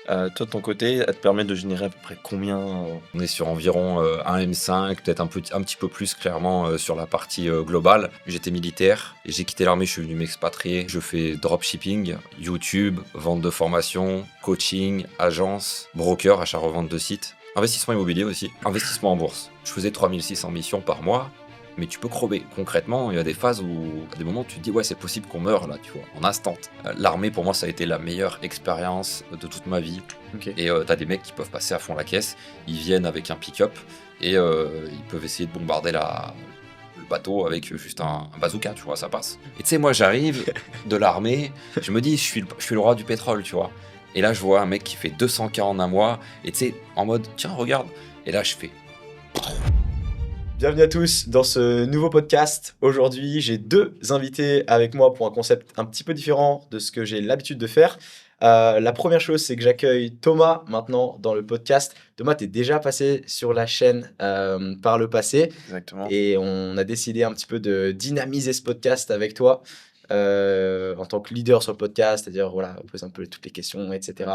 Toi, de ton côté, elle te permet de générer à peu près combien On est sur environ un M5, peut-être un petit peu plus clairement sur la partie globale. J'étais militaire, et j'ai quitté l'armée, je suis venu m'expatrier. Je fais dropshipping, YouTube, vente de formation, coaching, agence, broker, achat-revente de sites, investissement immobilier aussi, investissement en bourse. Je faisais 3600 missions par mois. Mais tu peux crever. Concrètement, il y a des phases où, à des moments, tu te dis, ouais, c'est possible qu'on meure là, tu vois, en instant. L'armée, pour moi, ça a été la meilleure expérience de toute ma vie. Ok. Et t'as des mecs qui peuvent passer à fond la caisse, ils viennent avec un pick-up et ils peuvent essayer de bombarder le bateau avec juste un bazooka, tu vois, ça passe. Et tu sais, moi j'arrive de l'armée, je me dis, je suis le roi du pétrole, tu vois. Et là, je vois un mec qui fait 200K en un mois, et tu sais, en mode, tiens, regarde. Et là, je fais, Bienvenue à tous dans ce nouveau podcast. Aujourd'hui, j'ai deux invités avec moi pour un concept un petit peu différent de ce que j'ai l'habitude de faire. La première chose, c'est que j'accueille Thomas maintenant dans le podcast. Thomas, tu es déjà passé sur la chaîne par le passé Exactement. et on a décidé un petit peu de dynamiser ce podcast avec toi en tant que leader sur le podcast, c'est-à-dire voilà, poser un peu toutes les questions, etc.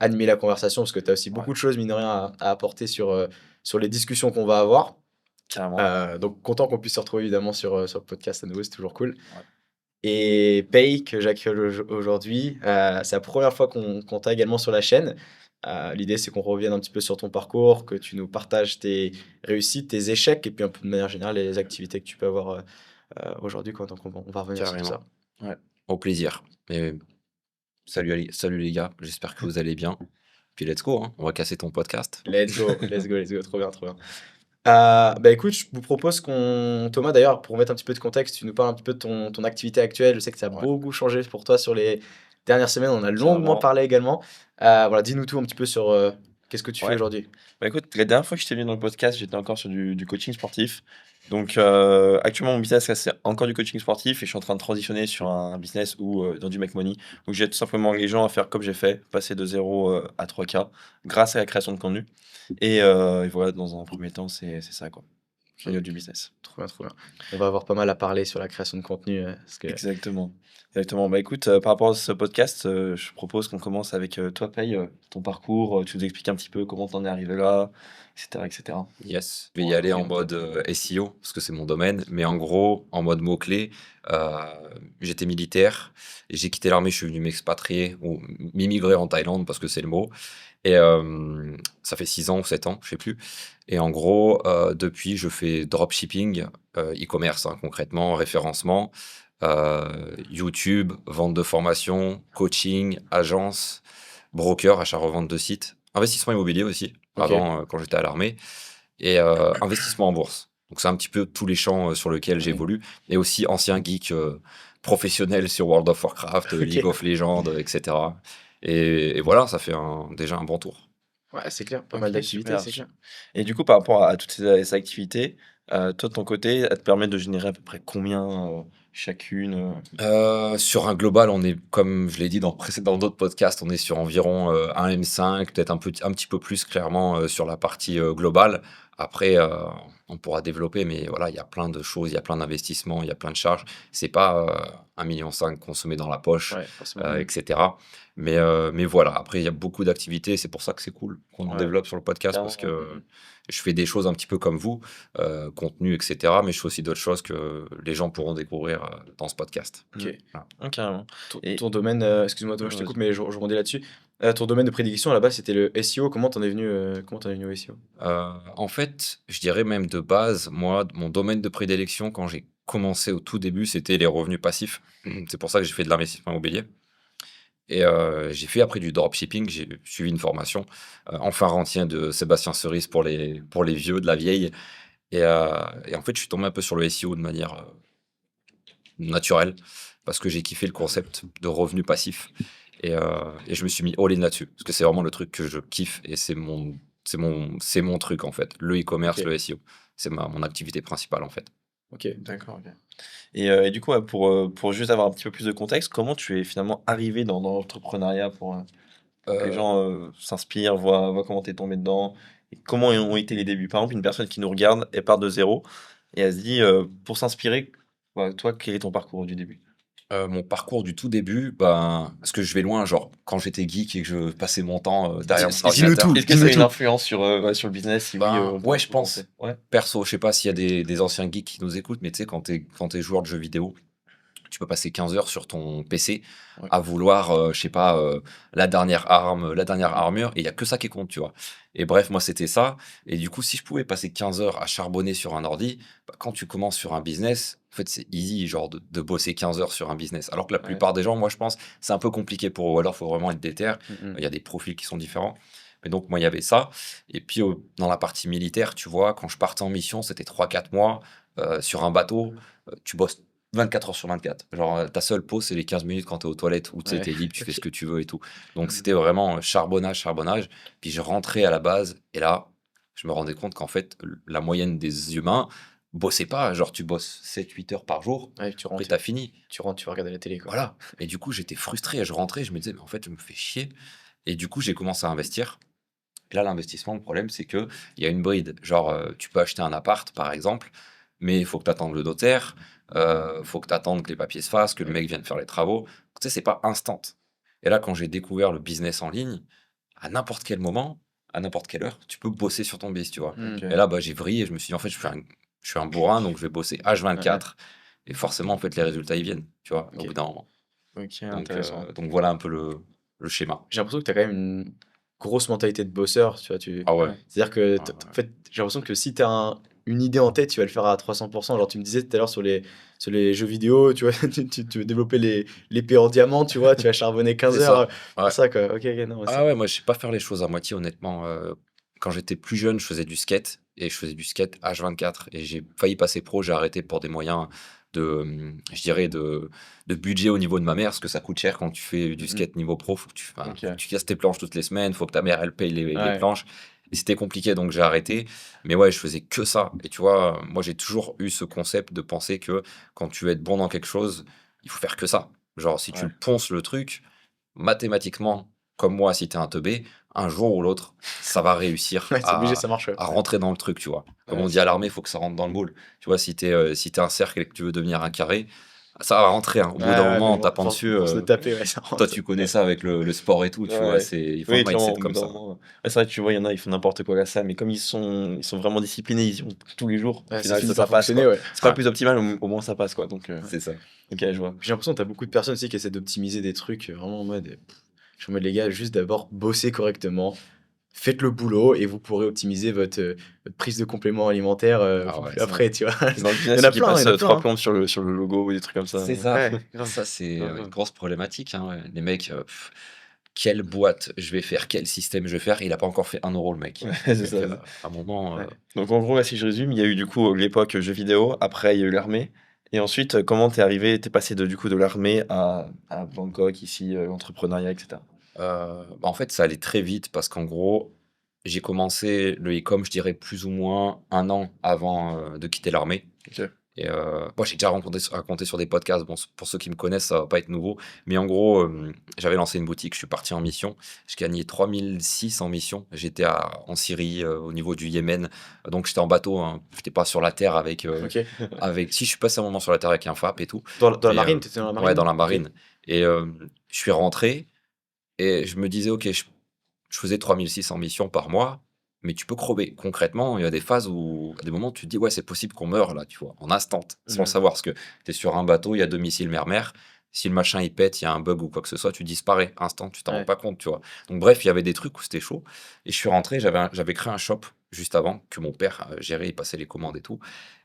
Animer la conversation parce que tu as aussi beaucoup de choses, mine de rien, à apporter sur les discussions qu'on va avoir. Carrément. Donc content qu'on puisse se retrouver évidemment sur le podcast à nouveau, c'est toujours cool. Ouais. Et Pay, que j'accueille aujourd'hui, c'est la première fois qu'on t'a également sur la chaîne. L'idée, c'est qu'on revienne un petit peu sur ton parcours, que tu nous partages tes réussites, tes échecs, et puis un peu de manière générale, les activités que tu peux avoir aujourd'hui. Donc on va revenir sur tout carrément, ça. Ouais. au plaisir. Et salut les gars, j'espère que vous allez bien. Puis let's go, hein, on va casser ton podcast. Let's go, let's go, let's go, trop bien, trop bien. Écoute, je vous propose Thomas, d'ailleurs, pour mettre un petit peu de contexte, tu nous parles un petit peu de ton activité actuelle. Je sais que ça a Ouais. beaucoup changé pour toi sur les dernières semaines. On a longuement Carrément. parlé également. Voilà, dis-nous tout un petit peu sur qu'est-ce que tu fais Ouais. aujourd'hui. Bah écoute, la dernière fois que j'étais venu dans le podcast, j'étais encore sur du coaching sportif. Donc actuellement, mon business, là, c'est encore du coaching sportif et je suis en train de transitionner sur un business ou dans du make money. Donc j'aide tout simplement les gens à faire comme j'ai fait, passer de 0 à 3K grâce à la création de contenu. Et voilà, dans un premier temps, c'est ça quoi. Au niveau du business. Trop bien, trop bien. On va avoir pas mal à parler sur la création de contenu. Parce que... Exactement. Exactement. Bah écoute, par rapport à ce podcast, je propose qu'on commence avec toi, Paye, ton parcours. Tu nous expliques un petit peu comment t'en es arrivé là, etc. etc. Yes, je vais y Ouais, aller en ok. mode SEO, parce que c'est mon domaine, mais en gros, en mode mots-clés, j'étais militaire, et j'ai quitté l'armée, je suis venu m'expatrier, ou m'immigrer en Thaïlande, parce que c'est le mot, et ça fait 6 ans ou 7 ans, je sais plus, et en gros, depuis, je fais dropshipping, e-commerce, hein, concrètement, référencement, YouTube, vente de formation, coaching, agence, broker, achat-revente de sites, investissement immobilier aussi, Ok. avant, quand j'étais à l'armée, et investissement en bourse. Donc c'est un petit peu tous les champs sur lesquels j'évolue, et aussi ancien geek professionnel sur World of Warcraft, League of Legends, etc. Et voilà, ça fait déjà un bon tour. Ouais, c'est clair. Pas Ok, mal d'activités, super. c'est clair. Et du coup, par rapport à toutes ces activités, toi, de ton côté, elles te permettent de générer à peu près combien chacune Sur un global, on est, comme je l'ai dit dans d'autres podcasts, on est sur environ un M5, peut-être un petit peu plus clairement sur la partie globale. Après, on pourra développer, mais voilà, il y a plein de choses, il y a plein d'investissements, il y a plein de charges. C'est pas 1,5 million qu'on se met dans la poche, Ouais, forcément. etc. Mais voilà, après, il y a beaucoup d'activités, c'est pour ça que c'est cool qu'on en Ouais, développe sur le podcast, parce clairement. que je fais des choses un petit peu comme vous, contenu, etc. Mais je fais aussi d'autres choses que les gens pourront découvrir dans ce podcast. Ok. Voilà. Carrément. Et Ton domaine, excuse-moi, Thomas, je te vas-y. coupe, mais je rebondis là-dessus. Ton domaine de prédilection à la base, c'était le SEO. Comment t'en es venu au SEO? En fait, je dirais même de base, moi, mon domaine de prédilection, quand j'ai commencé au tout début, c'était les revenus passifs. C'est pour ça que j'ai fait de l'investissement immobilier. Et j'ai fait après du dropshipping, j'ai suivi une formation, enfin rentier de Sébastien Cerise pour les vieux, de la vieille. Et en fait, je suis tombé un peu sur le SEO de manière naturelle, parce que j'ai kiffé le concept de revenus passifs. Et je me suis mis all-in là-dessus, parce que c'est vraiment le truc que je kiffe, et c'est mon truc, en fait. Le e-commerce, Ok. le SEO. C'est mon activité principale, en fait. Ok. D'accord, ok. Et du coup, ouais, pour juste avoir un petit peu plus de contexte, comment tu es finalement arrivé dans l'entrepreneuriat pour que les Euh, gens s'inspirent, voient comment tu es tombé dedans, et comment ont été les débuts. Par exemple, une personne qui nous regarde, elle part de zéro, et elle se dit, pour s'inspirer, ouais, toi, quel est ton parcours du début? Mon parcours du tout début, ben, parce que je vais loin, genre quand j'étais geek et que je passais mon temps, derrière mon Dis-nous ordinateur. tout. Est-ce que ça a une influence sur le business? Si oui, Ben, on peut ouais, un je peu pense. commencer. Ouais. Perso, je sais pas s'il y a des anciens geeks qui nous écoutent, mais tu sais, quand t'es joueur de jeux vidéo, tu peux passer 15 heures sur ton PC Ouais. à vouloir, je sais pas, la dernière arme, la dernière armure, et il y a que ça qui compte, tu vois. Et bref, moi, c'était ça. Et du coup, si je pouvais passer 15 heures à charbonner sur un ordi, bah, quand tu commences sur un business, en fait, c'est easy, genre, de bosser 15 heures sur un business. Alors que la Ouais. plupart des gens, moi, je pense, c'est un peu compliqué pour eux. Ou alors, il faut vraiment être déter. Mhm. Il y a des profils qui sont différents. Mais donc, moi, il y avait ça. Et puis, dans la partie militaire, tu vois, quand je partais en mission, c'était 3 4 mois sur un bateau. Tu bosses 24 heures sur 24. Genre, ta seule pause, c'est les 15 minutes quand tu es aux toilettes où tu sais, Ouais. t'es libre, tu fais ce Ok. que tu veux et tout. Donc, Mhm. c'était vraiment charbonnage, charbonnage. Puis, je rentrais à la base et là, je me rendais compte qu'en fait, la moyenne des humains bossait pas. Genre, tu bosses 7 8 heures par jour, Ouais, tu après, rentres, t'as fini. tu rentres, tu vas regarder la télé, quoi. Voilà. Et du coup, j'étais frustré. Je rentrais, je me disais, mais en fait, je me fais chier. Et du coup, j'ai commencé à investir. Et là, l'investissement, le problème, c'est que il y a une bride. Genre, tu peux acheter un appart, par exemple, mais il faut que tu attendes le notaire, faut que tu attendes que les papiers se fassent, que le mec vienne faire les travaux. Tu sais, c'est pas instant. Et là, quand j'ai découvert le business en ligne, à n'importe quel moment, à n'importe quelle heure, tu peux bosser sur ton biz, tu vois. Mhm. Ok. Et là, bah, j'ai vrillé, je me suis dit, en fait, je suis un bourrin, donc je vais bosser H24. Et forcément, en fait, les résultats, ils viennent, tu vois, au Ok. bout d'un moment. Ok, Donc, intéressant. voilà un peu le schéma. J'ai l'impression que tu as quand même une grosse mentalité de bosseur, tu vois. Ah ouais. Ouais. C'est-à-dire que, Ouais, en fait, j'ai l'impression que si tu as une idée en tête, tu vas le faire à 300%. Genre, tu me disais tout à l'heure sur les jeux vidéo, tu vois, tu veux développer l'épée en diamant, tu vois, tu vas charbonner 15 c'est heures ça. pour Ouais. ça, quoi. Ok, ok, non, Ah ouais, moi je sais pas faire les choses à moitié honnêtement. Quand j'étais plus jeune, je faisais du skate et je faisais du skate H24 et j'ai failli passer pro, j'ai arrêté pour des moyens je dirais de budget au niveau de ma mère, parce que ça coûte cher quand tu fais du Mhm. skate niveau pro, faut Ok. que tu casses tes planches toutes les semaines, faut que ta mère elle paye les Ouais. planches. Et c'était compliqué donc j'ai arrêté. Mais ouais, je faisais que ça. Et tu vois, moi j'ai toujours eu ce concept de penser que quand tu veux être bon dans quelque chose, il faut faire que ça. Genre si tu Ouais. ponces le truc, mathématiquement, comme moi, si t'es un teubé, un jour ou l'autre, ça va réussir Ouais, c'est obligé, ça marche. Ouais. à rentrer dans le truc, tu vois. Comme Ouais, on dit à l'armée, il faut que ça rentre dans le moule. Tu vois, si t'es un cercle et que tu veux devenir un carré, ça va rentrer, hein. Au Ouais, bout d'un ouais, moment, mais en bon, tapant dessus, pour se le taper, ouais, ça toi, rentre. tu connais ça avec le sport et tout, tu vois. ouais. Il faut un Oui, clairement, mindset au bout comme d'un ça. moment. Ouais, c'est vrai que tu vois, il y en a, ils font n'importe quoi à la salle, mais comme ils sont vraiment disciplinés, ils y vont tous les jours, au Ouais, ça final, finit ça par passe, fonctionner, quoi. ouais. C'est pas Ouais, le plus optimal, au moins ça passe, quoi. Donc, c'est ça. ok, je vois. J'ai l'impression que tu as beaucoup de personnes aussi qui essaient d'optimiser des trucs vraiment en mode. Je suis en mode, les gars, juste d'abord bosser correctement, faites le boulot et vous pourrez optimiser votre prise de compléments alimentaires Ah ouais, après, tu vois. Et dans le Il y business, en ceux a qui plein, il passent y en a 3 plein. plombes sur le logo ou des trucs comme ça. c'est ça. Ouais, grave, Ça, c'est grave, une grave. grosse problématique, hein, ouais. Les mecs, quelle boîte je vais faire, quel système je vais faire. Il a pas encore fait 1 euro, le mec. Ouais, c'est Donc, ça. à un moment, Ouais. Donc, en gros, là, si je résume, il y a eu du coup l'époque jeux vidéo, après, il y a eu l'armée. Et ensuite, comment t'es arrivé, t'es passé de l'armée à Bangkok, ici, entrepreneuriat, etc. Bah, en fait, ça allait très vite parce qu'en gros, j'ai commencé le e-com, je dirais plus ou moins 1 an avant de quitter l'armée. Ok. Et moi, j'ai déjà raconté sur des podcasts. Bon, pour ceux qui me connaissent, ça va pas être nouveau. Mais en gros, j'avais lancé une boutique, je suis parti en mission. Je gagnais 3006 en mission. J'étais en Syrie, au niveau du Yémen. Donc, j'étais en bateau, hein. J'étais pas sur la terre Ok. Si, je suis passé un moment sur la terre avec un FAP et tout. Dans la Mais marine, t'étais dans la ouais, marine? dans la Ok. marine. Et je suis rentré. Et je me disais, OK, je faisais 3600 missions par mois, mais tu peux crever. Concrètement, il y a des phases où, à des moments, tu te dis, ouais, c'est possible qu'on meure là, tu vois, en instant, sans le Mhm. savoir. Parce que tu es sur un bateau, il y a 2 missiles mer-mer. Si le machin il pète, il y a un bug ou quoi que ce soit, tu disparais, instant, tu t'en rends Ouais. pas compte, tu vois. Donc, bref, il y avait des trucs où c'était chaud. Et je suis rentré, j'avais créé un shop juste avant que mon père gérait, il passait les commandes et tout.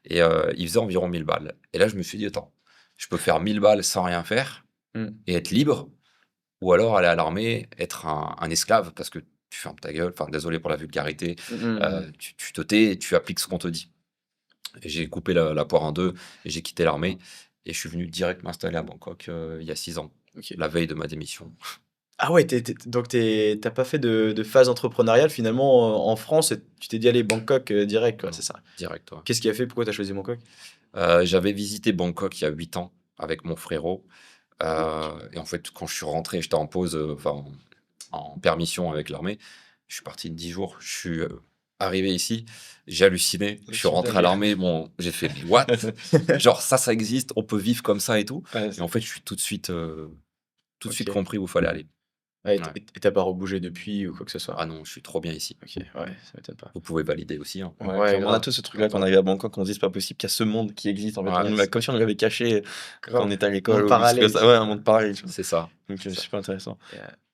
Et il faisait environ 1000 balles. Et là, je me suis dit, attends, je peux faire 1000 balles sans rien faire Mhm. et être libre. Ou alors aller à l'armée, être un esclave parce que tu fermes ta gueule, enfin désolé pour la vulgarité, Mhm. tu te tais et tu appliques ce qu'on te dit. Et j'ai coupé la poire en deux et j'ai quitté l'armée et je suis venu direct m'installer à Bangkok, il y a 6 ans, Ok. la veille de ma démission. Ah ouais, donc t'as pas fait de phase entrepreneuriale finalement en France et tu t'es dit allez Bangkok direct quoi, Non, c'est ça. direct, ouais. Qu'est-ce qui a fait? Pourquoi t'as choisi Bangkok? J'avais visité Bangkok il y a 8 ans avec mon frérot, et en fait, quand je suis rentré, j'étais en pause, enfin en permission avec l'armée. Je suis parti 10 jours. arrivé ici, j'ai halluciné. Je suis rentré à Super. l'armée, bon, j'ai fait mais what? Genre ça existe, on peut vivre comme ça et tout. Ouais, Et en fait, je suis tout de suite OK. compris où il fallait aller. Ouais, Ouais. et tu pas rebougé depuis ou quoi que ce soit? Ah non, je suis trop bien ici. OK, ouais, ça m'étonne pas. Vous pouvez valider aussi, hein. ouais, Ouais, clairement, on a grave, tous ce truc-là quand on grave, arrive à Bangkok, on se dit: «C'est pas possible qu'il y a ce monde qui existe», en fait. On Ouais, nous l'a comme si on nous l'avait caché quand on grave. était à l'école Monde ou quelque chose comme parallèle, ça. Ouais, un monde parallèle, tu vois? c'est ça. Donc c'est ça. super intéressant.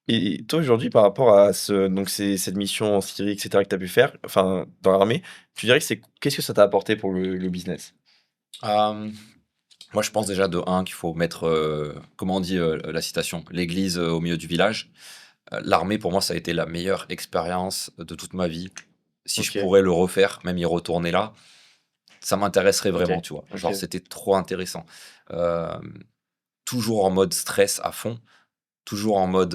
Et Et toi, aujourd'hui, par rapport à cette mission en Syrie, et cetera, que tu as pu faire, enfin, dans l'armée, tu dirais que qu'est-ce que ça t'a apporté pour le business? Hem, Moi, je pense déjà de un qu'il faut mettre, comment on dit, la citation? «L'église, au milieu du village». L'armée pour moi, ça a été la meilleure expérience de toute ma vie. Si je OK, pourrais le refaire, même y retourner là, ça m'intéresserait vraiment, OK, tu vois? Genre, OK. c'était trop intéressant. Hem, Toujours en mode stress à fond, toujours en mode,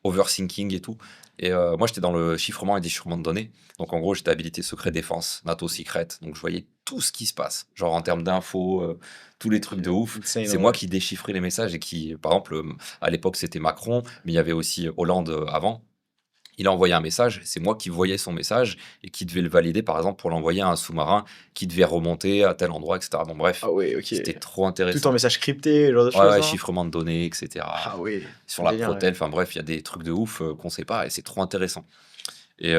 overthinking et tout. Et moi, j'étais dans le chiffrement et déchiffrement de données. Donc en gros, j'étais habilité secret défense, NATO secret. Donc je voyais tout ce qui se passe, genre en termes d'infos, tous les trucs OK. de ouf. Insane C'est en moi vrai. qui déchiffrais les messages et qui, par exemple, à l'époque, c'était Macron, mais il y avait aussi Hollande, avant. Il a envoyé un message, c'est moi qui voyais son message et qui devais le valider, par exemple, pour l'envoyer à un sous-marin qui devait remonter à tel endroit, et cetera. Bon bref, Ah ouais, OK. c'était trop Tout en intéressant. message crypté, ce genre de Ouais, choses, ouais, non? chiffrement de données, et cetera. Ah ouais, Sur la délire, ouais. Protel, enfin bref, il y a des trucs de ouf, qu'on sait pas et c'est trop intéressant. Et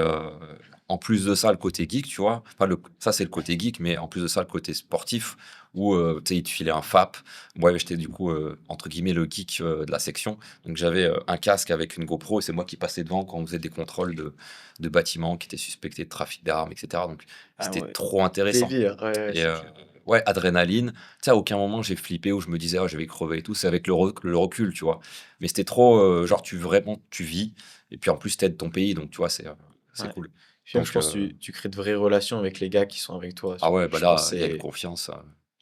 en plus de ça, le côté geek, tu vois? Enfin ça, c'est le côté geek, mais en plus de ça, le côté sportif où, tu sais, ils te filaient un FAP. Moi, j'étais du coup, entre guillemets «le geek», de la section. Donc j'avais, un casque avec une GoPro et c'est moi qui passais devant quand on faisait des contrôles de bâtiments qui étaient suspectés de trafic d'armes, et cetera. Donc Ah c'était ouais. trop intéressant. Délire, ouais, ouais, Et c'est clair. ouais, adrénaline. Tu sais, à aucun moment j'ai flippé où je me disais: «Ah, je vais crever et tout». C'est avec le recul, tu vois? Mais c'était trop, genre tu vis et puis en plus tu aides ton pays donc tu vois, c'est Ouais. cool. Puis même, je Donc pense que tu crées de vraies relations avec les gars qui sont avec toi. ah ouais, bah Je pense là, que il y a une c'est confiance,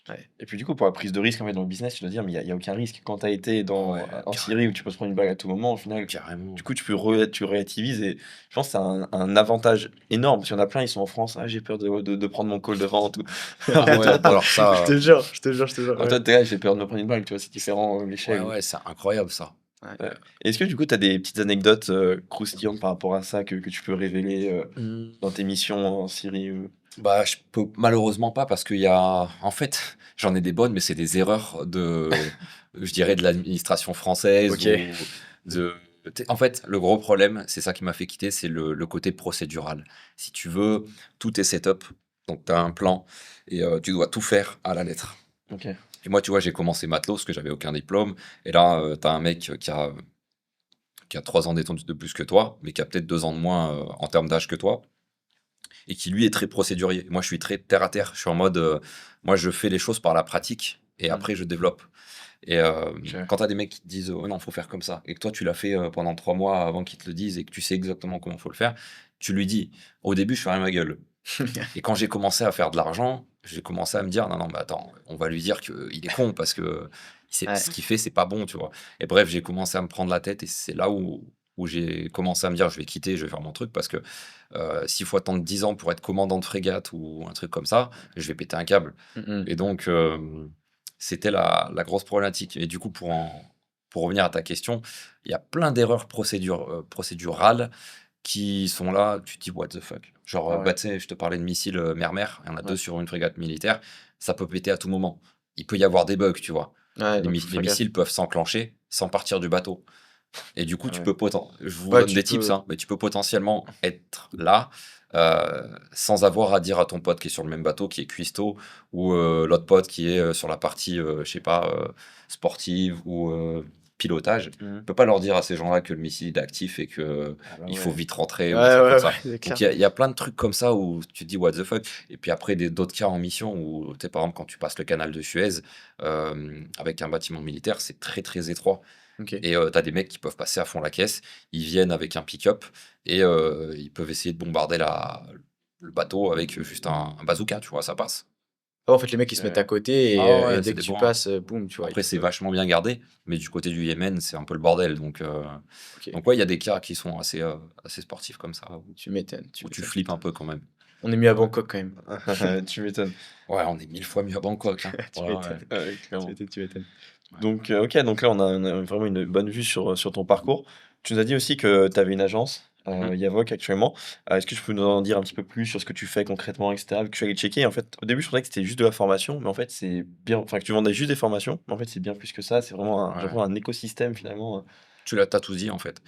ouais. Et puis du coup, pour la prise de risque, en fait, dans le business, tu dois dire: «Mais il y a aucun risque». Quand tu as été ah ouais, en Syrie où tu peux te prendre une balle à tout moment, au final, carrément. du coup, tu relativises et je pense que c'est un avantage énorme parce qu'il y en a plein, ils sont en France: «Ah, j'ai peur de prendre mon call devant et tout». En Ah fait, ouais, toi bah alors Je ça, te jure, je te jure, je te jure, en toi, ouais. tu là: «J'ai peur de me prendre une balle», tu vois? C'est différent, ouais, l'échelle. ouais, c'est incroyable ça. Ouais. Ouais. Est-ce que du coup, tu as des petites anecdotes, croustillantes par rapport à ça que tu peux révéler, Mmh. dans tes missions en Syrie, Bah, je peux malheureusement pas parce qu'il y a en fait, j'en ai des bonnes, mais c'est des erreurs je dirais de l'administration française OK. ou de en fait, le gros problème, c'est ça qui m'a fait quitter, c'est le côté procédural. Si tu veux, tout est setup, donc tu as un plan et tu dois tout faire à la lettre. OK. Et moi, tu vois, j'ai commencé matelot parce que j'avais aucun diplôme et là, tu as un mec qui a 3 ans d'études de plus que toi, mais qui a peut-être 2 ans de moins, en termes d'âge que toi et qui lui est très procédurier. Moi, je suis très terre à terre. Je suis en mode, moi, je fais les choses par la pratique et Mmh. après, je développe. Et OK. quand tu as des mecs qui te disent, oh non, faut faire comme ça, et que toi, tu l'as fait pendant 3 mois avant qu'ils te le disent et que tu sais exactement comment faut le faire, tu lui dis, au début, je fermais ma gueule. Et quand j'ai commencé à faire de l'argent, j'ai commencé à me dire, non, non, mais attends, on va lui dire qu'il est con parce que Ouais. ce qu'il fait, c'est pas bon, tu vois. Et bref, j'ai commencé à me prendre la tête et c'est là où j'ai commencé à me dire, je vais quitter, je vais faire mon truc parce que s'il faut attendre 10 ans pour être commandant de frégate ou un truc comme ça, je vais péter un câble. Mmh mh. Et donc, c'était la grosse problématique. Et du coup, pour revenir à ta question, il y a plein d'erreurs procédurales qui sont là, tu te dis: «What the fuck?» Genre, Ah bah, ouais. tu sais, je te parlais de missiles, mer-mer, il y en a 2 Ouais. sur une frégate militaire, ça peut péter à tout moment. Il peut y avoir des bugs, tu vois? Ouais, donc faut Les faire gaffe. missiles peuvent s'enclencher sans partir du bateau et du coup, Ah tu ouais. peux je vous Ouais, donne tu des tips, peux hein, mais tu peux potentiellement être là, sans avoir à dire à ton pote qui est sur le même bateau, qui est cuistot ou l'autre pote qui est, sur la partie, je sais pas, sportive ou pilotage. Mmh. Tu peux pas leur dire à ces gens-là que le missile est actif et que Ah bah il faut ouais. vite rentrer ouais, ou des trucs comme ouais, ça. ouais, c'est Donc clair. il y a plein de trucs comme ça où tu te dis: «What the fuck?» Et puis après d'autres cas en mission où, tu sais, par exemple, quand tu passes le canal de Suez, avec un bâtiment militaire, c'est très, très étroit OK. et tu as des mecs qui peuvent passer à fond la caisse. Ils viennent avec un pick-up et ils peuvent essayer de bombarder le bateau avec juste un bazooka, tu vois? Ça passe. Ouais, en fait, les mecs, ils se mettent à Ouais. côté Ah et ouais, dès c'est que des tu bons, hein. passes, boum, tu vois, ils Après, c'est peuvent, vachement bien gardé, mais du côté du Yémen, c'est un peu le bordel. OK. Donc ouais, il y a des cas qui sont assez sportifs comme ça, Tu m'étonnes, tu où tu m'étonnes. flippes un peu quand même. On est mieux à Ouais. Bangkok quand même. Tu m'étonnes. Ouais, on est 1000 fois mieux à Bangkok, hein. Tu Ouais, ouais. m'étonnes. Ouais, Tu clairement. m'étonnes, tu m'étonnes. Ouais. Donc OK, donc là, on a vraiment une bonne vue sur ton parcours. Tu nous as dit aussi que tu avais une agence, Mhm. Yavok actuellement. Est-ce que tu peux nous en dire un petit peu plus sur ce que tu fais concrètement, et cetera? Vu que je suis allé checker, en fait, au début, je pensais que c'était juste de la formation, mais en fait, c'est bien enfin, que tu vendais juste des formations, mais en fait, c'est bien plus que ça. C'est vraiment un j'ai Ouais. l'impression un écosystème finalement, T'as tout dit en fait.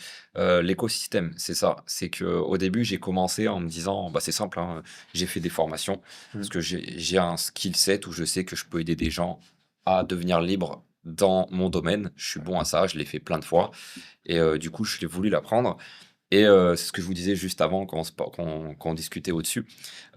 L'écosystème, c'est ça. C'est que au début, j'ai commencé en me disant, bah, c'est simple, hein, j'ai fait des formations parce Mmh. que j'ai un skill set où je sais que je peux aider des gens à devenir libres dans mon domaine. Je suis bon à ça, je l'ai fait plein de fois et du coup, je l'ai voulu l'apprendre. Et c'est ce que je vous disais juste avant quand on discutait au-dessus.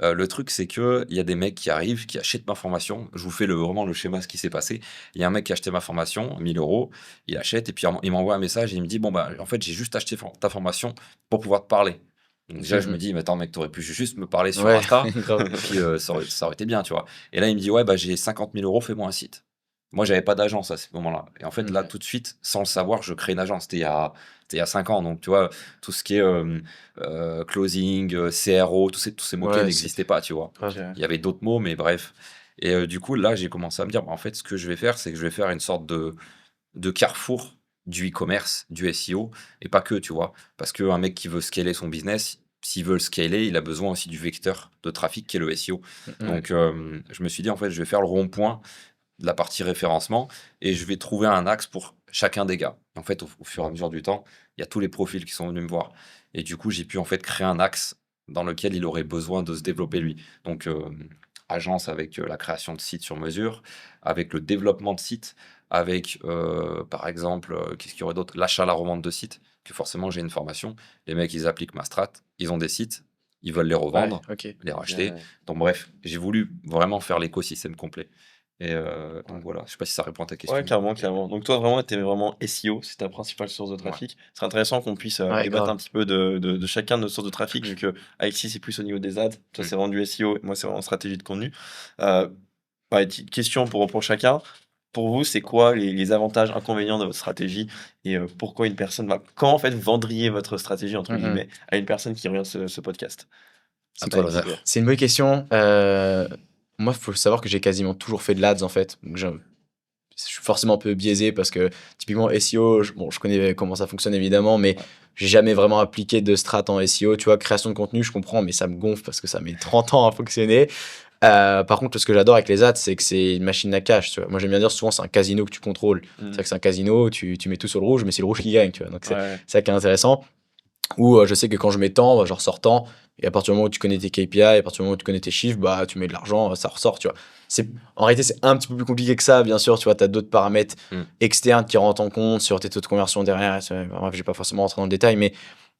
Le truc, c'est qu'il y a des mecs qui arrivent, qui achètent ma formation. Je vous fais vraiment le schéma, ce qui s'est passé. Il y a un mec qui a acheté ma formation, 1 000 €, il achète et puis il m'envoie un message et il me dit, bon, bah, en fait, j'ai juste acheté ta formation pour pouvoir te parler. Donc déjà, je me Mhm. dis, mais attends, mec, t'aurais pu juste me parler sur Ouais, Insta, grave. et puis ça aurait été bien, tu vois. Et là, il me dit, ouais, bah, j'ai 50 000 €, fais-moi un site. Moi, j'avais pas d'agence à ce moment-là. Et en fait, là, Mhm. tout de suite, sans le savoir, je crée une agence. C'était il y a 5 ans. Donc, tu vois, tout ce qui est closing, CRO, tous ces mots-clés Ouais, c'est n'existaient pas, tu vois. OK. grave. Il y avait d'autres mots, mais bref. Et du coup, là, j'ai commencé à me dire, bah, en fait, ce que je vais faire, c'est que je vais faire une sorte de carrefour du e-commerce, du SEO, et pas que, tu vois. Parce qu'un mec qui veut scaler son business, s'il veut le scaler, il a besoin aussi du vecteur de trafic qui est le SEO. Mhm. Donc, je me suis dit, en fait, je vais faire le rond-point de la partie référencement et je vais trouver un axe pour chacun des gars. En fait, au fur et à mesure du temps, il y a tous les profils qui sont venus me voir. Et du coup, j'ai pu en fait créer un axe dans lequel il aurait besoin de se développer lui. Donc, agence avec la création de sites sur mesure, avec le développement de sites, avec par exemple, qu'est-ce qu'il y aurait d'autre? L'achat, la revente de sites, que forcément j'ai une formation. Les mecs, ils appliquent ma strat, ils ont des sites, ils veulent les Ouais, revendre, ok. les OK, racheter. ouais. Donc bref, j'ai voulu vraiment faire l'écosystème complet. Et Ouais. donc voilà, je sais pas si ça répond à ta Ouais, question. clairement, clairement. Donc toi, vraiment, tu es vraiment SEO, c'est ta principale source de Ouais. trafic. C'est intéressant qu'on puisse, Ouais, débattre grave. un petit peu de chacun de nos sources de trafic, vu qu'Alexis, c'est plus au niveau des ads. Toi, Mmh. c'est vraiment du SEO, moi, c'est vraiment stratégie de contenu. Heu, petite question pour chacun. Pour vous, c'est quoi les avantages, inconvénients de votre stratégie et pourquoi une personne va quand, en fait, vous vendriez votre stratégie, entre Mhm. guillemets, à une personne qui regarde ce podcast? À C'est toi toi d'exhiber. l'honneur. C'est une bonne question. Moi, il faut savoir que j'ai quasiment toujours fait de l'ADS en fait. Donc, je suis forcément un peu biaisé parce que typiquement SEO, bon, je connais comment ça fonctionne évidemment, mais Ouais. j'ai jamais vraiment appliqué de strat en SEO. Tu vois, création de contenu, je comprends, mais ça me gonfle parce que ça met 30 ans à fonctionner. Par contre, ce que j'adore avec les ads, c'est que c'est une machine à cash. Tu vois. Moi, j'aime bien dire souvent, c'est un casino que tu contrôles. Mmh. C'est que c'est un casino, tu mets tout sur le rouge, mais c'est le rouge qui gagne. Tu vois. Donc, Ouais, c'est ouais. ça qui est intéressant. Ou je sais que quand je mets tant, bah, je ressors tant. Et à partir du moment où tu connais tes KPI, à partir du moment où tu connais tes chiffres, bah, tu mets de l'argent, ça ressort, tu vois. En réalité, c'est un petit peu plus compliqué que ça, bien sûr. Tu vois, tu as d'autres paramètres Mmh. externes qui rentrent en compte sur tes taux de conversion derrière. Bref, je vais pas forcément rentrer dans le détail, mais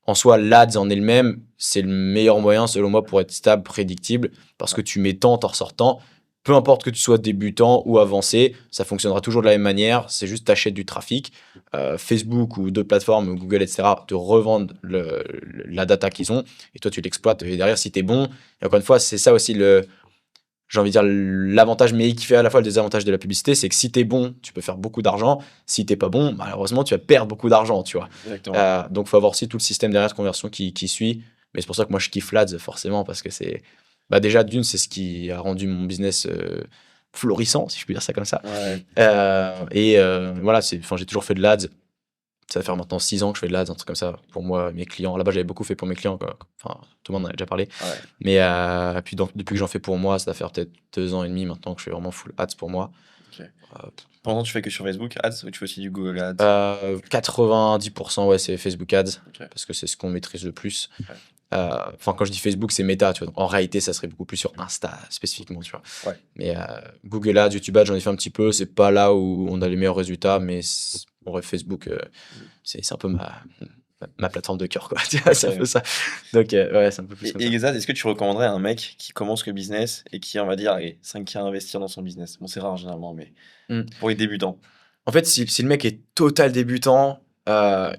en soi, l'ADS en elle-même, c'est le meilleur moyen, selon moi, pour être stable, prédictible, parce Ouais. que tu mets tant, t'en ressors tant. Peu importe que tu sois débutant ou avancé, ça fonctionnera toujours de la même manière. C'est juste t'achètes du trafic. Facebook ou d'autres plateformes, Google, etc., te revendent la data qu'ils ont et toi, tu l'exploites. Et derrière, si tu es bon, et encore une fois, c'est ça aussi j'ai envie de dire l'avantage, mais qui fait à la fois le désavantage de la publicité, c'est que si tu es bon, tu peux faire beaucoup d'argent. Si t'es pas bon, malheureusement, tu vas perdre beaucoup d'argent, tu vois. Exactement. Donc, il faut avoir aussi tout le système derrière de conversion qui suit. Mais c'est pour ça que moi, je kiffe l'ADS, forcément, parce que c'est. Bah, déjà, d'une, c'est ce qui a rendu mon business florissant, si je peux dire ça comme ça. Ouais. Voilà, j'ai toujours fait de l'ADS. Ça va faire maintenant 6 ans que je fais de l'ADS, un truc comme ça, pour moi, mes clients. Là-bas, j'avais beaucoup fait pour mes clients, quoi. Enfin, tout le monde en a déjà parlé. Ouais. Mais puis depuis que j'en fais pour moi, ça va faire peut-être 2 ans et demi maintenant que je fais vraiment full ads pour moi. OK. Euh, Pendant tu fais que sur Facebook Ads ou tu fais aussi du Google Ads? 90%, ouais, c'est Facebook Ads, OK. parce que c'est ce qu'on maîtrise le plus. Ouais. Enfin, quand je dis Facebook, c'est Meta, tu vois. Donc, en réalité, ça serait beaucoup plus sur Insta spécifiquement, tu vois. Ouais. Mais Google Ads, YouTube Ads, j'en ai fait un petit peu. C'est pas là où on a les meilleurs résultats, mais en vrai, Facebook, c'est un peu ma plateforme de cœur, quoi. Tu vois, c'est un OK. peu ça. Donc, ouais, c'est un peu plus comme Et ça. Exad, est-ce que tu recommanderais à un mec qui commence le business et qui, on va dire, allez, 5K à investir dans son business? Bon, c'est rare généralement, mais Mm. pour les débutants. En fait, si le mec est total débutant,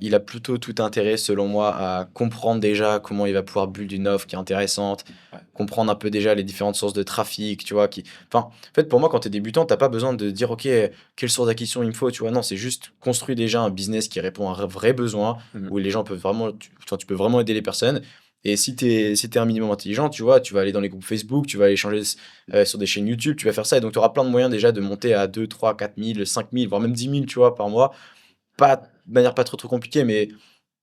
il a plutôt tout intérêt, selon moi, à comprendre déjà comment il va pouvoir build une offre qui est intéressante, Ouais. comprendre un peu déjà les différentes sources de trafic, tu vois. Enfin, en fait, pour moi, quand tu es débutant, tu pas besoin de dire, OK, quelle source d'acquisition il me faut, tu vois. Non, c'est juste construire déjà un business qui répond à un vrai besoin, Mmh. où les gens peuvent vraiment, tu peux vraiment aider les personnes. Et si t'es un minimum intelligent, tu vois, tu vas aller dans les groupes Facebook, tu vas aller échanger sur des chaînes YouTube, tu vas faire ça. Et donc, tu auras plein de moyens déjà de monter à 2, 3, 4 000, 5 000, voire même 10 000, tu vois, par mois. Pas de manière pas trop compliquée, mais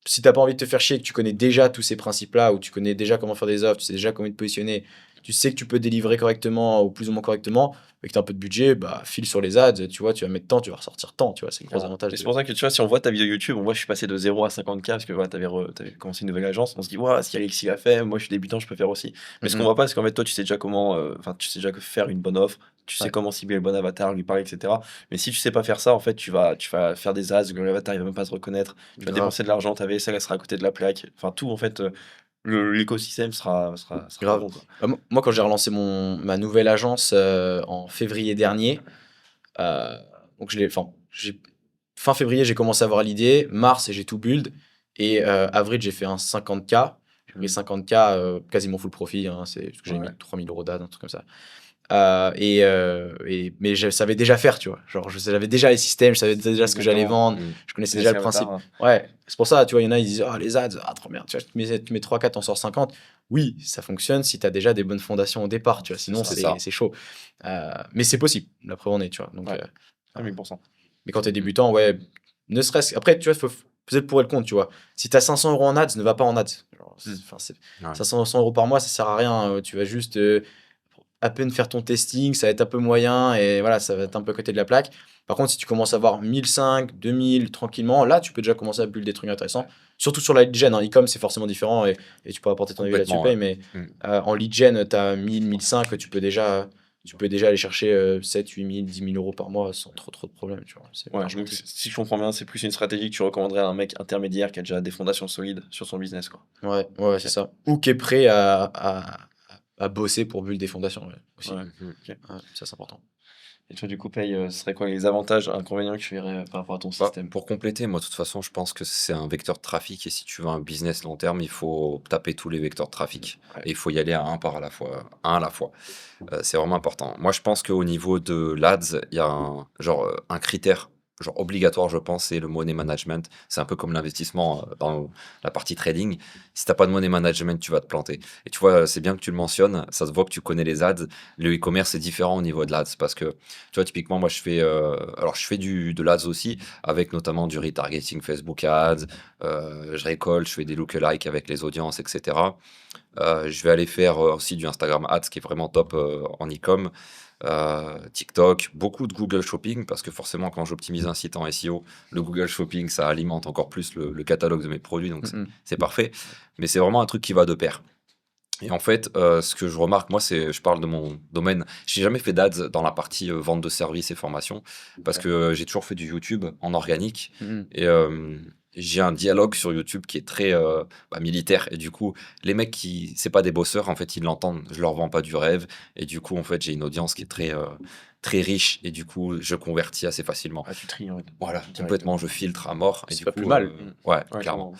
si t'as pas envie de te faire chier, que tu connais déjà tous ces principes-là, ou tu connais déjà comment faire des offres, tu sais déjà comment te positionner, tu sais que tu peux délivrer correctement ou plus ou moins correctement, et que tu as un peu de budget, bah, file sur les ads, tu vois, tu vas mettre tant, tu vas ressortir tant, tu vois, c'est le gros avantage. Et c'est pour ça que tu vois, si on voit ta vidéo YouTube, on voit je suis passé de 0 à 50K parce que voilà, t'avais commencé une nouvelle agence, on se dit, ouais, si Alexis l'a fait, moi je suis débutant, je peux faire aussi. Mais ce qu'on Mhm. voit pas, c'est qu'en fait, toi, tu sais déjà comment, tu sais déjà faire une bonne offre, tu sais Ouais. comment cibler le bon avatar, lui parler, etc. Mais si tu sais pas faire ça, en fait, tu vas faire des ads, l'avatar il va même pas se reconnaître, tu vas Grave. dépenser de l'argent, ta vaisselle elle sera à côté de la plaque, enfin tout, en fait, l'écosystème sera pas Grave. bon, quoi. Moi, quand j'ai relancé ma nouvelle agence en février dernier, euh, donc fin février, j'ai commencé à avoir l'idée. Mars, j'ai tout build. Et avril, j'ai fait un 50K. J'ai pris 50K, quasiment full profit. Hein, c'est parce que j'ai Ouais. mis 3000 euros d'ad, un truc comme ça. Mais je savais déjà faire, tu vois. Genre, j'avais déjà les systèmes, je savais déjà ce que j'allais Exactement. vendre, Mm. je connaissais Mais déjà c'est le principe. l'avatar, Ouais, c'est pour ça, tu vois, il y en a, ils disent, ah, les ads, ah, trop bien, tu vois, tu mets 3-4, t'en sors 50. Oui, ça fonctionne si tu as déjà des bonnes fondations au départ, tu vois, sinon C'est ça. c'est chaud. Mais c'est possible, la preuve en est, tu vois. Donc, Ouais. 1000%. mais quand tu es débutant, ouais, ne serait-ce. Après, tu vois, il faut peser le pour et le contre, tu vois. Si tu as 500 euros en ads, ne va pas en ads. Genre, enfin, Ouais. 500 euros par mois, ça sert à rien. Tu vas juste à peine faire ton testing, ça va être un peu moyen et voilà, ça va être un peu à côté de la plaque. Par contre, si tu commences à avoir 1005, 2000 tranquillement, là, tu peux déjà commencer à build des trucs intéressants. Surtout sur la lead gen. E-com, c'est forcément différent et tu peux apporter ton avis là-dessus, Complètement, Pay, ouais. mais Mm. en lead gen, tu as 1000, 1005, tu peux déjà aller chercher 7, 8000, 10 000 euros par mois sans trop de problèmes. Tu vois. C'est Ouais, largement donc possible. si je comprends bien, c'est plus une stratégie que tu recommanderais à un mec intermédiaire qui a déjà des fondations solides sur son business, quoi. Ouais, c'est ça. Ou qui est prêt à bosser pour build des fondations, ouais, aussi. Ouais, Mhm. ok. Ouais, ça, c'est important. Et toi, du coup, Paye, ce serait quoi les avantages, inconvénients que tu verrais par rapport à ton Bah, système? pour compléter, moi, de toute façon, je pense que c'est un vecteur de trafic et si tu veux un business long terme, il faut taper tous les vecteurs de trafic Ouais. et il faut y aller à un à la fois, un à la fois. C'est vraiment important. Moi, je pense qu'au niveau de l'ADS, il y a un critère genre obligatoire, je pense, c'est le money management. C'est un peu comme l'investissement dans la partie trading. Si tu n'as pas de money management, tu vas te planter. Et tu vois, c'est bien que tu le mentionnes. Ça se voit que tu connais les ads. Le e-commerce est différent au niveau de l'ADS parce que, tu vois, typiquement, moi, je fais de l'ADS aussi avec notamment du retargeting Facebook Ads. Je récolte, je fais des lookalikes avec les audiences, etc. Je vais aller faire aussi du Instagram Ads qui est vraiment top en e-com. TikTok, beaucoup de Google Shopping parce que forcément quand j'optimise un site en SEO, le Google Shopping ça alimente encore plus le catalogue de mes produits donc c'est parfait. Mais c'est vraiment un truc qui va de pair. Et en fait, ce que je remarque, moi, je parle de mon domaine. J'ai jamais fait d'ads dans la partie vente de services et formation parce que j'ai toujours fait du YouTube en organique et j'ai un dialogue sur YouTube qui est très militaire. Et du coup, les mecs c'est pas des bosseurs, en fait, ils l'entendent. Je leur vends pas du rêve. Et du coup, en fait, j'ai une audience qui est très riche et du coup, je convertis assez facilement. Ah, tu tries, ouais, Voilà, directement. complètement, je filtre à mort. Et C'est du pas coup, plus mal. ouais, Ouais, clairement. clairement.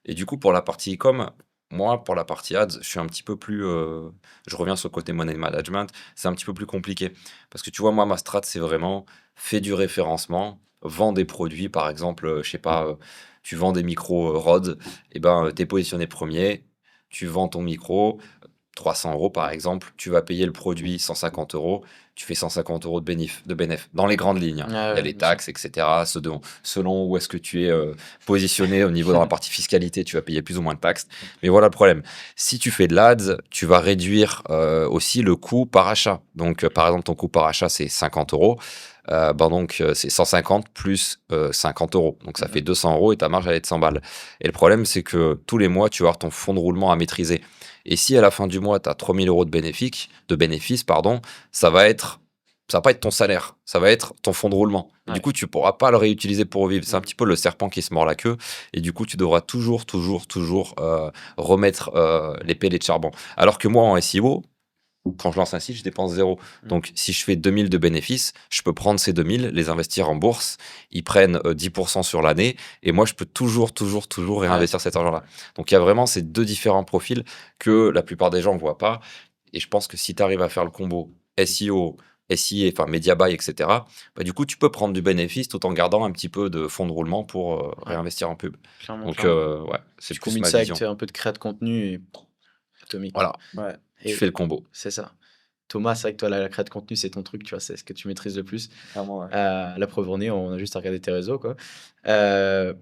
Et du coup, pour la partie e-com, moi, pour la partie ads, je suis un petit peu plus. Je reviens sur le côté money management, c'est un petit peu plus compliqué. Parce que tu vois, moi, ma strat, c'est vraiment fais du référencement, vends des produits, par exemple, je sais pas, tu vends des micros Rode, et ben, tu es positionné premier, tu vends ton micro, 300 euros par exemple, tu vas payer le produit 150 euros, tu fais 150 euros de bénéf dans les grandes lignes, hein. Ah Il y a ouais, les bien sûr. taxes, etc. Selon où est-ce que tu es positionné au niveau dans la partie fiscalité, tu vas payer plus ou moins de taxes. Mais voilà le problème. Si tu fais de l'ADS, tu vas réduire aussi le coût par achat. Donc, par exemple, ton coût par achat, c'est 50 euros. C'est 150 plus 50 euros. Donc, ça fait 200 euros et ta marge, elle est de 100 balles. Et le problème, c'est que tous les mois, tu vas avoir ton fonds de roulement à maîtriser. Et si à la fin du mois, tu as 3 000 euros de bénéfices, pardon, ça va pas être ton salaire, ça va être ton fonds de roulement. Et du Ouais. coup, tu pourras pas le réutiliser pour vivre. C'est un petit peu le serpent qui se mord la queue. Et du coup, tu devras toujours remettre les pellets de charbon. Alors que moi, en SEO, quand je lance un site, je dépense zéro. Donc, si je fais 2000 de bénéfices, je peux prendre ces 2000, les investir en bourse. Ils prennent 10% sur l'année. Et moi, je peux toujours réinvestir cet argent-là. Donc, il y a vraiment ces deux différents profils que la plupart des gens ne voient pas. Et je pense que si tu arrives à faire le combo SEO, SIA, enfin Media Buy, etc., bah, du coup, tu peux prendre du bénéfice tout en gardant un petit peu de fonds de roulement pour réinvestir en pub. Clairement, Donc, clairement. ouais, c'est Tu plus combines ma ça vision. avec un peu de créa de contenu et atomique. Voilà, Ouais. tu Et fais le combo. c'est ça. Thomas, c'est vrai que toi, la créa de contenu, c'est ton truc, tu vois, c'est ce que tu maîtrises le plus. Clairement, ouais. La preuve en est, on a juste à regarder tes réseaux, quoi. Euh,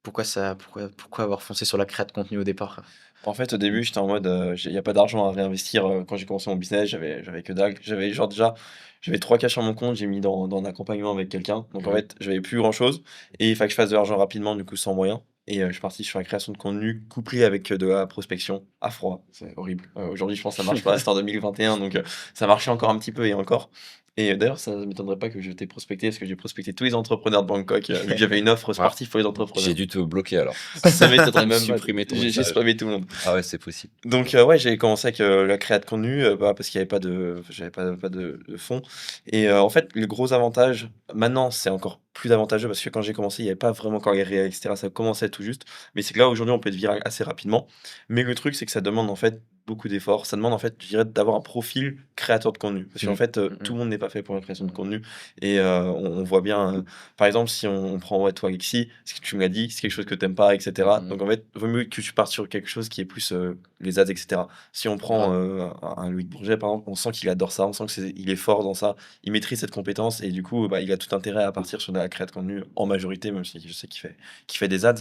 pourquoi avoir foncé sur la créa de contenu au départ? En fait, au début, j'étais en mode, il y a pas d'argent à réinvestir, quand j'ai commencé mon business, j'avais que dalle. J'avais genre déjà, j'avais 3 k sur mon compte, j'ai mis dans un accompagnement avec quelqu'un. Donc en Mmh. fait, j'avais plus grand-chose et il fallait que je fasse de l'argent rapidement, du coup, sans moyens et je suis parti sur la création de contenu couplé avec, de la prospection à froid. C'est horrible. Aujourd'hui, je pense que ça marche pas, c'est en 2021 donc ça marchait encore un petit peu et encore et d'ailleurs, ça m'étonnerait pas que je t'ai prospecté parce que j'ai prospecté tous les entrepreneurs de Bangkok, vu que j'avais une offre Ah, sportive pour les entrepreneurs. j'ai dû te bloquer alors. Ça m'étonnerait même pas. Supprimer ton J'ai message. spammé tout le monde. Ah ouais, c'est possible. Donc ouais, j'ai commencé avec, la créa de contenu, parce qu'il y avait pas de j'avais pas de fonds et en fait, le gros avantage maintenant, c'est encore plus avantageux parce que quand j'ai commencé, il y avait pas vraiment encore les réels et cetera, ça commençait tout juste. Mais c'est que là, aujourd'hui, on peut être viral assez rapidement. Mais le truc, c'est que ça demande, en fait, beaucoup d'efforts. Ça demande, en fait, je dirais, d'avoir un profil créateur de contenu. Parce qu'en Mmh. fait, Mmh tout mh. le monde n'est pas fait pour la création de contenu et on voit bien, par exemple, si on prend, ouais, toi, Alexis, ce que tu me l'as dit, c'est quelque chose que tu aimes pas et cetera. Mmh. Donc en fait, vaut mieux que tu partes sur quelque chose qui est plus, les ads et cetera. Si on prend, Ouais. un Loïc Bourget, par exemple, on sent qu'il adore ça, on sent que il est fort dans ça, il maîtrise cette compétence et du coup, bah, il a tout intérêt à partir sur de la créa de contenu en majorité, même si je sais qu'il fait des ads.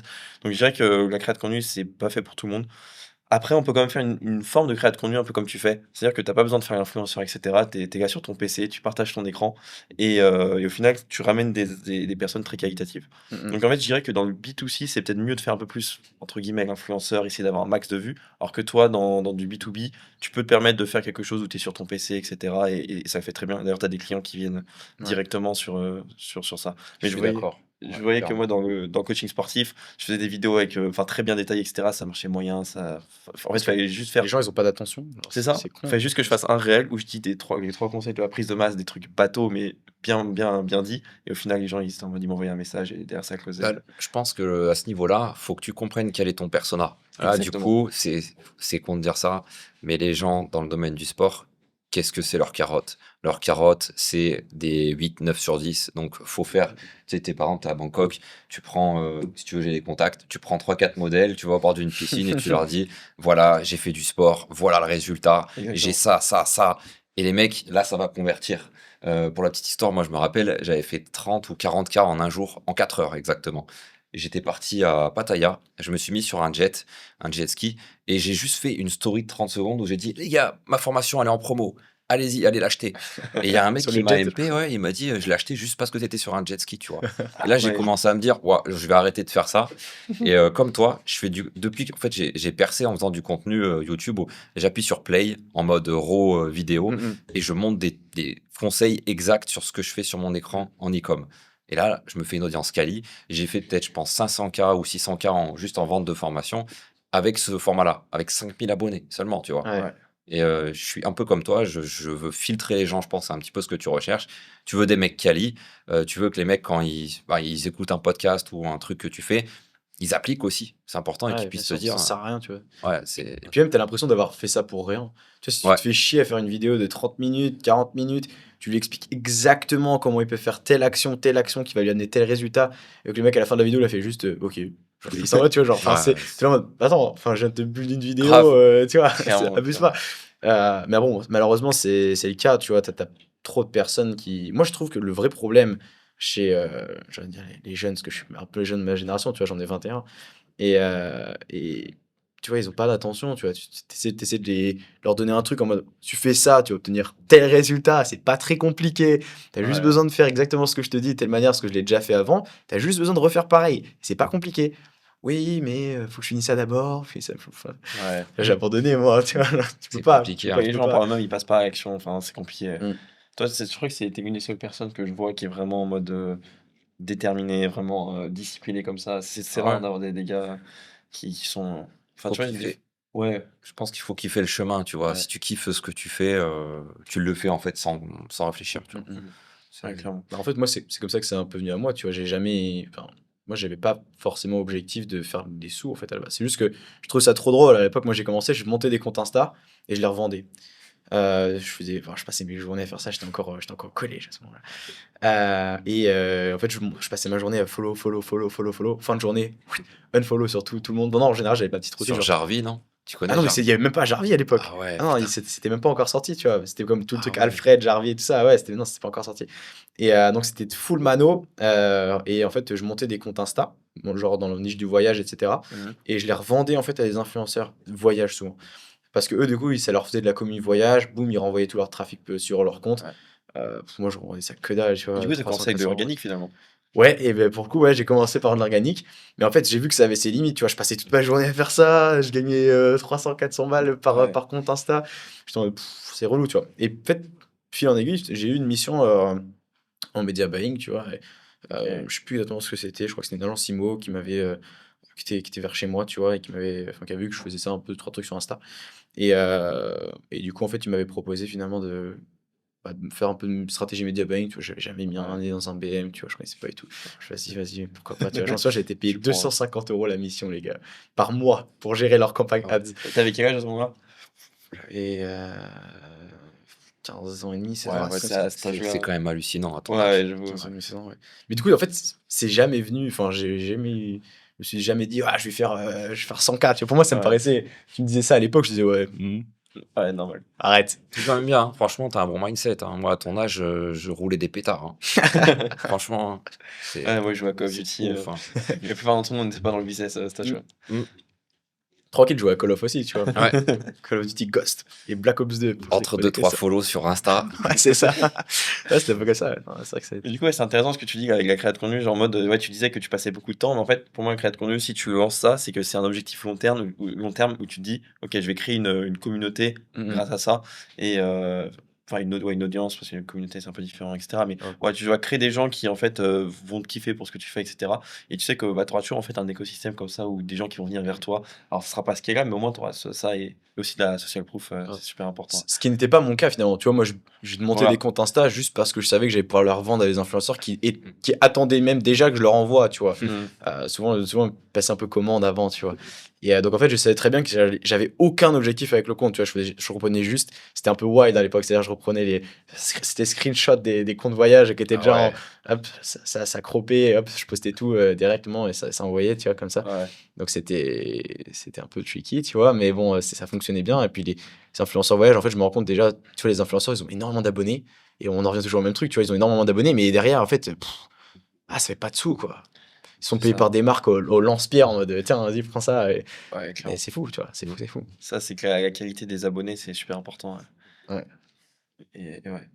Donc je dirais que la créa de contenu, c'est pas fait pour tout le monde. Après, on peut quand même faire une forme de créa de contenu un peu comme tu fais. C'est-à-dire que tu as pas besoin de faire influenceur et cetera. Tu es là sur ton PC, tu partages ton écran et au final, tu ramènes des personnes très qualitatives. Mmh mh. Donc en fait, je dirais que dans le B2C, c'est peut-être mieux de faire un peu plus, entre guillemets, «influenceur», essayer d'avoir un max de vues. Alors que toi, dans du B2B, tu peux te permettre de faire quelque chose où tu es sur ton PC et cetera et ça fait très bien. D'ailleurs, tu as des clients qui viennent Ouais. directement sur ça. Je Mais suis d'accord. je Ouais, voyais que moi clairement. dans le coaching sportif, je faisais des vidéos avec, enfin très bien détaillées et cetera, ça marchait moyen, en fait, il Parce que fallait juste les faire gens, ils ont pas d'attention. Alors c'est ça, c'est il con. fallait juste que je fasse un réel où je dis les 3 conseils de la prise de masse, des trucs bateaux, mais bien dit et au final, les gens, ils étaient en mode, ils m'envoyaient un message et derrière ça closait. Bah, je pense que à ce niveau-là, faut que tu comprennes quel est ton persona. Là, du Exactement. coup, c'est con de dire ça, mais les gens dans le domaine du sport, qu'est-ce que c'est leur carotte? Leur carotte, c'est des 8, 9 sur 10. Donc, faut faire, tu sais, tes parents, t'es à Bangkok, tu prends, si tu veux, j'ai des contacts, tu prends 3, 4 modèles, tu vas au bord d'une piscine et tu leur dis, voilà, j'ai fait du sport, voilà le résultat, j'ai Exactement. ça. Et les mecs, là, ça va convertir. Pour la petite histoire, moi, je me rappelle, j'avais fait 30 ou 40 K en un jour, en 4 heures exactement. J'étais parti à Pattaya, je me suis mis sur un jet ski, et j'ai juste fait une story de 30 secondes où j'ai dit, les gars, ma formation, elle est en promo. Allez-y, allez l'acheter. Et il y a un mec Sur qui le m'a jet? MP, ouais, il m'a dit, je l'ai acheté juste parce que tu étais sur un jet ski, tu vois. Et là, j'ai Ouais, commencé à me dire, ouah, je vais arrêter de faire ça. Et comme toi, je fais depuis qu'en fait, j'ai percé en faisant du contenu YouTube où j'appuie sur play en mode raw vidéo Mmh mh. et je monte des conseils exacts sur ce que je fais sur mon écran en e-com. Et là, je me fais une audience quali. J'ai fait peut-être, je pense, 500 K ou 600 K juste en vente de formation avec ce format-là, avec 5000 abonnés seulement, tu vois. Ouais. ouais, Et je suis un peu comme toi, je veux filtrer les gens, je pense, c'est un petit peu ce que tu recherches. Tu veux des mecs quali, tu veux que les mecs, quand ils écoutent un podcast ou un truc que tu fais, ils appliquent aussi. C'est important et qu'ils Ouais, bien puissent se sûr, dire, ça sert à rien, tu vois? ouais, c'est. Et puis même, tu as l'impression d'avoir fait ça pour rien. Tu vois, si tu Ouais, te fais chier à faire une vidéo de 30 minutes, 40 minutes, tu lui expliques exactement comment il peut faire telle action qui va lui amener tel résultat, et que le mec à la fin de la vidéo, il a fait juste, OK. Genre, il s'en va, tu vois? Genre, enfin, ouais, tu es en mode: «Attends, enfin, je viens de te build une grave, vidéo, tu vois? C'est clairement, abuse clairement. pas». Mais bon, malheureusement, c'est le cas, tu vois? Tu as trop de personnes qui moi, je trouve que le vrai problème chez, j'allais dire les jeunes, parce que je suis un peu le jeune de ma génération, tu vois? J'en ai 21 et tu vois, ils ont pas d'attention, tu vois? Tu essaies de leur donner un truc en mode: «Tu fais ça, tu vas obtenir tel résultat, c'est pas très compliqué. Tu as juste Ouais, besoin de faire exactement ce que je te dis de telle manière, parce que je l'ai déjà fait avant. Tu as juste besoin de refaire pareil. C'est pas compliqué». «Oui, mais faut que je finisse ça d'abord, puis ça» enfin, ouais. j'ai abandonné moi, tu vois? Tu peux c'est pas, tu compliqué, peux Quand hein. pas, tu les peux gens par pas. eux-mêmes, ils passent pas à l'action, enfin, c'est compliqué. Mmh. Toi, je crois que c'est une des seules personnes que je vois qui est vraiment en mode, déterminé, vraiment, discipliné comme ça. C'est rare Ouais, d'avoir des gars qui sont enfin, faut tu vois, kiffer. ouais, Je pense qu'il faut kiffer le chemin, tu vois. ouais, Si tu kiffes ce que tu fais, tu le fais en fait sans réfléchir, tu Mmh vois. mh. mmh, ouais, C'est clairement. Bah, en fait, moi, c'est comme ça que c'est un peu venu à moi, tu vois? J'ai jamais enfin, moi, j'avais pas forcément objectif de faire des sous, en fait, à la base. C'est juste que je trouvais ça trop drôle. À l'époque, moi, j'ai commencé, je montais des comptes Insta et je les revendais. Je passais mes journées à faire ça, j'étais encore au collège à ce moment-là. En fait, je passais ma journée à follow. Fin de journée, unfollow sur tout le monde. Non, non, en général, j'avais ma petite routine, sur genre Jarvis, non? Tu Ah connais non, mais Jarvis? il y avait même pas Jarvis à l'époque. Ah ouais, Ah non, putain. c'était même pas encore sorti, tu vois. C'était comme tout le Ah truc ouais. Alfred, Jarvis et tout ça. Ouais, non, c'était pas encore sorti. Et donc, c'était full mano. Et en fait, je montais des comptes Insta, bon, genre dans le niche du voyage, etc. Mhm. Et je les revendais en fait à des influenceurs voyage souvent. Parce que eux, du coup, ça leur faisait de la commu voyage. Boum, ils renvoyaient tout leur trafic sur leur compte. Ouais. Moi, je revendais ça que dalle, tu Et du vois, coup, ça 300, commencé avec de 400 euros. l'organique finalement. Ouais, et ben pour le coup, ouais, j'ai commencé par de l'organique. Mais en fait, j'ai vu que ça avait ses limites. Tu vois, je passais toute ma journée à faire ça. Je gagnais 300, 400 balles Ouais. par compte Insta. J'étais en mode, c'est relou, tu vois. Et en fait, fil en aiguille, j'ai eu une mission en media buying, tu vois. Ok. Je sais plus exactement ce que c'était. Je crois que c'était une agence Simo qui m'avait, qui était vers chez moi, tu vois, et enfin, qui a vu que je faisais ça un peu, trois trucs sur Insta. Et du coup, en fait, il m'avait proposé finalement de me faire un peu de stratégie média buying. Tu vois, j'avais jamais mis un Ouais. nez dans un BM, tu vois, je connaissais pas du tout. Je fais, vas-y, pourquoi pas, tu vois. J'en suis, j'ai été payé Tu prends. 250 euros la mission, les gars, par mois pour gérer leur campagne Ah ouais. ads. T'avais quel âge à ce moment-là? Et 15 ans et demi, 16 Ouais, ans, ouais, un truc c'est comme ça. à cet C'est âge-là. quand même hallucinant à ton Ouais, âge. je vous. 15 ans et demi, 16 ans, ouais. Mais du coup, en fait, c'est jamais venu, enfin, je me suis jamais dit, ah, je vais faire 100K. Tu vois, pour moi, ça me Ouais. paraissait, tu me disais ça à l'époque, je disais, ouais, Ouais, normal. arrête. C'est quand même bien, hein. Franchement, t'as un bon mindset, hein. Moi, à ton âge, je roulais des pétards, hein. Franchement, hein. Ouais, moi, je jouais à Call of C'est Duty. ouf, hein. La plupart d'entre nous n'était pas dans le business à cet Mm. âge-là. Mm. Tranquille, je jouais à Call of aussi, tu vois. Ouais. Call of Duty Ghost et Black Ops 2, pour ceux qui Entre deux, connaissaient trois ça. follow sur Insta. Ouais, c'est ça. Ouais, c'était un peu comme ça. Ouais. Non, c'est vrai que ça a Et été. du coup, ouais, c'est intéressant ce que tu dis avec la création de contenu, genre en mode, ouais, tu disais que tu passais beaucoup de temps, mais en fait, pour moi, la création de contenu, si tu lances ça, c'est que c'est un objectif long terme où tu te dis, ok, je vais créer une communauté Mm, grâce à ça, et enfin, ouais, une audience, parce qu'une communauté, c'est un peu différent, etc. Mais Ouais. ouais, tu dois créer des gens qui, en fait, vont te kiffer pour ce que tu fais, etc. Et tu sais que bah, tu auras toujours, en fait, un écosystème comme ça, où des gens qui vont venir vers toi. Alors, ce sera pas ce qui est là, mais au moins, tu auras ça, et aussi de la social proof, Ouais. c'est super important. Ce qui n'était pas mon cas finalement. Tu vois, moi, je montais des Voilà, comptes Insta juste parce que je savais que j'allais pouvoir leur vendre à des influenceurs qui attendaient même déjà que je leur envoie, tu vois. Mm. Souvent, ils passaient un peu commande avant, tu vois. Et donc, en fait, je savais très bien que j'avais aucun objectif avec le compte, tu vois. Je reprenais juste, c'était un peu wild à l'époque, c'est-à-dire je reprenais c'était screenshot des comptes voyage qui étaient Ah déjà ouais. hop, ça croppait, hop, je postais tout directement et ça envoyait, tu vois, comme ça. Ouais, Donc, c'était un peu tricky, tu vois, mais bon, ça fonctionnait bien. Et puis, les influenceurs voyage, en fait, je me rends compte déjà, tu vois, les influenceurs, ils ont énormément d'abonnés et on en revient toujours au même truc, tu vois, ils ont énormément d'abonnés, mais derrière, en fait, ça fait pas de sous, quoi. Ils sont c'est payés ça. par des marques au lance-pierre en mode tiens, vas-y, prends ça. Et Ouais, clairement. c'est fou, tu vois, c'est fou, c'est fou. Ça, c'est que la qualité des abonnés, c'est super important. Ouais. Ouais. Et ouais.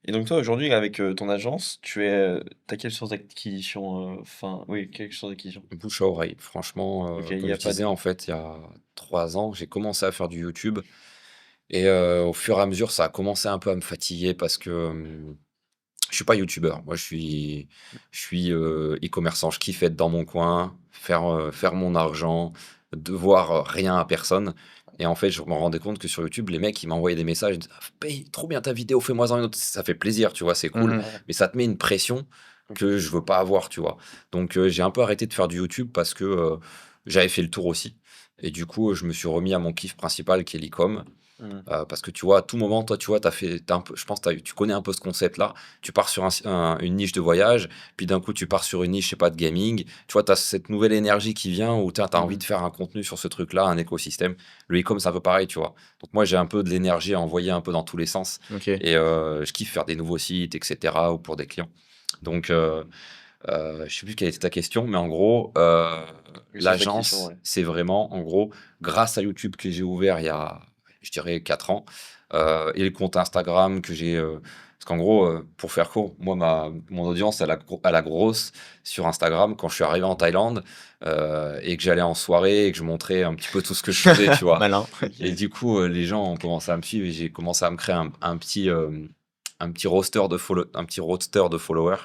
Et donc toi, aujourd'hui, avec ton agence, t'as quelle source d'acquisition enfin, oui, quelle source d'acquisition? Bouche à oreille. Franchement, Ok, il comme n'y a je pas disais, de... en fait, il y a 3 ans, j'ai commencé à faire du YouTube. Et au fur et à mesure, ça a commencé un peu à me fatiguer parce que je suis pas youtubeur. Moi, je suis e-commerçant. Je kiffe être dans mon coin, faire mon argent, devoir rien à personne. Et en fait, je me rendais compte que sur YouTube, les mecs, ils m'envoyaient des messages. Ils me disaient, ah, paye, trop bien ta vidéo, fais-moi une autre. Ça fait plaisir, tu vois, c'est cool. Mhm. Ouais, Mais ça te met une pression ok. que je veux pas avoir, tu vois. Donc, j'ai un peu arrêté de faire du YouTube parce que j'avais fait le tour aussi. Et du coup, je me suis remis à mon kiff principal qui est l'e-com. Mhm. Parce que tu vois, à tout moment, toi, tu vois, t'as un peu, je pense, tu connais un peu ce concept-là. Tu pars sur une niche de voyage, puis d'un coup, tu pars sur une niche, je sais pas, de gaming. Tu vois, tu as cette nouvelle énergie qui vient où tu as envie Mhm. de faire un contenu sur ce truc-là, un écosystème. Le e-com, c'est un peu pareil, tu vois. Donc, moi, j'ai un peu de l'énergie à envoyer un peu dans tous les sens. Ok. Et je kiffe faire des nouveaux sites, etc., ou pour des clients. Donc, je sais plus quelle était ta question, mais en gros, Les sources d'acquisition, l'agence, ouais. c'est vraiment, en gros, grâce à YouTube que j'ai ouvert il y a, je dirais, 4 ans, et le compte Instagram que j'ai. Parce qu'en gros, pour faire court, moi, mon audience, elle a grosse sur Instagram quand je suis arrivé en Thaïlande et que j'allais en soirée et que je montrais un petit peu tout ce que je faisais, tu vois. Malin. Et du coup, les gens ont commencé à me suivre et j'ai commencé à me créer un petit roster de followers.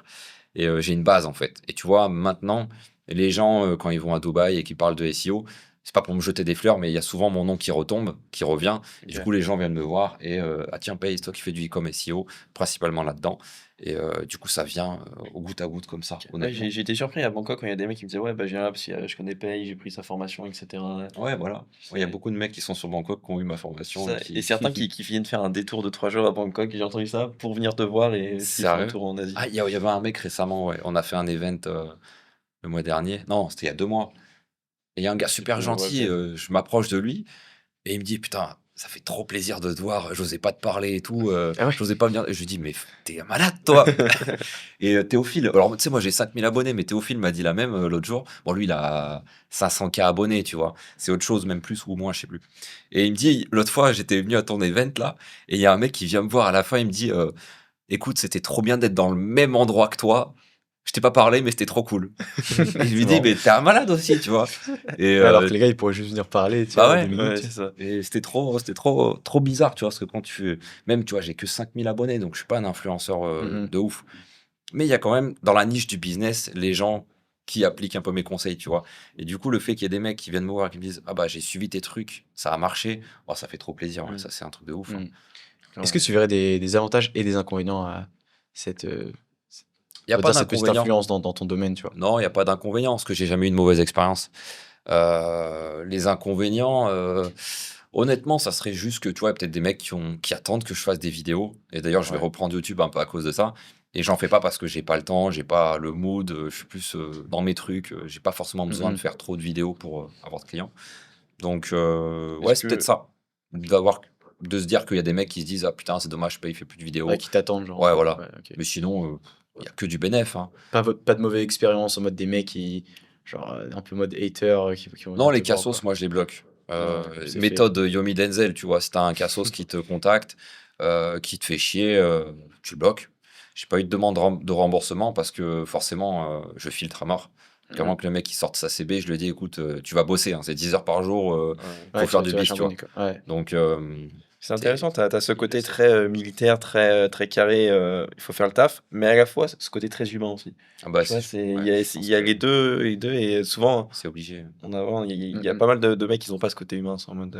Et j'ai une base, en fait. Et tu vois, maintenant, les gens, quand ils vont à Dubaï et qu'ils parlent de SEO, c'est pas pour me jeter des fleurs, mais il y a souvent mon nom qui retombe, qui revient. Et du Ok. coup, les gens viennent me voir et ah tiens, Paye, c'est toi qui fais du e-com SEO, principalement là-dedans. Et du coup, ça vient au goutte à goutte comme ça, Ok. Ouais, honnêtement. j'ai été surpris à Bangkok quand il y a des mecs qui me disaient ouais, bah, je viens là parce que je connais Pay, j'ai pris sa formation, etc. Ouais, voilà. Ouais, il y a C'est beaucoup de mecs qui sont sur Bangkok qui ont eu ma c'est formation et ça. Et qui. certains qui viennent faire un détour de 3 jours à Bangkok, j'ai entendu ça, pour venir te voir et s'ils font un Sérieux? tour en Asie. Ah, il y avait un mec récemment, ouais. On a fait un event le mois dernier. Non, c'était il y a 2 mois. Et il y a un gars C'est super cool, ouais, gentil, ok. je m'approche de lui. Et il me dit, putain, ça fait trop plaisir de te voir, j'osais pas te parler et tout, Ah ouais? j'osais pas venir. Et je lui dis, mais t'es malade, toi. Et Théophile, alors tu sais, moi j'ai 5000 abonnés, mais Théophile m'a dit la même l'autre jour. Bon, lui, il a 500K abonnés, tu vois. C'est autre chose, même plus ou moins, je sais plus. Et il me dit, l'autre fois, j'étais venu à ton event là, et il y a un mec qui vient me voir à la fin, il me dit, écoute, c'était trop bien d'être dans le même endroit que toi. Je t'ai pas parlé, mais c'était trop cool. Et je lui C'est dis, marrant. mais t'es un malade aussi, tu vois. Et Ouais, alors que les gars, ils pourraient juste venir parler, tu bah vois, 2 ouais, minutes, Ouais, tu c'est vois. ça. et c'était trop bizarre, tu vois, parce que quand tu même, tu vois, j'ai que 5000 abonnés, donc je suis pas un influenceur Mmh. de ouf. Mais il y a quand même, dans la niche du business, les gens qui appliquent un peu mes conseils, tu vois. Et du coup, le fait qu'il y ait des mecs qui viennent me voir et qui me disent, ah bah, j'ai suivi tes trucs, ça a marché, oh, ça fait trop plaisir, ouais, Mm. ça, c'est un truc de ouf, hein. Mmh. Est-ce que tu verrais des avantages et des inconvénients à cette, Il n'y on a va pas dire cette petite d'inconvénient. influence dans ton domaine, tu vois? Non, il n'y a pas d'inconvénient, parce que j'ai jamais eu de mauvaise expérience. Les inconvénients, honnêtement, ça serait juste que, tu vois, peut-être des mecs qui attendent que je fasse des vidéos. Et d'ailleurs, je vais Ouais. reprendre YouTube un peu à cause de ça. Et j'en fais pas parce que j'ai pas le temps, j'ai pas le mood, je suis plus dans mes trucs, j'ai pas forcément besoin de Mmh. faire trop de vidéos pour avoir de clients. Donc, Est-ce ouais, c'est peut-être que, ça. D'avoir, de se dire qu'il y a des mecs qui se disent, ah putain, c'est dommage, il fait plus de Ouais, vidéos. qui t'attendent, genre, Ouais, voilà. ouais, OK. Mais sinon, il y a que du bénéf, hein. Pas de mauvaise expérience en mode des mecs qui genre, un peu mode hater, qui vont Non, venir les te voir, cassos, quoi? moi, je les bloque. Ouais, c'est fait. Méthode Yomi Denzel, tu vois, si t'as un cassos qui te contacte, qui te fait chier, tu le bloques. J'ai pas eu de demande de remboursement parce que forcément, je filtre à mort. Donc, Mmh. avant que le mec il sorte sa CB, je lui dis, écoute, tu vas bosser, hein, c'est 10 heures par jour, ouais. faut Ouais, faire du tu vas bis, tu vois. charbonner, quoi. Ouais. Donc, C'est t'es- intéressant, tu as ce il côté laisse. très militaire, très carré, il faut faire le taf, mais à la fois ce côté très humain aussi. Ah bah, Tu vois, ouais, je il pense y a que les deux, et souvent, c'est obligé. il y a Mmh. pas mal de mecs qui n'ont pas ce côté humain, c'est en mode,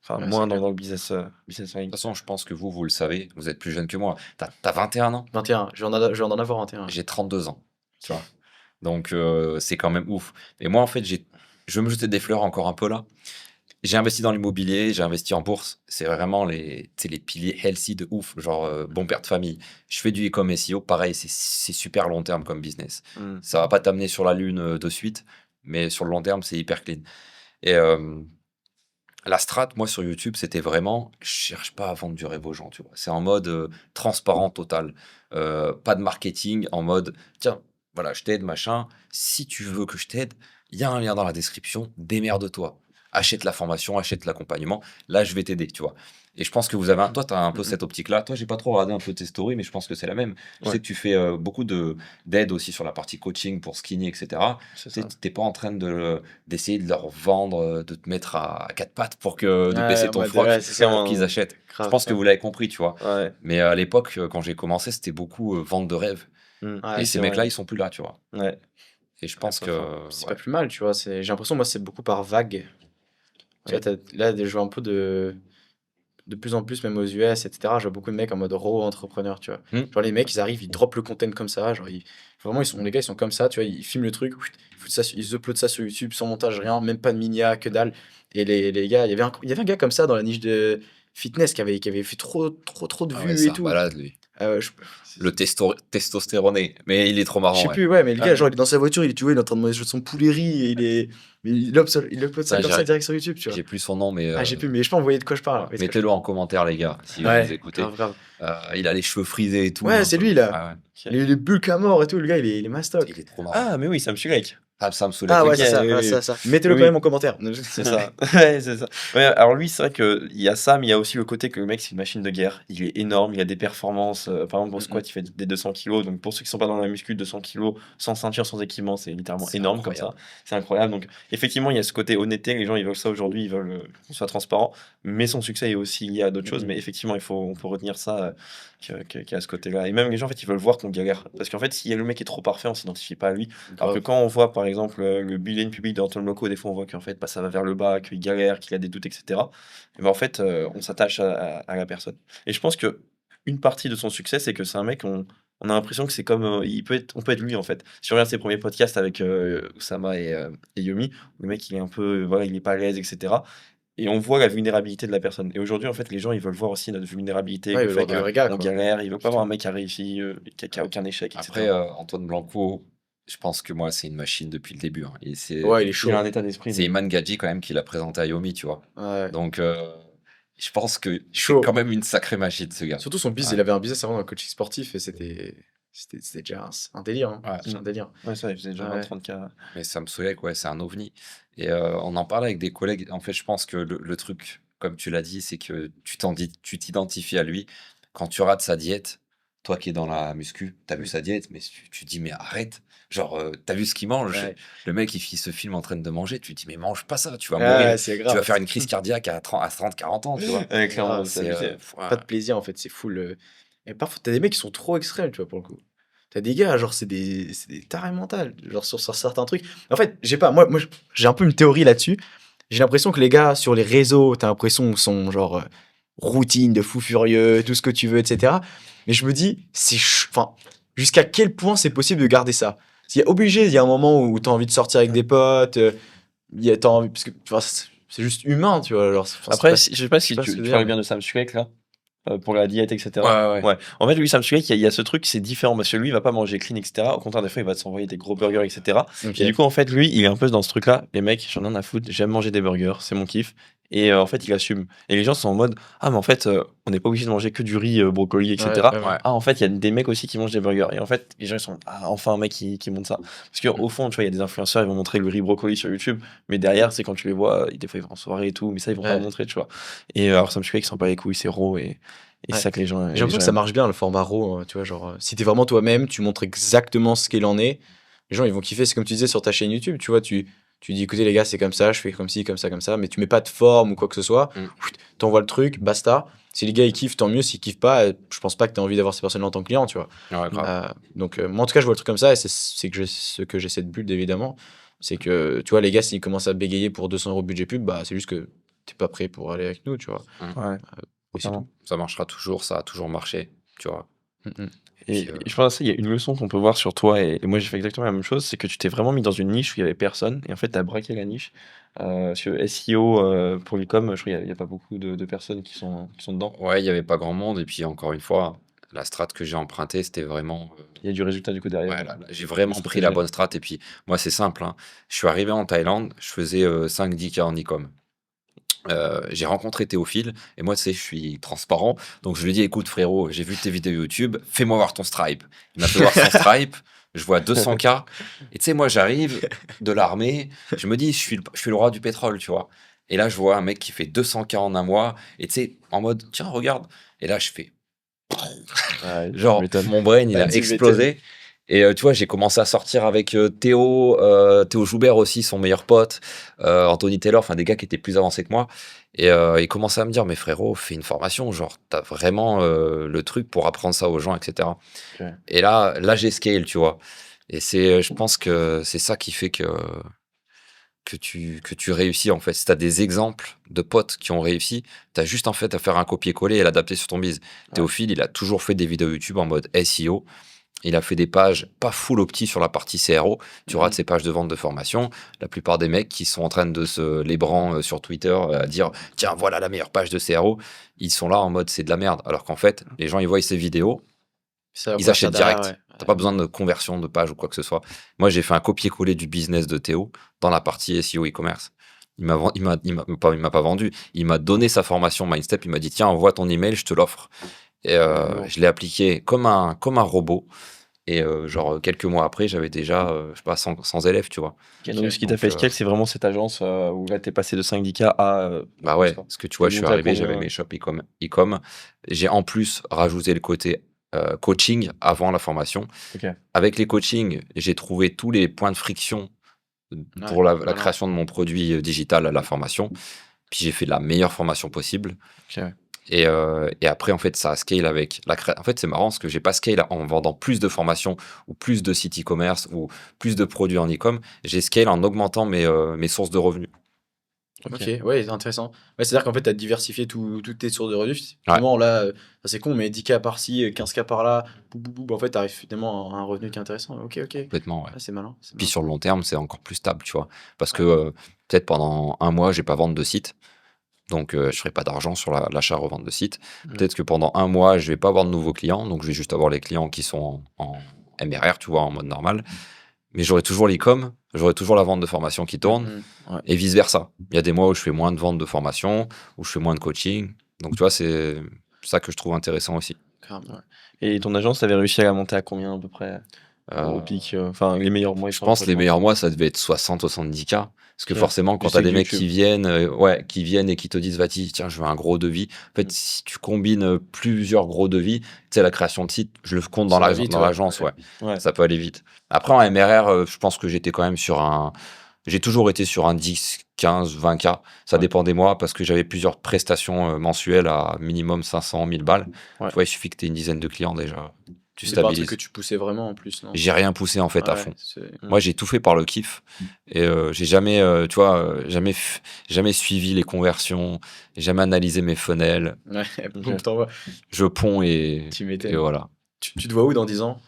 enfin, Ouais, c'est moins clair. dans le business en De ligne. toute façon, je pense que vous le savez, vous êtes plus jeune que moi. T'as 21 ans, 21, je vais en avoir 21. j'ai 32 ans, tu vois. Donc, c'est quand même ouf. Et moi, en fait, je veux me jeter des fleurs encore un peu là. J'ai investi dans l'immobilier, j'ai investi en bourse. C'est vraiment tu sais, les piliers healthy de ouf, genre bon père de famille. Je fais du e-com SEO, pareil, c'est super long terme comme business. Mm. Ça va pas t'amener sur la lune de suite, mais sur le long terme, c'est hyper clean. Et la strat, moi, sur YouTube, c'était vraiment, je cherche pas à vendre du rêve aux gens, tu vois. C'est en mode transparent total. Pas de marketing, en mode, tiens, voilà, je t'aide, machin. Si tu veux que je t'aide, il y a un lien dans la description, démerde-toi. Achète la formation, achète l'accompagnement. Là, je vais t'aider, tu vois. Et je pense que vous avez toi, tu as un peu Mmh. cette optique-là. Toi, j'ai pas trop regardé un peu tes stories, mais je pense que c'est la même. Je Ouais, sais que tu fais beaucoup d'aide aussi sur la partie coaching pour skinny, etc. c'est Tu sais, ça. t'es pas en train d'essayer de leur vendre, de te mettre à quatre pattes pour que de Ouais, baisser en ton mode, froc ouais, c'est ça. pour qu'ils achètent. Je Grave, pense que grave. vous l'avez compris, tu vois. Ouais, Mais à l'époque, quand j'ai commencé, c'était beaucoup vente de rêve. mm. Ouais, Et Oui, ces c'est vrai. mecs-là, ils sont plus là, tu vois. Ouais, Et je ouais, pense pas que faux. c'est pas ouais. plus mal, tu vois? J'ai l'impression, moi, c'est beaucoup par vague. Tu vois, Oui. là, je vois un peu de plus en plus, même aux US, etc., je vois beaucoup de mecs en mode raw entrepreneur, tu vois? Hmm. Genre, les mecs, ils arrivent, ils dropent le content comme ça, genre, vraiment, les gars, ils sont comme ça, tu vois? Ils filment le truc, ils uploadent ça sur YouTube sans montage, rien, même pas de miniat, que dalle. Et les gars, il y avait un gars comme ça dans la niche de fitness qui avait fait trop de Ah ouais, vues et c'est un tout. malade, lui. Je Le testostéroné. Mais il est trop je sais marrant, ouais. plus, ouais, mais le gars, Ouais. genre, il est dans sa voiture, tu vois, il est en train de manger son poulet riz, et mais il upload ça Putain, comme ça direct sur YouTube, tu vois? j'ai plus son nom, mais Ah, j'ai plus, mais je peux envoyer de quoi je parle. Vous voyez de quoi je mettez-le en commentaire, les gars, si vous Ouais, écoutez. grave, grave. Il a les cheveux frisés et tout. Ouais, Un c'est peu. lui, là. Ah ouais. Ok. Les bulles à mort et tout, le gars, il est mastoc. Il est trop marrant. Ah, mais oui, ça me suit, like. Ah, ça me soulève. Ah Ok, ouais, oui, c'est ça, voilà, oui, c'est oui. ça. Mettez-le Oui, quand même oui. en commentaire. C'est ça. Ouais, c'est ça. Ouais, alors lui, c'est vrai qu'il y a ça, mais il y a aussi le côté que le mec, c'est une machine de guerre. Il est énorme, il a des performances. Par exemple, au squat, il fait des 200 kilos. Donc, pour ceux qui sont pas dans la muscu, 200 kilos, sans ceinture, sans équipement, c'est littéralement C'est énorme comme ça. incroyable. C'est incroyable. Donc, effectivement, il y a ce côté honnêteté. Les gens, ils veulent ça aujourd'hui, ils veulent qu'on soit transparent. Mais son succès est aussi lié à d'autres choses. Mais effectivement, on peut retenir ça, qu'il y a ce côté-là. Et même les gens, en fait, ils veulent voir qu'on galère. Parce qu'en fait, si le mec est trop parfait, on s'identifie pas à lui. Alors que Grave. quand on voit, par exemple, le bilan public d'Antoine Loco, des fois, on voit qu'en fait, bah, ça va vers le bas, qu'il galère, qu'il a des doutes, etc. Et ben, en fait, on s'attache à la personne. Et je pense que une partie de son succès, c'est que c'est un mec, on a l'impression que c'est comme, on peut être lui, en fait. Si on regarde ses premiers podcasts avec Oussama et Yomi, le mec, il est un peu, voilà, il est pas à l'aise, etc. Et on voit la vulnérabilité de la personne. Et aujourd'hui, en fait, les gens, ils veulent voir aussi notre vulnérabilité, Ouais, il le veut fait voir des vrais gars, qu'on quoi. galère. Ils veulent pas voir un Putain. mec qui a réussi, qui a aucun échec, Après, etc. Antoine Blanco, Je pense que moi, c'est une machine depuis le début, hein, et Ouais, il est Il chaud. a un état d'esprit. c'est Iman Gadji quand même qui l'a présenté à Yomi, tu vois? Ouais. Donc je pense que c'est Chaud. quand même une sacrée machine, ce gars. Surtout son business, Ouais. il avait un business avant dans le coaching sportif et c'était déjà un délire. Hein. Ouais. C'est un délire. Ouais, ça, il faisait déjà Ouais. 20-30K. Mais Sam Soyek, ouais, c'est un ovni. Et on en parlait avec des collègues. En fait, je pense que le truc, comme tu l'as dit, c'est que tu t'identifies à lui. Quand tu rates sa diète, toi qui es dans la muscu, t'as vu sa diète, mais tu dis, mais arrête. Genre, t'as vu ce qu'il mange. Ouais. Le mec, il se filme en train de manger. Tu dis, mais mange pas ça, tu vas Ouais, mourir. c'est Tu grave. vas faire une crise cardiaque à 30, 40 ans, tu vois. Ouais, clairement, grave, c'est C'est abusé. ouais. Pas de plaisir en fait, c'est full. Et parfois, t'as des mecs qui sont trop extrêmes, tu vois, pour le coup. T'as des gars, genre, c'est des tarés mentales, genre, sur certains trucs. En fait, j'ai pas, moi, j'ai un peu une théorie là-dessus. J'ai l'impression que les gars sur les réseaux, t'as l'impression qu'ils sont genre routine de fou furieux, tout ce que tu veux, etc. Mais je me dis, enfin, jusqu'à quel point c'est possible de garder ça? Il y a obligé, il y a un moment où t'as envie de sortir avec des potes, t'as envie, parce que enfin, c'est juste humain, tu vois. Genre, enfin, Après, c'est je sais pas je si sais pas ce que tu je veux parles dire, bien de Sam Sulek là, pour la diète, etc. Ouais, ouais. Ouais. En fait, lui, Sam Sulek, il y a ce truc, c'est différent parce que lui, il va pas manger clean, etc. Au contraire, des fois, il va s'envoyer des gros burgers, etc. Ok. Et du coup, en fait, lui, il est un peu dans ce truc-là. Les mecs, j'en ai rien à foutre, j'aime manger des burgers, c'est mon kiff. Et en fait, il assume. Et les gens sont en mode, ah, mais en fait, on n'est pas obligé de manger que du riz, brocoli, etc. Ouais, ouais, ouais. Ouais. Ah, en fait, il y a des mecs aussi qui mangent des burgers. Et en fait, les gens, ils sont, ah, enfin, un mec qui monte ça. Parce qu'au fond, tu vois, il y a des influenceurs, ils vont montrer le riz brocoli sur YouTube. Mais derrière, c'est quand tu les vois, des fois, ils vont en soirée et tout. Mais ça, ils vont pas Ouais. le montrer, tu vois. Et alors, Sam Sulek, il s'en bat les couilles, c'est raw. Et Ouais. c'est ça que les gens. J'ai l'impression que ça marche bien le format RAW, tu vois, genre si t'es vraiment toi-même, tu montres exactement ce qu'il en est, les gens ils vont kiffer, c'est comme tu disais sur ta chaîne YouTube, tu vois, tu dis écoutez les gars, c'est comme ça, je fais comme ci, comme ça, mais tu mets pas de forme ou quoi que ce soit, t'envoies le truc, basta. Si les gars ils kiffent, tant mieux, s'ils kiffent pas, je pense pas que t'aies envie d'avoir ces personnes-là en tant que client, tu vois. Ouais, grave. Donc moi en tout cas, je vois le truc comme ça et c'est ce que j'essaie de build évidemment, c'est que tu vois, les gars, s'ils commencent à bégayer pour 200 € de budget pub, bah c'est juste que t'es pas prêt pour aller avec nous, tu vois. Ouais. Et c'est tout. Ça marchera toujours, ça a toujours marché, tu vois. Mm. Et Puis, je pense que ça, il y a une leçon qu'on peut voir sur toi, et moi j'ai fait exactement la même chose, c'est que tu t'es vraiment mis dans une niche où il y avait personne, et en fait tu as braqué la niche. Sur SEO, pour l'e-com, je crois qu'il y a pas beaucoup de personnes qui sont dedans. ouais, il n'y avait pas grand monde. Et puis, encore une fois, la strat que j'ai empruntée, c'était vraiment. Il y a du résultat du coup derrière. Ouais, là, j'ai vraiment Une pris la stratégie. bonne strat. Et puis, moi, c'est simple, hein. Je suis arrivé en Thaïlande, je faisais 5-10K en e-com. J'ai rencontré Théophile et moi, tu sais, je suis transparent. Donc, je lui ai dit, écoute, frérot, j'ai vu tes vidéos YouTube, fais-moi voir ton Stripe. Il m'a fait voir son Stripe, je vois 200K. Et tu sais, moi, j'arrive de l'armée, je me dis, je suis le roi du pétrole, tu vois. Et là, je vois un mec qui fait 200K en un mois, et tu sais, en mode, tiens, regarde. Et là, je fais, Ouais, tu genre, m'étonnes. mon brain, il Ah, a tu explosé. Et tu vois, j'ai commencé à sortir avec Théo Joubert aussi, son meilleur pote, Anthony Taylor, enfin des gars qui étaient plus avancés que moi. Et ils commençaient à me dire, mais frérot, fais une formation, genre, t'as vraiment le truc pour apprendre ça aux gens, etc. Ok. Et là j'ai scale, tu vois. Et je pense que c'est ça qui fait que tu réussis, en fait. Si t'as des exemples de potes qui ont réussi, t'as juste en fait à faire un copier-coller et l'adapter sur ton biz. Théophile, il a toujours fait des vidéos YouTube en mode SEO. Il a fait des pages pas full opti sur la partie CRO. Tu rates ses pages de vente de formation. La plupart des mecs qui sont en train de se lébran sur Twitter à dire tiens, voilà la meilleure page de CRO, ils sont là en mode c'est de la merde. Alors qu'en fait, les gens ils voient ces vidéos, Ça, ils quoi, achètent ça derrière, direct. ouais. T'as pas besoin de conversion de page ou quoi que ce soit. Moi, j'ai fait un copier-coller du business de Théo dans la partie SEO e-commerce. Il m'a pas vendu. Il m'a donné sa formation Mindstep. Il m'a dit tiens, envoie ton email, je te l'offre. Et je l'ai appliqué comme un robot. Et genre quelques mois après, j'avais déjà, je sais pas, 100 élèves, tu vois. Ok, donc ce qui t'a Donc, fait scale, c'est vraiment cette agence où là t'es passé de 5-10K à. bah ouais, ça. parce que tu vois, Tu je suis montais à arrivé, combien, j'avais mes shops e-com. J'ai en plus rajouté le côté coaching avant la formation. Ok. Avec les coachings, j'ai trouvé tous les points de friction pour la voilà. création de mon produit digital à la formation. Puis j'ai fait la meilleure formation possible. Ok, ouais. Et après, en fait, ça a scale avec En fait, c'est marrant parce que j'ai pas scale en vendant plus de formations ou plus de sites e-commerce ou plus de produits en e-com. J'ai scale en augmentant mes sources de revenus. Ok, ouais, c'est intéressant. Ouais, c'est-à-dire qu'en fait, tu as diversifié toutes tes sources de revenus. Ouais. Finalement, là, c'est con, mais 10K par-ci, 15K par là, en fait, tu arrives finalement à un revenu qui est intéressant. Ok. Complètement, ouais. Ah, c'est malin. Puis sur le long terme, c'est encore plus stable, tu vois. Parce que peut-être pendant un mois, je vais pas vendre de site. Donc, je ne ferai pas d'argent sur l'achat-revente de site. Peut-être que pendant un mois, je vais pas avoir de nouveaux clients. Donc, je vais juste avoir les clients qui sont en MRR, tu vois, en mode normal. mais j'aurai toujours l'e-com, j'aurai toujours la vente de formation qui tourne, Ouais. et vice-versa. Il y a des mois où je fais moins de vente de formation, où je fais moins de coaching. Donc, tu vois, c'est ça que je trouve intéressant aussi. Carrément, ouais. Et ton agence, t'avais réussi à la monter à combien à peu près au Euh, pic enfin, les meilleurs mois, je pense que les éventuellement. meilleurs mois, ça devait être 60-70K. Parce que Ok. forcément, quand Juste tu as des avec mecs YouTube. qui viennent et qui te disent, vas-y, tiens, je veux un gros devis. En fait, Mm. si tu combines plusieurs gros devis, tu sais, la création de site, je le compte Ça va vite, dans ouais. l'agence, ouais. Ouais. Ça peut aller vite. Après, en MRR, je pense que j'étais quand même j'ai toujours été sur un 10, 15, 20K. Ça Ouais. dépend des mois parce que j'avais plusieurs prestations mensuelles à minimum 500, 1000 balles. Ouais. Tu vois, il suffit que tu aies une dizaine de clients déjà. Tu C'est pas un truc stabilises. que tu poussais vraiment en plus, non? J'ai rien poussé en fait à Ouais, fond. c'est- Moi, j'ai tout fait par le kiff et j'ai jamais, tu vois, jamais suivi les conversions, jamais analysé mes funnels. Ouais, Ok. boum, t'envoies. Je ponds et Tu m'étonnes. voilà. Tu te vois où dans 10 ans?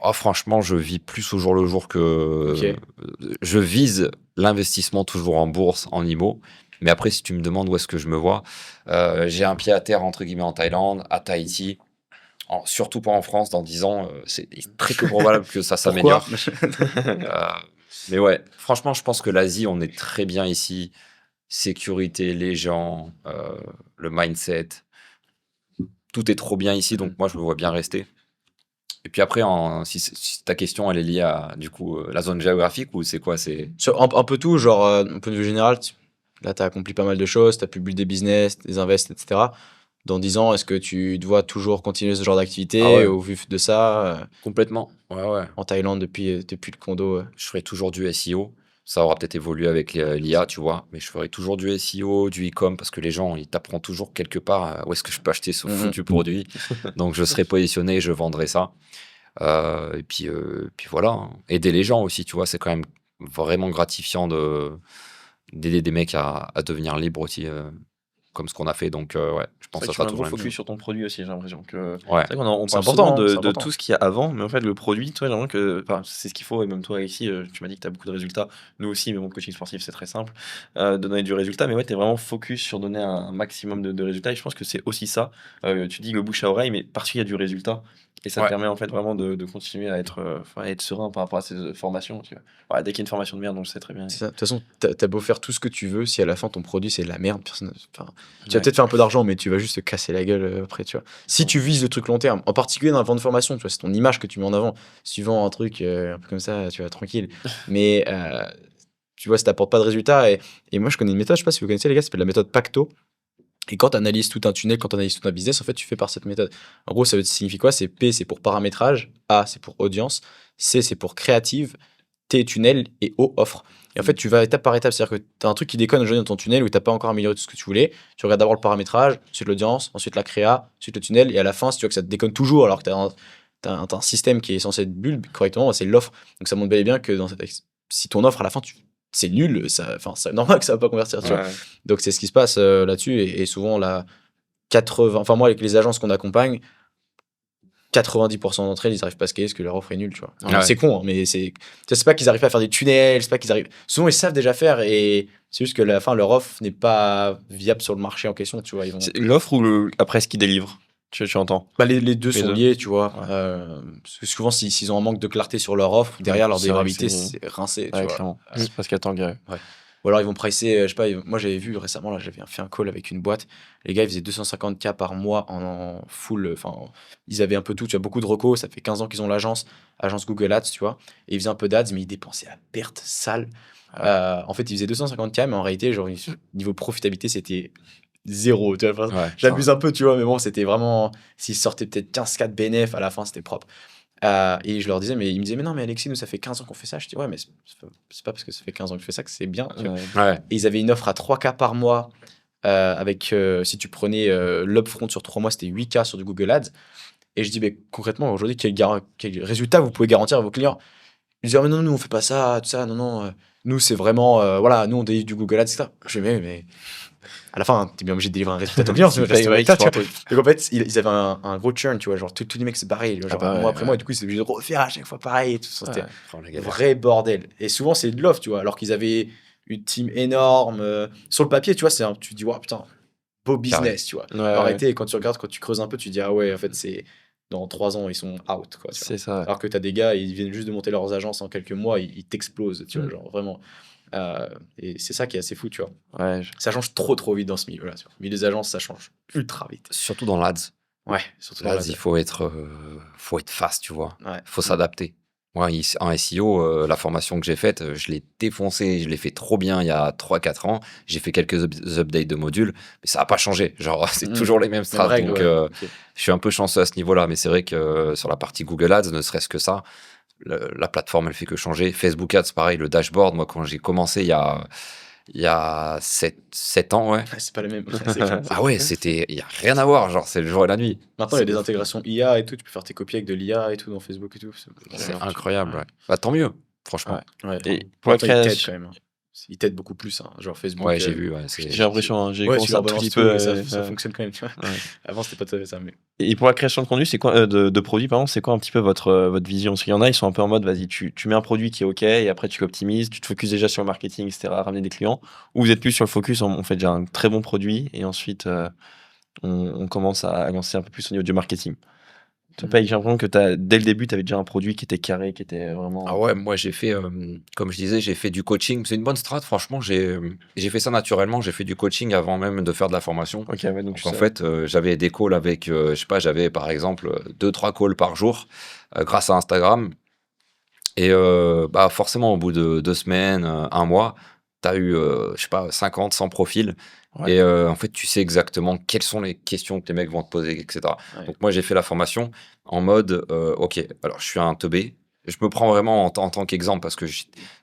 Oh, franchement, je vis plus au jour le jour que. Ok. Je vise l'investissement toujours en bourse, en IMO. Mais après, si tu me demandes où est-ce que je me vois, j'ai un pied à terre, entre guillemets, en Thaïlande, à Tahiti. Surtout pas en France, dans 10 ans, c'est très peu probable que ça Pourquoi? s'améliore. Euh, mais ouais, franchement, je pense que l'Asie, on est très bien ici. Sécurité, les gens, le mindset, tout est trop bien ici, donc moi, je me vois bien rester. Et puis après, si ta question, elle est liée à, du coup, la zone géographique ou c'est quoi? Un peu tout, genre, d'un point de vue général, là, tu as accompli pas mal de choses, tu as publié des business, des invests, etc. Dans 10 ans, est-ce que tu te vois toujours continuer ce genre d'activité Ah ouais. au vu de ça, Complètement. Ouais. en Thaïlande depuis le condo? Je ferai toujours du SEO. Ça aura peut-être évolué avec l'IA, tu vois, mais je ferai toujours du SEO, du e-com, parce que les gens, ils t'apprendront toujours quelque part où est-ce que je peux acheter ce foutu produit. Donc, je serai positionné et je vendrai ça. Et puis voilà, hein. Aider les gens aussi, tu vois, c'est quand même vraiment gratifiant d'aider des mecs à devenir libres aussi, comme ce qu'on a fait. Donc, ouais, je pense C'est que vrai ça que tu mets sera un toujours gros la même focus chose. sur ton produit aussi, j'ai l'impression que. Ouais. C'est vrai on C'est parle important, souvent hein, c'est de important. tout ce qu'il y a avant, mais en fait, le produit, toi, j'ai l'impression que enfin, c'est ce qu'il faut. Et même toi, Alexis, tu m'as dit que tu as beaucoup de résultats. Nous aussi, mais mon coaching sportif, c'est très simple de donner du résultat. Mais ouais, tu es vraiment focus sur donner un maximum de résultats. Et je pense que c'est aussi ça. Tu dis le bouche à oreille, mais parce qu'il y a du résultat. Et ça te Ouais. permet en fait vraiment de continuer à être serein par rapport à ces formations. Tu vois. Ouais, dès qu'il y a une formation de merde, on le sait très bien. C'est ça. De toute façon, t'as beau faire tout ce que tu veux, si à la fin ton produit c'est de la merde, personne. Enfin, tu vas Ouais. peut-être faire un peu d'argent, mais tu vas juste te casser la gueule après, tu vois. Si tu vises le truc long terme, en particulier dans la vente de formation, tu vois, c'est ton image que tu mets en avant. Si tu vends un truc un peu comme ça, tu vas tranquille. Mais tu vois, ça t'apporte pas de résultats. Et moi, je connais une méthode, je sais pas si vous connaissez les gars, ça s'appelle la méthode Pacto. Et quand tu analyses tout un tunnel, quand tu analyses tout un business, en fait, tu fais par cette méthode. En gros, ça signifie quoi? C'est P, c'est pour paramétrage, A, c'est pour audience, C, c'est pour créative, T, tunnel, et O, offre. Et en fait, tu vas étape par étape. C'est-à-dire que tu as un truc qui déconne aujourd'hui dans ton tunnel où tu n'as pas encore amélioré tout ce que tu voulais. Tu regardes d'abord le paramétrage, ensuite l'audience, ensuite la créa, ensuite le tunnel, et à la fin, si tu vois que ça te déconne toujours alors que tu as un système qui est censé être build correctement, c'est l'offre. Donc ça montre bel et bien que si ton offre à la fin, c'est nul, c'est normal que ça va pas convertir. Tu vois. Ouais. Donc c'est ce qui se passe là-dessus. Et souvent, enfin moi, avec les agences qu'on accompagne, 90% d'entre elles, ils n'arrivent pas à scaler parce que leur offre est nulle, tu vois. Alors, Ouais. c'est con, hein, mais c'est pas qu'ils arrivent pas à faire des tunnels, c'est pas qu'ils arrivent. Souvent, ils savent déjà faire et c'est juste que à la fin, leur offre n'est pas viable sur le marché en question, tu vois. C'est l'offre ou après ce qu'ils délivrent tu entends Bah, les deux Les sont deux. liés, tu vois. Ouais. Parce que souvent, s'ils ont un manque de clarté sur leur offre, derrière leur C'est vrai que délivrabilité, c'est- c'est rincé, tu Ouais, vois. clairement. C'est parce qu'il y a tant que. Ou alors ils vont pricer, je sais pas, moi j'avais vu récemment, là j'avais fait un call avec une boîte, les gars ils faisaient 250K par mois en full, enfin ils avaient un peu tout, tu vois, beaucoup de recos, ça fait 15 ans qu'ils ont l'agence Google Ads, tu vois, et ils faisaient un peu d'ads mais ils dépensaient à perte sale. En fait ils faisaient 250K mais en réalité genre niveau profitabilité c'était zéro, tu vois, Ouais. j'abuse un peu tu vois, mais bon c'était vraiment, s'ils sortaient peut-être 15K de bénéf à la fin c'était propre. Et je leur disais, mais ils me disaient, mais non, mais Alexis, nous, ça fait 15 ans qu'on fait ça. Je dis, ouais, mais c'est pas parce que ça fait 15 ans que je fais ça que c'est bien. Tu vois. Ouais. Et ils avaient une offre à 3K par mois, avec, si tu prenais l'upfront sur 3 mois, c'était 8K sur du Google Ads. Et je dis, mais concrètement, aujourd'hui, quel résultat vous pouvez garantir à vos clients? Ils disaient, mais non, nous, on fait pas ça, tout ça, non, nous, c'est vraiment, voilà, nous, on délivre du Google Ads, etc. Je dis, mais à la fin, t'es bien obligé de délivrer un résultat à ton client, sinon, Tu payes, ouais, résultat, tu tu vois. Donc en fait, ils avaient un gros churn, tu vois, genre tous les mecs se barraient, genre bah ouais, mois après ouais. mois, et du coup, ils étaient obligés de refaire à chaque fois pareil, et tout ça, c'était Ouais. Prends la un galère. vrai bordel. Et souvent, c'est de l'offre, tu vois, alors qu'ils avaient une team énorme. Sur le papier, tu vois, tu te dis, wow, putain, beau business, tu vois. Ouais, En réalité, quand tu regardes, quand tu creuses un peu, tu te dis, ah ouais, en fait, c'est dans 3 ans, ils sont out, quoi, tu vois. C'est ça. Alors que tu as des gars, ils viennent juste de monter leurs agences en quelques mois, ils t'explosent, tu vois, Mm. genre vraiment. Et c'est ça qui est assez fou, tu vois. Ouais, Ça change trop vite dans ce milieu-là, tu vois. Le milieu des agences, ça change ultra vite. Surtout dans l'ADS. Ouais, surtout dans L'ADS, il faut être fast, tu vois. Ouais. Il faut s'adapter. Moi, en SEO, la formation que j'ai faite, je l'ai défoncée, je l'ai fait trop bien il y a 3-4 ans. J'ai fait quelques updates de modules, mais ça n'a pas changé. Genre, c'est toujours les mêmes Même strats. règle, Donc, ouais. Ok. je suis un peu chanceux à ce niveau-là. Mais c'est vrai que sur la partie Google Ads, ne serait-ce que ça, la plateforme, elle fait que changer. Facebook Ads, pareil, le dashboard. Moi, quand j'ai commencé il y a 7 ans, ouais. C'est pas les mêmes. C'est clair. Ah ouais, il n'y a rien à voir. Genre, c'est le jour et la nuit. Maintenant, il y a C'est des ouf. intégrations IA et tout. Tu peux faire tes copies avec de l'IA et tout dans Facebook et tout. C'est Ouais. incroyable, ouais. Bah, tant mieux, franchement. Ouais. Ouais. Et pour la Maintenant, ils t'aident création, quand même. Ils t'aident beaucoup plus. Genre Facebook. Ouais, j'ai vu, ouais, j'ai l'impression, hein, j'ai Ouais, commencé tu leur un tout balances petit tout peu. et ça fonctionne quand même, tu vois. Ouais. Avant, c'était pas tout à fait ça. Mais... Et pour la création de contenu, c'est quoi de produits, pardon, c'est quoi un petit peu votre vision? Parce qu'il y en a, ils sont un peu en mode, vas-y, tu mets un produit qui est OK et après tu l'optimises, tu te focuses déjà sur le marketing, etc., ramener des clients. Ou vous êtes plus sur le focus, on fait déjà un très bon produit et ensuite on commence à lancer un peu plus au niveau du marketing. Tu pas, j'ai l'impression que dès le début, tu avais déjà un produit qui était carré, qui était vraiment. Ah ouais, moi j'ai fait, comme je disais, j'ai fait du coaching. C'est une bonne strat, franchement. J'ai fait ça naturellement. J'ai fait du coaching avant même de faire de la formation. OK, ouais, donc Donc en fait, j'avais des calls avec, je sais pas, j'avais par exemple 2-3 calls par jour grâce à Instagram. Et bah forcément, au bout de 2 semaines, 1 mois, tu as eu, je sais pas, 50, 100 profils. Ouais. Et en fait, tu sais exactement quelles sont les questions que les mecs vont te poser, etc. Ouais. Donc moi, j'ai fait la formation en mode, OK, alors je suis un teubé. Je me prends vraiment en tant qu'exemple parce que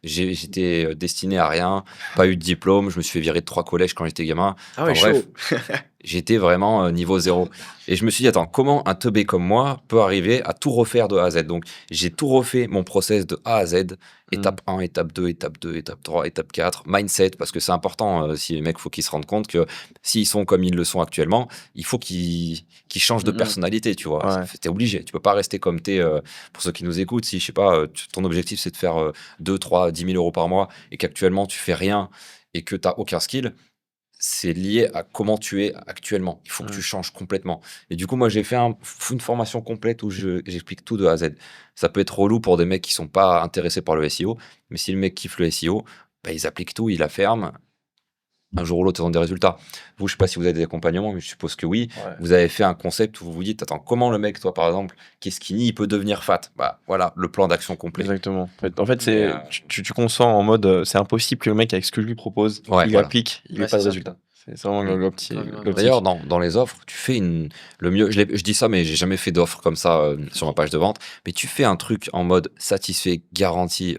j'étais destiné à rien, pas eu de diplôme, je me suis fait virer de 3 collèges quand j'étais gamin. Ah ouais, Enfin bref, chaud. j'étais vraiment niveau 0. Et je me suis dit, attends, comment un teubé comme moi peut arriver à tout refaire de A à Z? Donc, j'ai tout refait mon process de A à Z, étape 1, étape 2, étape 2, étape 3, étape 4, mindset, parce que c'est important, si les mecs, faut qu'ils se rendent compte que s'ils sont comme ils le sont actuellement, il faut qu'ils changent de personnalité, tu vois. Ouais. T'es obligé. Tu peux pas rester comme t'es, pour ceux qui nous écoutent, si, je sais pas, ton objectif, c'est de faire 2, 3, 10 000 euros par mois et qu'actuellement, tu fais rien et que t'as aucun skill, c'est lié à comment tu es actuellement. Il faut que tu changes complètement. Et du coup, moi, j'ai fait une formation complète où j'explique tout de A à Z. Ça peut être relou pour des mecs qui sont pas intéressés par le SEO, mais si le mec kiffe le SEO, bah, ils appliquent tout, ils la ferment. Un jour ou l'autre, ils ont des résultats. Vous, je sais pas si vous avez des accompagnements, mais je suppose que oui. Ouais. Vous avez fait un concept où vous vous dites, attends, comment le mec, toi, par exemple, qui est skinny, il peut devenir fat? Bah, voilà, le plan d'action complet. Exactement. En fait, c'est, Et, tu consens en mode, c'est impossible que le mec, avec ce que je lui propose, Ouais, il voilà. applique, il Ouais, n'ait pas de c'est ça. résultat. C'est vraiment l'optique. D'ailleurs, dans les offres, tu fais le mieux. Je dis ça, mais j'ai jamais fait d'offre comme ça sur ma page de vente. Mais tu fais un truc en mode satisfait, garanti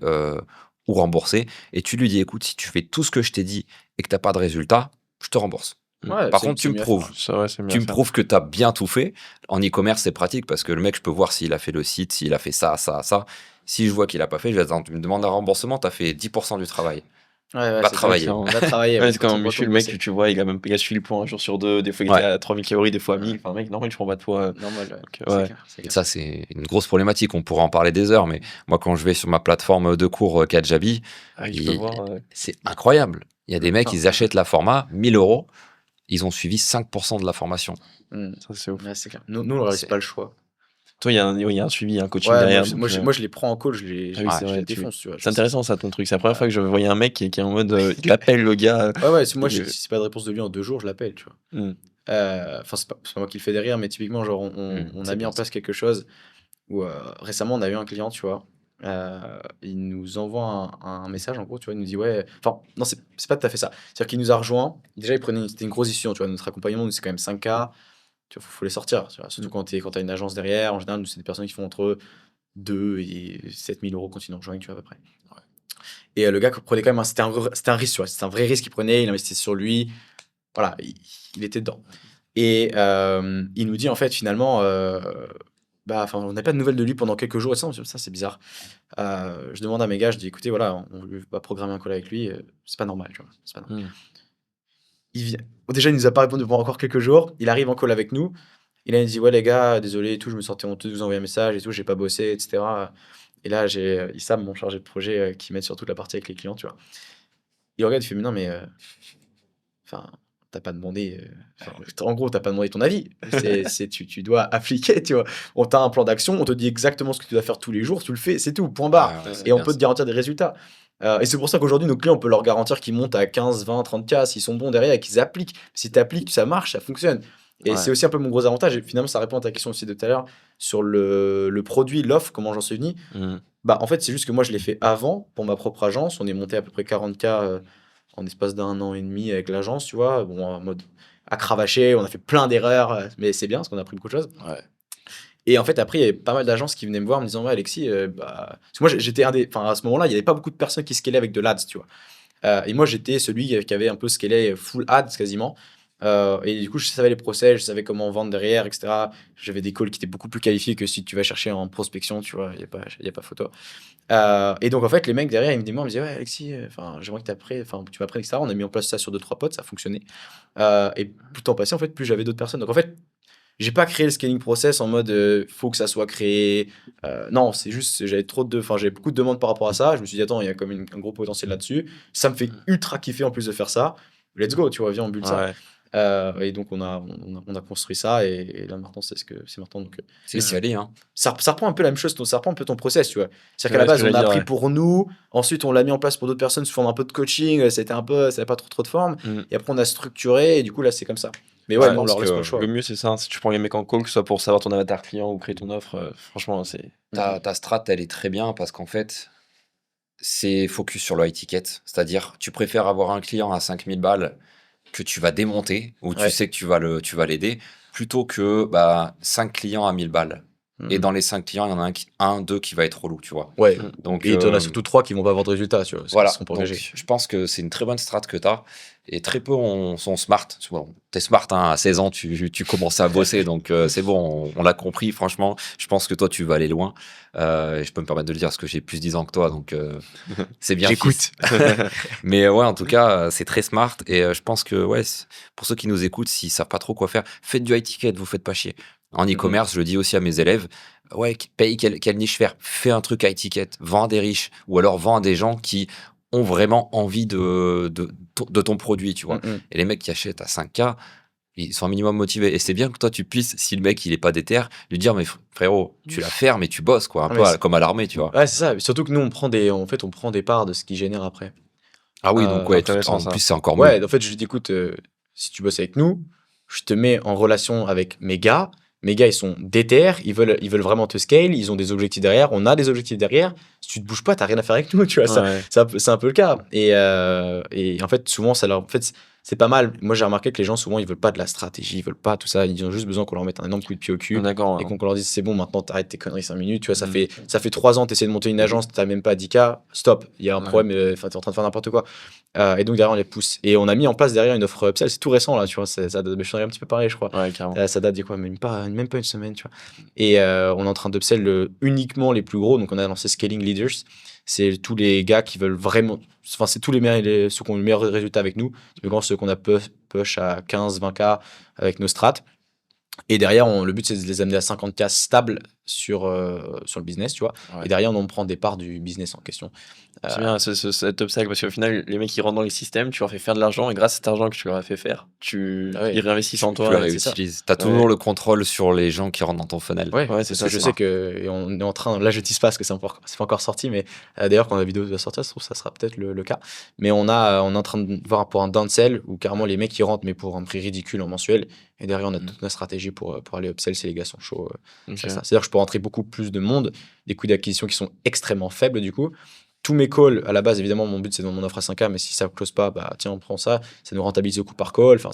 ou remboursé, et tu lui dis, écoute, si tu fais tout ce que je t'ai dit et que t'as pas de résultat, je te rembourse. Ouais, Par c'est- contre, c'est tu me mieux à prouves. faire. Ça, ouais, c'est mieux Tu à me faire. prouves que tu as bien tout fait. En e-commerce, c'est pratique parce que le mec, je peux voir s'il a fait le site, s'il a fait ça, ça, ça. Si je vois qu'il a pas fait, je vais attendre, tu me demandes un remboursement, tu as fait 10% du travail. Ouais, Va c'est travailler. clair. Va travailler. Ouais, c'est comme un Retourne muscu, le mec, bosser. tu vois, il a suivi le poids un jour sur deux, des fois il Ouais. était à 3000 calories, des fois à 1000. Enfin, le mec, normal, je prends pas de poids. Normal, ouais. Donc, C'est ouais. clair, c'est Et clair. ça, c'est une grosse problématique. On pourrait en parler des heures, mais moi, quand je vais sur ma plateforme de cours Kajabi, Ah, je peux voir. c'est incroyable. Il y a des mecs, Enfin, ils achètent la format, 1000 euros, ils ont suivi 5% de la formation. Ça, c'est ouf. Ouais, c'est clair. Nous, on ne réalise pas le choix. Toi, il y a un suivi, un coaching Ouais, derrière. moi, je les prends en call, je les, Ah oui, c'est je vrai, les défonce, tu vois. C'est intéressant, ça, ton truc. C'est la première fois que je voyais un mec qui est en mode. Il appelle le gars. Ouais, moi, il- si c'est pas de réponse de lui en 2 jours, je l'appelle, tu vois. Hmm. Enfin, c'est pas moi qui le fais derrière, mais typiquement, genre, on a c'est mis bien en place quelque chose où récemment, on a eu un client, tu vois. Il nous envoie un message, en gros, tu vois. Il nous dit, ouais. Enfin, non, c'est pas tout à fait ça. C'est-à-dire qu'il nous a rejoint. Déjà, c'était une grosse décision, tu vois. Notre accompagnement, nous, c'est quand même 5K. Tu vois, faut les sortir, tu vois. Surtout quand t'as une agence derrière. En général, nous, c'est des personnes qui font entre 2 et 7 000 euros quand ils nous rejoignent, tu vois, à peu près. Et le gars prenait quand même c'était un risque, tu vois. C'était un vrai risque qu'il prenait. Il investissait sur lui. Voilà, il était dedans. Et il nous dit, en fait, finalement, on n'a pas de nouvelles de lui pendant quelques jours. Et ça, c'est bizarre. Je demande à mes gars, je dis, écoutez, voilà, on va programmer un call avec lui. C'est pas normal, tu vois. C'est pas normal. Il vient. Déjà, il nous a pas répondu pendant encore quelques jours. Il arrive en call avec nous. Il a dit, ouais, les gars, désolé et tout, je me sentais honteux de vous envoyer un message et tout, j'ai pas bossé, etc. Et là, j'ai Issam, mon chargé de projet, qui m'aide sur toute la partie avec les clients, tu vois. Il regarde, il fait, mais non, mais. Enfin, t'as pas demandé, en gros, t'as pas demandé ton avis. Tu dois appliquer, tu vois. On t'a un plan d'action, on te dit exactement ce que tu dois faire tous les jours, tu le fais, c'est tout, point barre. Ah ouais, c'est Et on bien peut te garantir des résultats. Et c'est pour ça qu'aujourd'hui, nos clients, on peut leur garantir qu'ils montent à 15, 20, 30K s'ils sont bons derrière et qu'ils appliquent. Si tu appliques, ça marche, ça fonctionne. Et c'est Ouais. aussi un peu mon gros avantage. Et finalement, ça répond à ta question aussi de tout à l'heure sur le produit, l'offre, comment j'en suis venu. Mhm. Bah, en fait, c'est juste que moi, je l'ai fait avant pour ma propre agence. On est monté à peu près 40K en espace d'un an et demi avec l'agence, tu vois. Bon, en mode à cravacher, on a fait plein d'erreurs, mais c'est bien parce qu'on a appris beaucoup de choses. Ouais. Et en fait, après, il y avait pas mal d'agences qui venaient me voir en me disant, ouais, Alexis, bah... parce que moi, j'étais enfin, à ce moment-là, il n'y avait pas beaucoup de personnes qui scalaient avec de l'ADS, tu vois. Et moi, j'étais celui qui avait un peu scalé full ads quasiment. Et du coup, je savais les process, je savais comment vendre derrière, etc. J'avais des calls qui étaient beaucoup plus qualifiés que si tu vas chercher en prospection, tu vois, il y a pas photo. Et donc, en fait, les mecs derrière, ils me disaient, ouais, Alexis, j'aimerais que tu m'apprennes, etc. On a mis en place ça sur 2-3 potes, ça a fonctionné. Et plus le temps passait, en fait, plus j'avais d'autres personnes. Donc, en fait, j'ai pas créé le scaling process en mode faut que ça soit créé. Non, c'est juste, j'avais beaucoup de demandes par rapport à ça. Je me suis dit, attends, il y a comme un gros potentiel là-dessus. Ça me fait ultra kiffer en plus de faire ça. Let's go, tu vois, viens, on build ça. Ouais. Et donc, on a construit ça. Et là, maintenant, c'est ce que c'est maintenant. Donc, C'est scalé, hein. ça reprend un peu la même chose, ça reprend un peu ton process, tu vois. C'est-à-dire Ouais, qu'à la ce base, que on a j'allais dire, appris ouais. pour nous. Ensuite, on l'a mis en place pour d'autres personnes sous forme un peu de coaching. Ça avait pas trop de forme. Mhm. Et après, on a structuré. Et du coup, là, c'est comme ça. Mais ouais, Ouais, nous, on je leur pense laisse pas le que choix. le mieux, c'est ça. Si tu prends les mecs en call, que ce soit pour savoir ton avatar client ou créer ton offre, franchement, c'est. Ta strat, elle est très bien parce qu'en fait, c'est focus sur le high ticket. C'est-à-dire, tu préfères avoir un client à 5000 balles que tu vas démonter, ou tu Ouais. sais que tu vas l'aider, plutôt que 5 clients à 1000 balles. Et Mhm. dans les 5 clients, il y en a un, deux qui va être relou, tu vois. Ouais. Mhm. Donc, Et tu en as surtout 3 qui vont pas avoir de résultats, tu vois, qui voilà. seront pas Donc, engagés. je pense que c'est une très bonne strat que tu as. Et très peu sont smart. Bon, t'es smart, hein, à 16 ans, tu commences à bosser. Donc, c'est bon, on l'a compris. Franchement, je pense que toi, tu vas aller loin. Et je peux me permettre de le dire parce que j'ai plus 10 ans que toi. Donc, c'est bien. J'écoute. Mais ouais, en tout cas, c'est très smart. Et je pense que, ouais, pour ceux qui nous écoutent, s'ils savent pas trop quoi faire, faites du high ticket, vous faites pas chier. En e-commerce, je le dis aussi à mes élèves, ouais, paye quelle niche faire. Fais un truc high ticket, vends à des riches ou alors vends à des gens qui ont vraiment envie de ton produit, tu vois. Et les mecs qui achètent à 5K, ils sont un minimum motivés. Et c'est bien que toi, tu puisses, si le mec, il est pas déter, lui dire, mais frérot, tu la fermes mais tu bosses, quoi. Un Ah, peu mais comme à l'armée, tu vois. Ouais, c'est ça. Surtout que nous, en fait, on prend des parts de ce qu'ils génèrent après. Ah oui, donc ouais, intéressant, en ça. plus, c'est encore mieux. Ouais, en fait, je lui dis, écoute, si tu bosses avec nous, je te mets en relation avec mes gars. Mes gars, ils sont déter, ils veulent vraiment te scale, ils ont des objectifs derrière, on a des objectifs derrière. Si tu te bouges pas, t'as rien à faire avec nous, tu vois. Ouais. C'est un peu le cas. Et en fait, souvent, en fait, c'est pas mal. Moi, j'ai remarqué que les gens, souvent, ils veulent pas de la stratégie, ils veulent pas tout ça. Ils ont juste besoin qu'on leur mette un énorme coup de pied au cul. D'accord. Et qu'on leur dise, c'est bon, maintenant, t'arrêtes tes conneries 5 minutes. Tu vois, ça Mhm. fait 3 ans, t'essaies de monter une agence, t'as même pas 10K, stop. Il y a un Ouais. problème, enfin, t'es en train de faire n'importe quoi. Et donc, derrière, on les pousse. Et on a mis en place derrière une offre upsell. C'est tout récent, là, tu vois. Je suis un petit peu pareil, je crois. Ouais, carrément. Ça date d'il y a quoi, même pas une semaine, tu vois. Et on est en train d'upsell uniquement les plus gros. Donc, on a lancé Scaling Leaders. C'est tous les gars qui veulent vraiment. Enfin, c'est tous ceux qui ont le meilleur résultat avec nous. Typiquement, ceux qu'on a push à 15, 20K avec nos strats. Et derrière, le but, c'est de les amener à 50K stable sur le business, tu vois. Ouais. Et derrière, on prend des parts du business en question. C'est bien cet obstacle parce qu'au final, les mecs ils rentrent dans les systèmes, tu leur fais faire de l'argent et grâce à cet argent que tu leur as fait faire, ils réinvestissent en Tu toi. le et c'est ça. réutilises. Tu as toujours le contrôle sur les gens qui rentrent dans ton funnel. Ouais, Ouais, c'est parce ça, que je c'est sais ça. que et on est en train. Là, je tease pas parce que c'est pas encore sorti, mais d'ailleurs, quand la vidéo va sortir, je trouve que ça sera peut-être le cas. Mais on est en train de voir pour un downsell où carrément les mecs ils rentrent, mais pour un prix ridicule en mensuel. Et derrière, on a toute notre stratégie pour aller upsell si les gars sont chauds. Ok. C'est ça. C'est-à-dire que je peux rentrer beaucoup plus de monde, des coûts d'acquisition qui sont extrêmement faibles du coup. Tous mes calls, à la base, évidemment, mon but c'est de vendre mon offre à 5K, mais si ça ne close pas, bah tiens, on prend ça, ça nous rentabilise au coût par call. Enfin,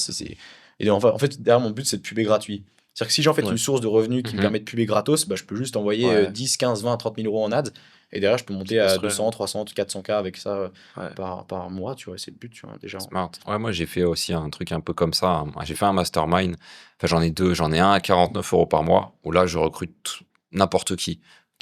Et donc, en fait, derrière, mon but c'est de puber gratuit. C'est-à-dire que si j'ai en fait Ouais. une source de revenus qui me permet de puber gratos, bah, je peux juste envoyer Ouais. 10, 15, 20, 30 000 euros en ads. Et derrière, je peux monter à construire. 200, 300, 400K avec ça Ouais. par mois, tu vois, c'est le but, tu vois, déjà. Smart. Ouais, moi j'ai fait aussi un truc un peu comme ça. J'ai fait un mastermind. Enfin, j'en ai deux. J'en ai un à 49 € par mois où là je recrute n'importe qui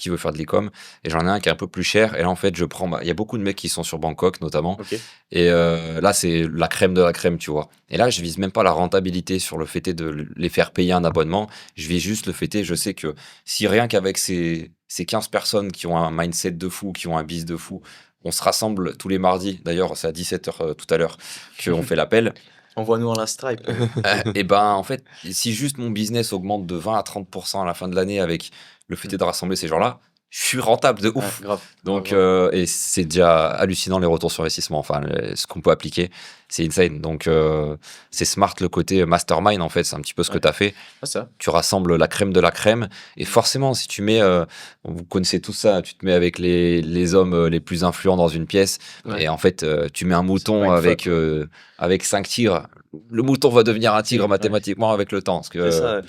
veut faire de l'e-com. Et j'en ai un qui est un peu plus cher. Et là, en fait, je prends. Il y a beaucoup de mecs qui sont sur Bangkok notamment. Ok. Et là, c'est la crème de la crème, tu vois. Et là, je vise même pas la rentabilité sur le fait de les faire payer un abonnement. Je vise juste le fait, je sais que si rien qu'avec ces 15 personnes qui ont un mindset de fou, qui ont un biz de fou, on se rassemble tous les mardis. D'ailleurs, c'est à 17h tout à l'heure qu'on fait l'appel. Envoie-nous un Stripe. Et ben, en fait, si juste mon business augmente de 20 à 30% à la fin de l'année avec le fait de rassembler ces gens-là, je suis rentable de ouf. Grave. Donc, grave. et c'est déjà hallucinant les retours sur investissement. Enfin, ce qu'on peut appliquer, c'est insane. Donc, c'est smart le côté mastermind, en fait. C'est un petit peu ce que Ouais. tu as fait. Ah, ça. Tu rassembles la crème de la crème. Et forcément, si tu mets, vous connaissez tout ça, tu te mets avec les hommes les plus influents dans une pièce. Ouais. Et en fait, tu mets un mouton pas une avec, fois, avec 5 tigres. Le mouton va devenir un tigre Ouais. mathématiquement avec le temps. Parce que, C'est ça.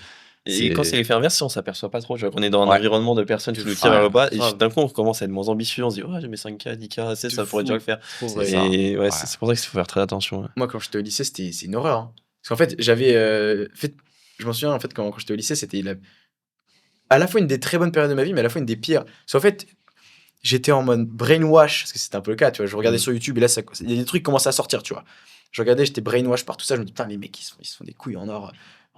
Et quand c'est- c'est l'effet inverse, on s'aperçoit pas trop. Tu vois, qu'on est dans un Ouais. environnement de personnes qui De nous fou. tirent vers le Ouais. bas. Et Grave. d'un coup, on commence à être moins ambitieux. On se dit, ouais, j'ai mes 5K, 10K, De ça pourrait fou. déjà le faire. Trop C'est vrai. ça. Et ouais, Ouais. c'est pour ça qu'il faut faire très attention. Ouais. Moi, quand j'étais au lycée, c'est une horreur. Hein. Parce qu'en fait, j'avais. Je m'en souviens, en fait, quand j'étais au lycée, c'était à la fois une des très bonnes périodes de ma vie, mais à la fois une des pires. Parce qu'en fait, j'étais en mode brainwash, parce que c'était un peu le cas, tu vois. Je regardais sur YouTube et là, il y a des trucs qui commençaient à sortir, tu vois. Je regardais, j'étais brainwash par tout ça. Je me dis, putain, les mecs, ils se font des couilles en or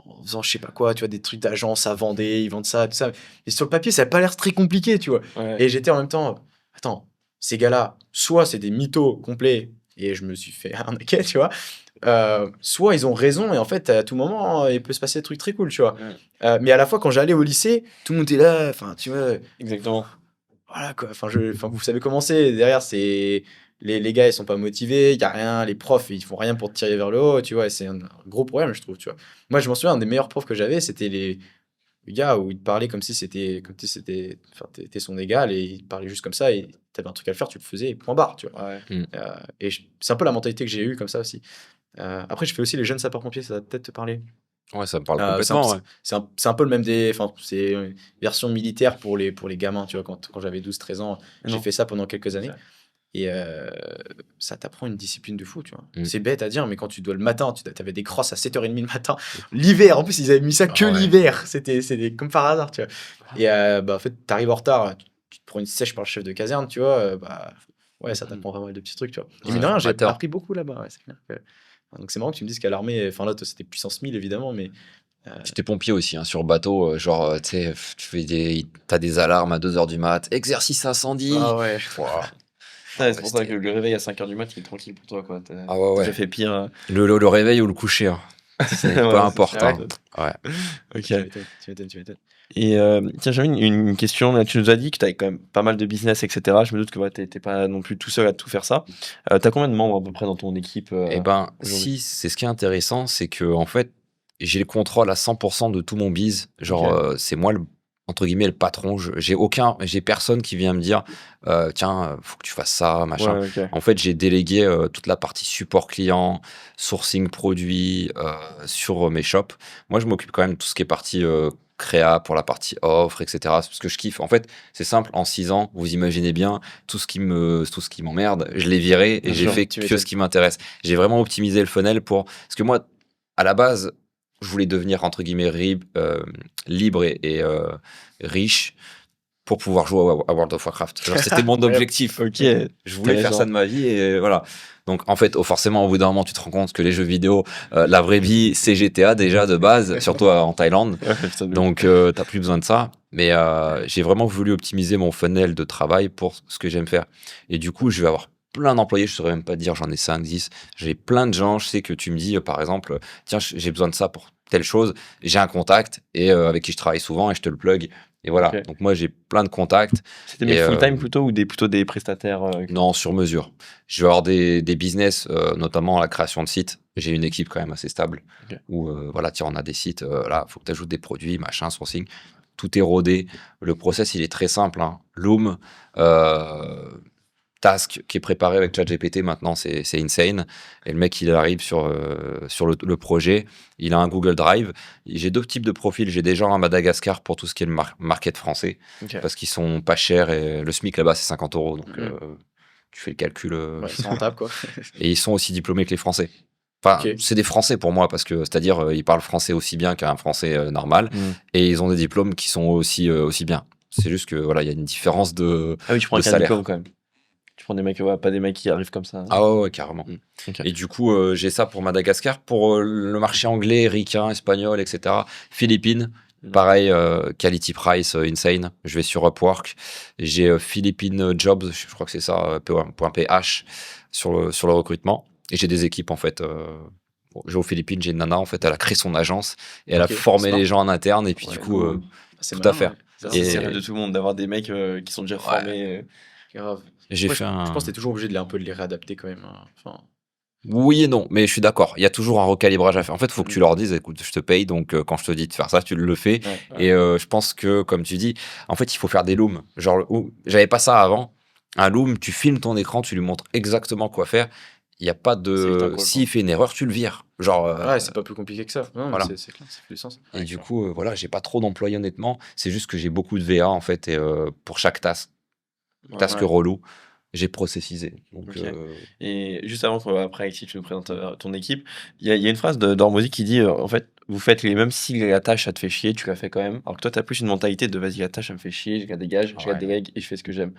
en faisant je sais pas quoi, tu vois, des trucs d'agence à vendre, ils vendent ça, tout ça. Et sur le papier, ça n'a pas l'air très compliqué, tu vois. Ouais. Et j'étais en même temps, attends, ces gars-là, soit c'est des mythos complets, et je me suis fait arnaquer, tu vois, soit ils ont raison, et en fait, à tout moment, il peut se passer des trucs très cool, tu vois. Ouais. Mais à la fois, quand j'allais au lycée, tout le monde était là, enfin, tu vois, Exactement. voilà quoi, enfin, vous savez comment c'est, derrière, c'est. Les gars, ils sont pas motivés, il y a rien, les profs, ils font rien pour te tirer vers le haut, tu vois, et c'est un gros problème, je trouve, tu vois. Moi, je m'en souviens, un des meilleurs profs que j'avais, c'était les gars où ils te parlaient comme si enfin, t'étais son égal, et ils te parlaient juste comme ça, et t'avais un truc à le faire, tu le faisais, et point barre, tu vois. Ouais. Et c'est un peu la mentalité que j'ai eue comme ça aussi. Après, je fais aussi les jeunes sapeurs-pompiers, ça va peut-être te parler. Ouais, ça me parle C'est un, complètement. Ouais. c'est un peu le même enfin, c'est une version militaire pour les gamins, tu vois, quand j'avais 12-13 ans, j'ai Non. fait ça pendant quelques années. Ça. Et ça t'apprend une discipline de fou, tu vois. Mm. C'est bête à dire, mais quand tu dois le matin, tu avais des crosses à 7h30 le matin, l'hiver, en plus, ils avaient mis ça que Ah ouais. l'hiver. C'était comme par hasard, tu vois. Et en fait, t'arrives en retard, tu te prends une sèche par le chef de caserne, tu vois, ouais, ça t'apprend vraiment de petits trucs, tu vois. Et Ouais, mine de rien, j'ai formateur. appris beaucoup là-bas, ouais, c'est clair. Donc c'est marrant que tu me dises qu'à l'armée, enfin là, toi, c'était puissance 1000, évidemment, mais J'étais pompier aussi, hein, sur bateau. Genre, tu sais, t'as des alarmes à 2h du mat. Exercice incendie. ah ouais. Ouah. Ouais, c'est pour ça c'était- que le réveil à 5h du mat, il est tranquille pour toi. Quoi. Ah ouais, ouais. J'ai fait pire. Le réveil ou le coucher, hein. C'est Ouais, peu c'est importe. sûr. Hein. Ouais. Ok. Tu m'étonnes. Et tiens, j'avais une question. Là, tu nous as dit que tu avais quand même pas mal de business, etc. Je me doute que tu n'étais pas non plus tout seul à tout faire ça. Tu as combien de membres à peu près dans ton équipe Eh ben, aujourd'hui? si, c'est ce qui est intéressant, c'est que en fait, j'ai le contrôle à 100% de tout mon biz. Genre, Ok. c'est moi entre guillemets le patron. J'ai personne qui vient me dire, tiens, faut que tu fasses ça, machin. Ouais, ok. En fait, j'ai délégué toute la partie support client, sourcing produit sur mes shops. Moi, je m'occupe quand même de tout ce qui est partie créa pour la partie offre, etc. C'est ce que je kiffe. En fait, c'est simple. En 6 ans, vous imaginez bien tout ce qui m'emmerde, je l'ai viré et Bien j'ai sûr, fait tu que m'étonnes. ce qui m'intéresse. J'ai vraiment optimisé le funnel parce que moi, à la base, je voulais devenir entre guillemets libre et riche pour pouvoir jouer à World of Warcraft. Genre, c'était mon objectif. Ok. Je voulais faire raison. ça de ma vie et voilà. Donc en fait, forcément, au bout d'un moment, tu te rends compte que les jeux vidéo, la vraie vie, c'est GTA déjà de base, surtout en Thaïlande. Ouais, putain de- Donc t'as plus besoin de ça. Mais j'ai vraiment voulu optimiser mon funnel de travail pour ce que j'aime faire. Et du coup, je vais avoir plein d'employés, je ne saurais même pas te dire, j'en ai 5, 10. J'ai plein de gens, je sais que tu me dis, par exemple, tiens, j'ai besoin de ça pour telle chose. J'ai un contact et avec qui je travaille souvent et je te le plug. Et voilà. Ok. Donc moi, j'ai plein de contacts. C'était mes Et, full-time plutôt ou plutôt des prestataires Non, sur mesure. Je vais avoir des business, notamment la création de sites. J'ai une équipe quand même assez stable. Ok. Où, voilà, tiens, on a des sites, là, il faut que tu ajoutes des produits, machin, sourcing. Tout est rodé. Le process, il est très simple. Hein. Loom, Task qui est préparé avec ChatGPT maintenant, c'est insane. Et le mec, il arrive sur le projet. Il a un Google Drive. J'ai 2 types de profils. J'ai des gens à Madagascar pour tout ce qui est le market français. Ok. Parce qu'ils sont pas chers et le SMIC là-bas, c'est 50 €. Donc, tu fais le calcul. Ouais, c'est rentable, quoi. Et ils sont aussi diplômés que les Français. Enfin, Ok. c'est des Français pour moi, parce que, c'est-à-dire, ils parlent français aussi bien qu'un Français normal. Et ils ont des diplômes qui sont aussi bien. C'est juste que, voilà, il y a une différence de. Ah oui, tu prends de un salaire. diplôme quand même. Tu prends des mecs, ouais, pas des mecs qui arrivent comme ça. Ah ouais, carrément. Ok. Et du coup, j'ai ça pour Madagascar. Pour le marché anglais, ricain, espagnol, etc. Philippines, pareil, quality price, insane. Je vais sur Upwork. J'ai Philippine Jobs, je crois que c'est ça, .ph, sur le recrutement. Et j'ai des équipes, en fait, Bon, j'ai aux Philippines, j'ai une nana, en fait, elle a créé son agence et elle a Ok, formé smart. les gens en interne. Et puis, Ouais, du coup, cool. C'est tout à malin, faire. ouais. Ça, Grave, c'est le Et rêve de tout le monde d'avoir des mecs qui sont déjà ouais, formés. grave. j'ai Après, fait je pense que un. t'es toujours obligé de un peu de les réadapter quand même, hein. Enfin, Oui et non, mais je suis d'accord. Il y a toujours un recalibrage à faire. En fait, il faut que tu mm, leur dises, écoute, je te paye, donc quand je te dis de faire ça, tu le fais. ouais. Et je pense que, comme tu dis, en fait, il faut faire des looms. Genre, j'avais pas ça avant. Un loom, tu filmes ton écran, tu lui montres exactement quoi faire. Il n'y a pas C'est vite un de. call, S'il quoi. fait une erreur, tu le vires. Genre, Ouais, c'est pas plus compliqué que ça. Non, mais voilà. c'est clair, ça fait du sens. Et Ouais, du clair. coup, voilà, j'ai pas trop d'employés honnêtement. C'est juste que j'ai beaucoup de VA en fait, et pour chaque task Ouais. relou, j'ai processisé. Donc, Ok. Et juste avant qu'après Alexis, tu nous présentes ton équipe, il y a une phrase d'Hormozy qui dit en fait, vous faites les mêmes si la tâche ça te fait chier, tu la fais quand même. Alors que toi, tu as plus une mentalité de vas-y, la tâche ça me fait chier, je la dégage, je la ouais. délègue et je fais ce que j'aime.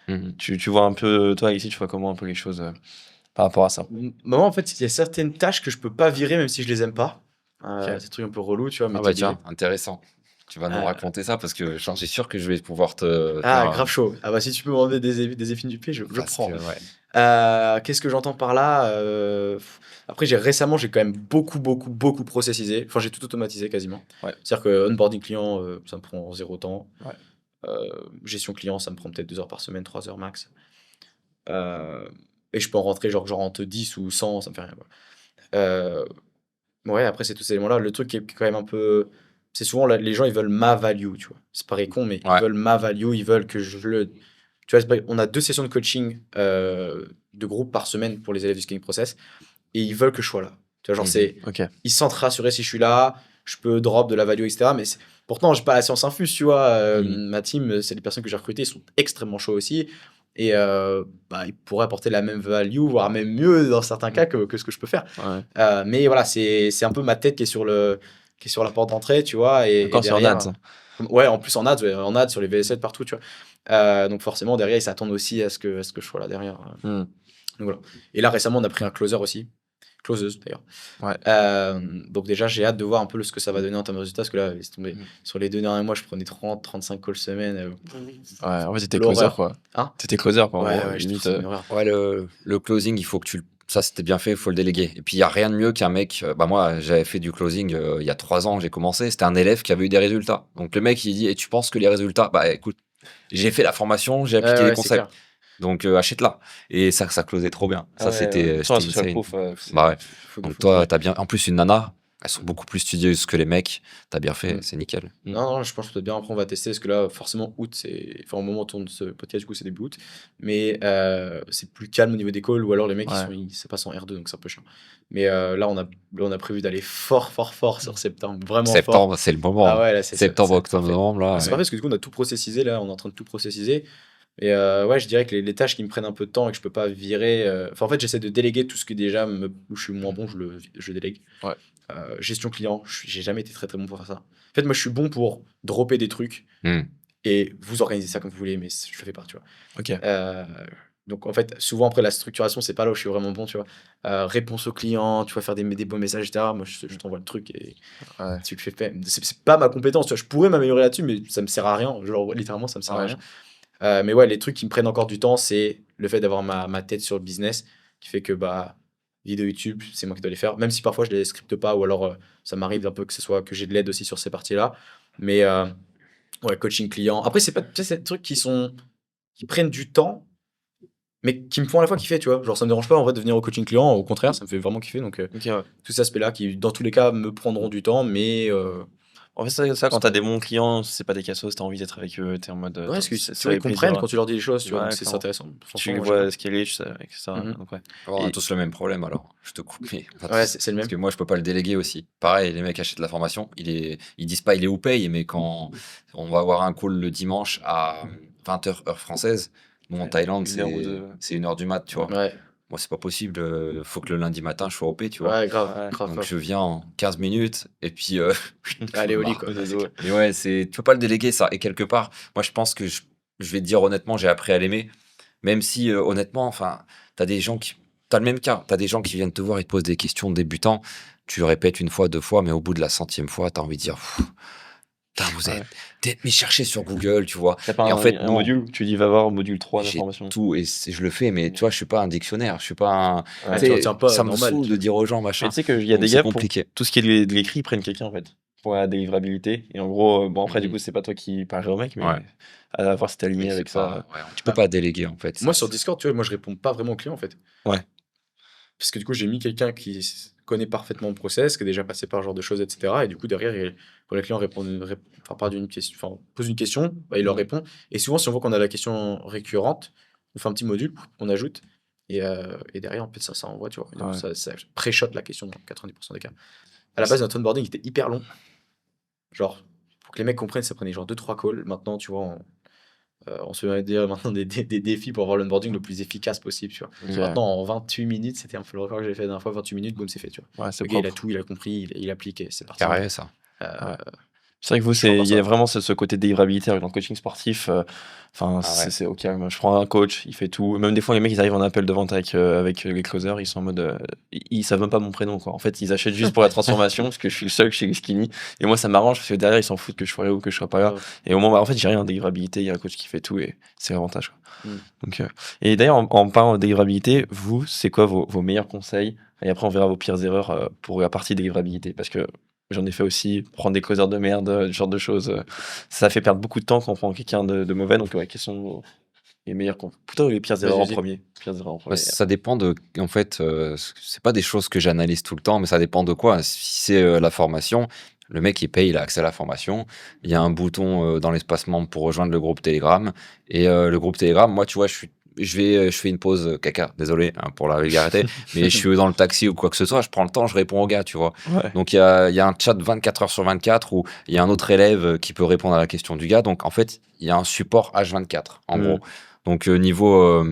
Mhm. Tu vois un peu, toi Alexis, tu vois comment un peu les choses par rapport à ça. Moi, en fait, il y a certaines tâches que je peux pas virer même si je les aime pas. Ok. C'est des trucs un peu relou, tu vois, Ah bah méthode tiens, intéressant. Tu vas nous Euh, raconter ça parce que genre, j'ai sûr que je vais pouvoir te Ah, faire grave chaud. Ah bah si tu peux m'enlever des effets du pied, je parce prends. que ouais. Qu'est-ce que j'entends par là? Après, récemment, j'ai quand même beaucoup processisé. Enfin, j'ai tout automatisé quasiment. Ouais. C'est-à-dire que onboarding client, ça me prend 0 temps. Ouais. Gestion client, ça me prend peut-être 2 heures par semaine, 3 heures max. Et je peux en rentrer genre entre 10 ou 100, ça me fait rien, quoi. Ouais, après, c'est tous ces éléments-là. Le truc qui est quand même un peu. C'est souvent, les gens, ils veulent ma value, tu vois. C'est pareil con, mais ils Ouais. veulent ma value, ils veulent que je le. Tu vois, on a 2 sessions de coaching de groupe par semaine pour les élèves du Scaling Process et ils veulent que je sois là. Tu vois, genre, Mhm. Ok. ils se sentent rassurés si je suis là, je peux drop de la value, etc. Mais pourtant, j'ai pas la science infuse, tu vois. Ma team, c'est les personnes que j'ai recrutées, ils sont extrêmement chauds aussi. Et ils pourraient apporter la même value, voire même mieux dans certains cas que ce que je peux faire. Ouais. Mais voilà, c'est un peu ma tête qui est sur la porte d'entrée, tu vois. Et Encore sur derrière, Nads. ouais, en plus en ads, en ads sur les VS7 partout, tu vois. Donc forcément, derrière, ils s'attendent aussi à ce que je sois là derrière. Hmm. Donc voilà. Et là, récemment, on a pris un closer aussi. Closeuse d'ailleurs. Ouais. Donc déjà, j'ai hâte de voir un peu ce que ça va donner en termes de résultats. Parce que là, laisse tomber. Mm. Sur les 2 derniers mois, je prenais 30-35 calls semaine. Ouais, en fait, t'étais L'horreur. closer, quoi. Hein T'étais closer, quoi. En Ouais, gros, ouais, je trouve limite, ça une horreur. Ouais, le closing, il faut que tu ça c'était bien fait, il faut le déléguer. Et puis il y a rien de mieux qu'un mec. Bah moi, j'avais fait du closing il y a 3 ans, j'ai commencé. C'était un élève qui avait eu des résultats. Donc le mec, il dit, et tu penses que les résultats, bah écoute, j'ai fait la formation, j'ai appliqué les Ouais, c'est concepts. clair. Donc achète-la. Et ça closait trop bien. Ah Ça, ouais, c'était sur la c'était social insane. proof, Bah ouais. Faut de Donc fou. toi, t'as bien. En plus, une nana, elles sont beaucoup plus studieuses que les mecs. T'as bien fait, Mm. c'est nickel. Non, je pense que peut-être bien. Après, on va tester parce que là, forcément, août, c'est. Enfin, au moment où on tourne ce podcast, du coup, c'est début août. Mais c'est plus calme au niveau des calls ou alors les mecs, Ouais. ça passe en R2, donc c'est un peu chiant. Mais là, on a prévu d'aller fort sur septembre. Vraiment fort. Septembre, c'est le moment. Ah ouais, là, c'est Septembre, c'est octobre, parfait. novembre, là. C'est parfait parce que du coup, on a tout processisé. Là, on est en train de tout processiser. Et ouais, je dirais que les tâches qui me prennent un peu de temps et que je peux pas virer. Enfin, en fait, j'essaie de déléguer tout ce qui déjà où je suis moins bon, je délègue. Ouais. Gestion client, j'ai jamais été très très bon pour faire ça. En fait, moi, je suis bon pour dropper des trucs Hmm. et vous organisez ça comme vous voulez, mais je le fais pas, tu vois. Ok. Donc, en fait, souvent après la structuration, c'est pas là où je suis vraiment bon, tu vois. Réponse au client, tu vas faire des beaux messages, etc. Moi, je t'envoie le truc et Ouais. tu le fais. C'est pas ma compétence, tu vois. Je pourrais m'améliorer là-dessus, mais ça me sert à rien. Genre, littéralement, ça me sert à Ouais. rien. Mais ouais, les trucs qui me prennent encore du temps, c'est le fait d'avoir ma tête sur le business qui fait que vidéo YouTube, c'est moi qui dois les faire. Même si parfois je les scripte pas ou alors ça m'arrive un peu que j'ai de l'aide aussi sur ces parties-là. Mais ouais, coaching client. Après, c'est pas tu sais, c'est des trucs qui prennent du temps, mais qui me font à la fois kiffer, tu vois. Genre, ça me dérange pas en vrai de venir au coaching client. Au contraire, ça me fait vraiment kiffer. Donc, Ok, ouais. tous ces aspects-là qui, dans tous les cas, me prendront du temps, mais En fait, ça, quand t'as des bons clients, c'est pas des cassos, t'as envie d'être avec eux, t'es en mode. ouais, parce que ça tu vois, fait ils comprennent plaisir. quand tu leur dis les choses, tu vois. Ouais, Donc, c'est clairement. intéressant. Tu Franchement, les moi, vois j'aime scaler, etc. Mhm. Donc, ouais. Alors, on a Et- tous le même problème alors. Je te coupe. Mais on a bien. Ouais, tous- c'est le Parce même. que moi, je peux pas le déléguer aussi. Pareil, les mecs achètent la formation. Ils disent pas il est où paye, mais quand on va avoir un call le dimanche à 20h heure française, nous en Ouais, Thaïlande, une heure ou deux. c'est 1h du mat, tu vois. Ouais, Moi, c'est pas possible. Faut que le lundi matin, je sois OP, tu vois. ouais, grave, Ouais. grave, Donc, grave. je viens en 15 minutes et puis Allez, au lit, barre. quoi. Au Ouais, c'est dodo, clair. Mais ouais, tu peux pas le déléguer ça. Et quelque part, moi je pense que je vais te dire honnêtement, j'ai appris à l'aimer. Même si honnêtement, enfin, t'as le même cas. T'as des gens qui viennent te voir, ils te posent des questions de débutants. Tu répètes une fois, deux fois, mais au bout de la 100e fois, t'as envie de dire, pff, Putain, vous Ouais. êtes mais cherchez sur Google, tu vois. T'as pas Et en fait, un non, module, tu dis va voir module 3 j'ai d'information. tout et je le fais, mais tu vois, je suis pas un dictionnaire, je suis pas un. Ouais. Tu Tu retiens sais, pas, ça me normal. saoule de dire aux gens Mais machin. tu sais qu'il y a Donc des c'est gars pour compliqué. tout ce qui est de l'écrit, ils prennent quelqu'un en fait pour la délivrabilité. Et en gros, bon après du coup c'est pas toi qui parles au mec, mais Ouais. à voir si t'es aligné Mais avec c'est ça. pas. Ouais, tu peux pas déléguer en fait. Moi, Ça, sur Discord, tu vois, moi, je réponds pas vraiment aux clients, en fait. Ouais. Parce que du coup, j'ai mis quelqu'un qui connaît parfaitement le process, qui est déjà passé par ce genre de choses, etc. Et du coup, derrière, quand les clients posent une question, bah, il leur répond. Et souvent, si on voit qu'on a la question récurrente, on fait un petit module, on ajoute. Et derrière, en fait, ça envoie, tu vois. Et donc, Ouais. ça pré-shot la question dans 90% des cas. À la base, notre onboarding était hyper long. Genre, pour que les mecs comprennent, ça prenait genre 2-3 calls. Maintenant, tu vois, on se met à dire maintenant des défis pour avoir l'onboarding le plus efficace possible, tu vois. Ok. Maintenant, en 28 minutes, c'était un peu le record que j'avais fait la dernière fois, 28 minutes, boum, c'est fait, tu vois. Ouais, c'est Le gars, il a propre. tout, il a compris, il applique et c'est parti. carré ça. Euh, C'est vrai que vous, Je crois pas il y a ça. vraiment ce côté de délivrabilité avec le coaching sportif. Enfin, Ah ouais. c'est au calme. Je prends un coach, il fait tout. Même des fois, les mecs, ils arrivent en appel de vente avec les closers, ils sont en mode. Ils savent même pas mon prénom, quoi. En fait, ils achètent juste pour la transformation, parce que je suis le seul chez Skinny. Et moi, ça m'arrange, parce que derrière, ils s'en foutent que je sois là ou que je sois pas là. Ouais. Et au moment, en fait, j'ai rien en délivrabilité, il y a un coach qui fait tout, et c'est l'avantage, quoi. Mm. Donc, et d'ailleurs, en parlant de délivrabilité, vous, c'est quoi vos meilleurs conseils? Et après, on verra vos pires erreurs pour la partie délivrabilité. Parce que j'en ai fait aussi, prendre des causeurs de merde, ce genre de choses. Ça fait perdre beaucoup de temps quand on prend quelqu'un de mauvais. Donc, ouais, quels sont les meilleurs plutôt les pires erreurs en Vas-y. premier. Pires erreurs en Bah, premier. ça dépend de. En fait, c'est pas des choses que j'analyse tout le temps, mais ça dépend de quoi. Si c'est la formation, le mec il paye, il a accès à la formation. Il y a un bouton dans l'espace membre pour rejoindre le groupe Telegram. Et le groupe Telegram, moi, tu vois, je fais une pause caca, désolé hein, pour la vulgarité, mais je suis dans le taxi ou quoi que ce soit, je prends le temps, je réponds au gars, tu vois. Ouais. Donc il y a un chat 24 heures sur 24 où il y a un autre élève qui peut répondre à la question du gars. Donc en fait, il y a un support H24 en gros. Donc niveau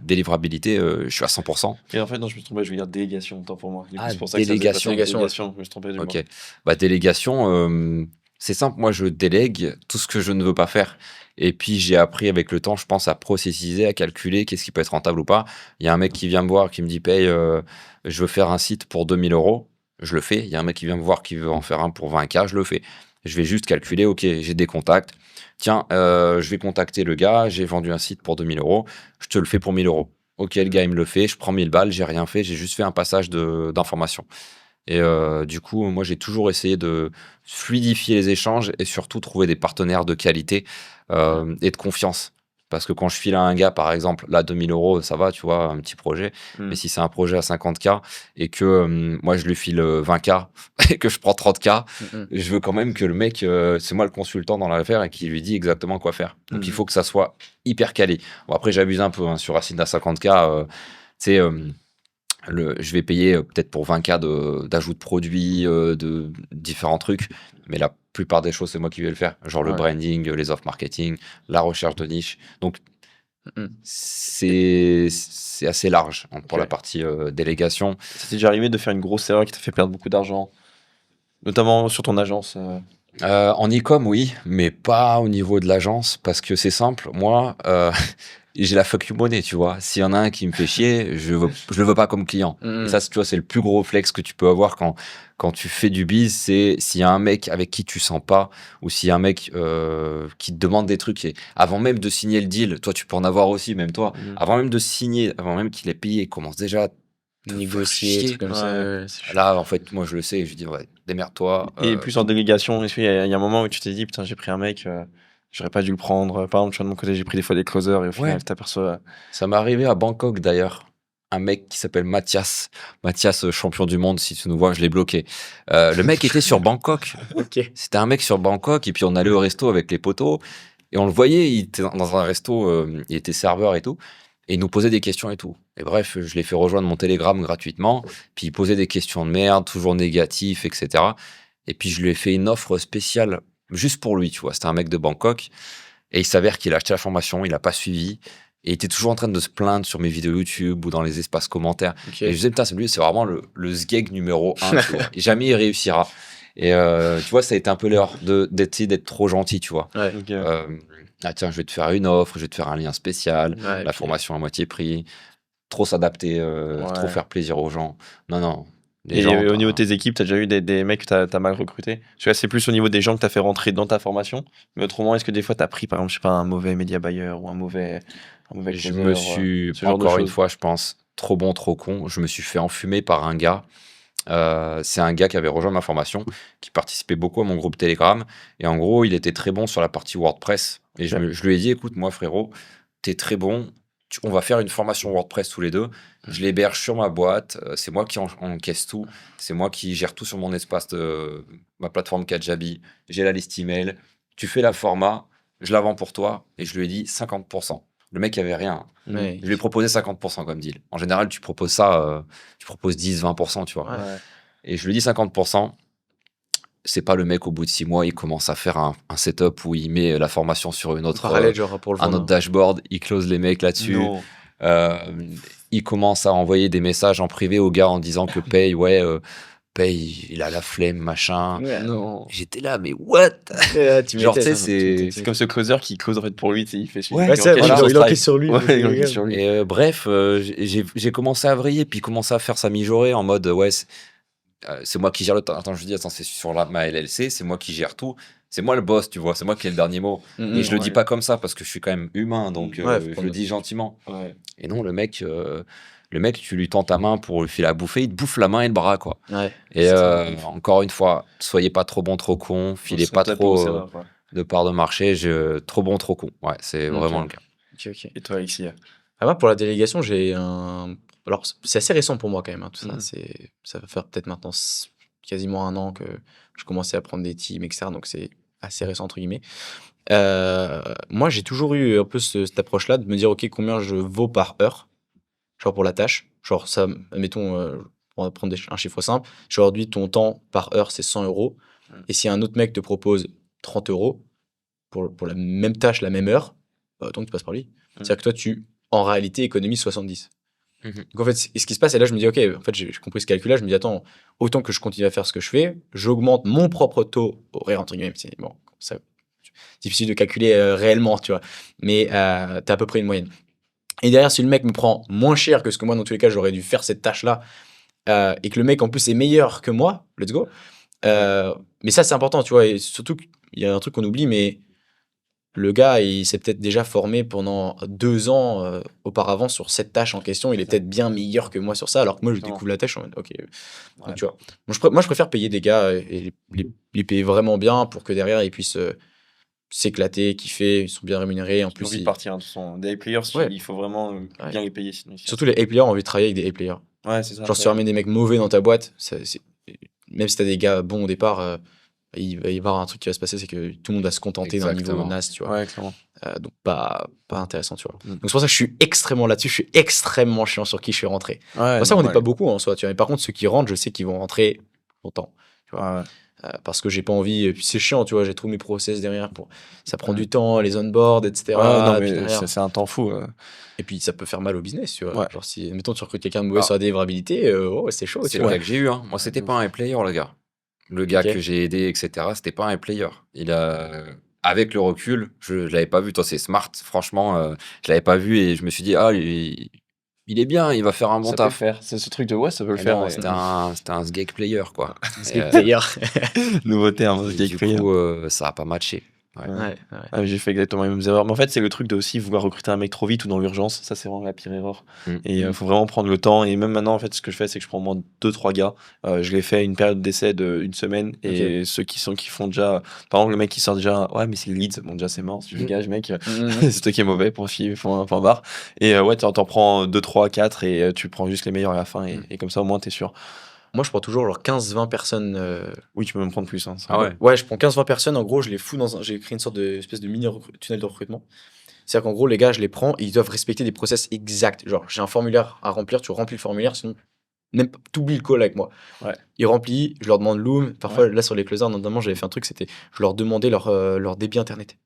délivrabilité, je suis à 100%. Et en fait, non, je me suis trompé, je veux dire délégation, autant pour moi. Du coup, Ah, c'est pour ça que ça faisait pas délégation. ça, Délégation, délégation, je me suis trompé du coup. Ok. Bah, délégation, c'est simple. Moi, je délègue tout ce que je ne veux pas faire. Et puis, j'ai appris avec le temps, je pense, à processiser, à calculer qu'est-ce qui peut être rentable ou pas. Il y a un mec qui vient me voir, qui me dit, paye, je veux faire un site pour 2000 euros. Je le fais. Il y a un mec qui vient me voir, qui veut en faire un pour 20K. Je le fais. Je vais juste calculer, ok, j'ai des contacts. Tiens, je vais contacter le gars. J'ai vendu un site pour 2000 euros. Je te le fais pour 1000 euros. Ok, le gars, il me le fait. Je prends 1000 balles. J'ai rien fait. J'ai juste fait un passage d'informations. Et du coup, moi, j'ai toujours essayé de fluidifier les échanges et surtout trouver des partenaires de qualité et de confiance. Parce que quand je file à un gars, par exemple, là, 2000 euros, ça va, tu vois, un petit projet. Mais si c'est un projet à 50K et que moi, je lui file 20K et que je prends 30K, je veux quand même que le mec, c'est moi le consultant dans l'affaire et qui lui dit exactement quoi faire. Donc, il faut que ça soit hyper quali. Bon, après, j'abuse un peu hein, sur un site à 50K. Tu sais, je vais payer peut-être pour 20K d'ajout de produits, de différents trucs, mais la plupart des choses, c'est moi qui vais le faire. Genre le Ouais. branding, les offres marketing, la recherche de niche. Donc, Mhm. c'est assez large hein, pour Ok. la partie délégation. Ça t'est déjà arrivé de faire une grosse erreur qui t'a fait perdre beaucoup d'argent, notamment sur ton agence. En e-com, oui, mais pas au niveau de l'agence, parce que c'est simple. Moi, j'ai la fuck you money, tu vois. S'il y en a un qui me fait chier, je le veux pas comme client. Et ça, tu vois, c'est le plus gros flex que tu peux avoir quand tu fais du biz. C'est s'il y a un mec avec qui tu sens pas, ou s'il y a un mec qui te demande des trucs. Et avant même de signer le deal, toi, tu peux en avoir aussi, même toi. Avant même de signer, avant même qu'il ait payé, il commence déjà à te Négocier, faire des chier. trucs comme ça. Ouais, c'est chiant. Là, en fait, moi, je le sais. Je lui dis, ouais, démerde-toi. Et plus en délégation, est-ce qu'il y a un moment où tu t'es dit, putain, j'ai pris un mec, j'aurais pas dû le prendre. Par exemple, tu vois, de mon côté, j'ai pris des fois des closers et au final, Ouais. tu t'aperçois. Ça m'est arrivé à Bangkok d'ailleurs. Un mec qui s'appelle Mathias. Mathias, champion du monde, si tu nous vois, je l'ai bloqué. Le mec était sur Bangkok. Ok. C'était un mec sur Bangkok, et puis on allait au resto avec les potos, et on le voyait, il était dans un resto, il était serveur et tout, et il nous posait des questions et tout. Et bref, je l'ai fait rejoindre mon Telegram gratuitement, puis il posait des questions de merde, toujours négatifs, etc. Et puis je lui ai fait une offre spéciale, juste pour lui, tu vois. C'était un mec de Bangkok, et il s'avère qu'il a acheté la formation, il n'a pas suivi, et il était toujours en train de se plaindre sur mes vidéos YouTube ou dans les espaces commentaires. Ok. Et je disais, putain, c'est vraiment le sgeg numéro 1, tu vois. Et jamais il réussira. Et tu vois, ça a été un peu l'erreur d'essayer d'être trop gentil, tu vois. Ouais. Ok. Ah tiens, je vais te faire une offre, je vais te faire un lien spécial, Ouais, la puis- formation à moitié prix, trop s'adapter, Ouais. trop faire plaisir aux gens. Non, non, Et gens, au niveau de tes équipes, tu as déjà eu des mecs que tu as mal recrutés? Parce que là, c'est plus au niveau des gens que tu as fait rentrer dans ta formation. Mais autrement, est-ce que des fois, tu as pris, par exemple, je sais pas, un mauvais média buyer ou un mauvais je closer, me suis, ce genre de encore une choses? fois, je pense, trop bon, trop con. Je me suis fait enfumer par un gars. C'est un gars qui avait rejoint ma formation, qui participait beaucoup à mon groupe Telegram. Et en gros, il était très bon sur la partie WordPress. Et Ok. je lui ai dit, écoute, moi, frérot, t'es très bon. On va faire une formation WordPress tous les deux. Je l'héberge sur ma boîte. C'est moi qui encaisse tout. C'est moi qui gère tout sur mon espace de ma plateforme Kajabi. J'ai la liste email. Tu fais la format. Je la vends pour toi. Et je lui ai dit 50%. Le mec, il avait rien. Ouais. Je lui ai proposé 50% comme deal. En général, tu proposes ça, tu proposes 10-20%, tu vois. Ouais. Et je lui dis 50%. C'est pas le mec au bout de 6 mois, il commence à faire un setup où il met la formation sur une En autre, parallèle, genre, pour le un vendre. autre dashboard, il close les mecs là-dessus. Non. Il commence à envoyer des messages en privé aux gars en disant que Pay, Pay, il a la flemme, machin. Ouais. Non. J'étais là, mais what? Tu Genre, tu m'étais, sais, C'est comme ce closer qui close en fait pour lui, tu sais, il fait Ouais, Ouais, ça, voilà. il encaisse sur lui. Ouais, il encaisse sur lui. Et bref, j'ai commencé à vriller, puis commencé à faire sa mijaurée en mode, ouais, c'est moi qui gère le temps. Attends, je dis, attends, c'est sur ma LLC, c'est moi qui gère tout. C'est moi le boss, tu vois, c'est moi qui ai le dernier mot. Et je le dis Ouais. pas comme ça parce que je suis quand même humain, donc Ouais, faut je prendre le dis le- gentiment. Ouais. Et non, le mec, tu lui tends ta main pour lui filer à bouffer, il te bouffe la main et le bras, quoi. Ouais. Et C'est ça. encore une fois, soyez pas trop bon, trop con, filez Faut pas se taper trop aux erreurs, quoi. de part de marché, trop bon, trop con. Ouais, c'est Ok. vraiment le cas. Ok. Et toi, Alexis? Ah, moi, pour la délégation, j'ai un. Alors, c'est assez récent pour moi quand même, hein, tout ça. Mhm. Ça va faire peut-être maintenant quasiment un an que je commençais à prendre des teams, etc. Donc, c'est assez récent, entre guillemets. Moi, j'ai toujours eu un peu cette approche-là de me dire, OK, combien je vaux par heure, genre pour la tâche. Genre, ça, admettons, on va prendre un chiffre simple. Aujourd'hui, ton temps par heure, c'est 100 euros. Mhm. Et si un autre mec te propose 30 euros pour la même tâche, la même heure, bah, autant que tu passes par lui. C'est-à-dire que toi, tu, en réalité, économises 70. Mhm. Donc en fait, ce qui se passe, et là je me dis, ok, en fait j'ai compris ce calcul-là, je me dis, attends, autant que je continue à faire ce que je fais, j'augmente mon propre taux horaire, entre guillemets, c'est bon, ça, difficile de calculer réellement, tu vois, mais t'as à peu près une moyenne. Et derrière, si le mec me prend moins cher que ce que moi, dans tous les cas, j'aurais dû faire cette tâche-là, et que le mec en plus est meilleur que moi, let's go. Mais ça, c'est important, tu vois, et surtout qu'il y a un truc qu'on oublie, mais le gars, il s'est peut-être déjà formé pendant 2 ans auparavant sur cette tâche en question. Il est peut-être bien meilleur que moi sur ça, alors que moi, je Exactement. découvre la tâche en mode, ok. Ouais. Donc, tu vois. Moi, je préfère payer des gars et les payer vraiment bien pour que derrière, ils puissent s'éclater, kiffer, ils sont bien rémunérés. En J'ai plus, envie de partir, hein, de toute façon. Des players, Ouais. il faut vraiment bien les payer. Sinon, surtout les A-players ont envie de travailler avec des A-players. Ouais, c'est ça. Genre, si tu ramènes des mecs mauvais dans ta boîte, même si t'as des gars bons au départ, il va y avoir un truc qui va se passer, c'est que tout le monde va se contenter d'un niveau Exactement. naze, tu vois. Ouais, clairement. Donc pas intéressant, tu vois. Mm. Donc c'est pour ça que je suis extrêmement là-dessus, je suis extrêmement chiant sur qui je suis rentré. Ouais, C'est pour ça qu'on n'est normal. pas beaucoup en soi, tu vois. Mais par contre, ceux qui rentrent, je sais qu'ils vont rentrer longtemps. Tu vois. Ouais, ouais. Parce que j'ai pas envie, et puis c'est chiant, tu vois, j'ai tous mes process derrière, ça prend Ouais. du temps, les onboards, etc. Ouais, non, puis mais derrière- c'est un temps fou. et puis ça peut faire mal au business, tu vois. Ouais. Genre si, mettons, tu recrutes quelqu'un de mauvais Ah. sur la délivrabilité, c'est chaud, C'est tu le vois. cas que j'ai eu, hein. Moi, c'était de pas un player, le gars. Le gars Ok. que j'ai aidé, etc., c'était pas un player. Avec le recul, je l'avais pas vu. Toi, c'est smart, franchement, je l'avais pas vu et je me suis dit, ah, il est bien, il va faire un bon Ça peut taf. faire. C'est ce truc de ouais, ça peut le Et faire. non, mais- c'était un sgeg player, quoi. Parce Et, que player. Nouveau terme, et gay du player. coup, ça a pas matché. Ouais. Ouais. Ah, j'ai fait exactement les mêmes erreurs. Mais en fait, c'est le truc de aussi vouloir recruter un mec trop vite ou dans l'urgence. Ça, c'est vraiment la pire erreur. Mm. Et il faut vraiment prendre le temps. Et même maintenant, en fait, ce que je fais, c'est que je prends au moins 2-3 gars. Je les fais une période d'essai d'une semaine. Et ceux qui font déjà. Par exemple, le mec qui sort déjà. Ouais, mais c'est le lead. Bon, déjà, c'est mort. Si je dégage, mec. C'est toi qui est mauvais pour un point barre. Et ouais, t'en prends 2, 3, 4. Et tu prends juste les meilleurs à la fin. Et comme ça, au moins, t'es sûr. Moi, je prends toujours genre 15-20 personnes. Oui, tu peux même prendre plus. Hein, ça. Ah ouais. Ouais, je prends 15-20 personnes. En gros, je les fous j'ai créé une sorte espèce de mini tunnel de recrutement. C'est-à-dire qu'en gros, les gars, je les prends, ils doivent respecter des process exacts. Genre, j'ai un formulaire à remplir, tu remplis le formulaire, sinon, même t'oublies le call avec moi. Ouais. Ils remplissent, je leur demande Loom. Parfois, là, sur les closers, notamment, j'avais fait un truc, c'était, je leur demandais leur débit internet.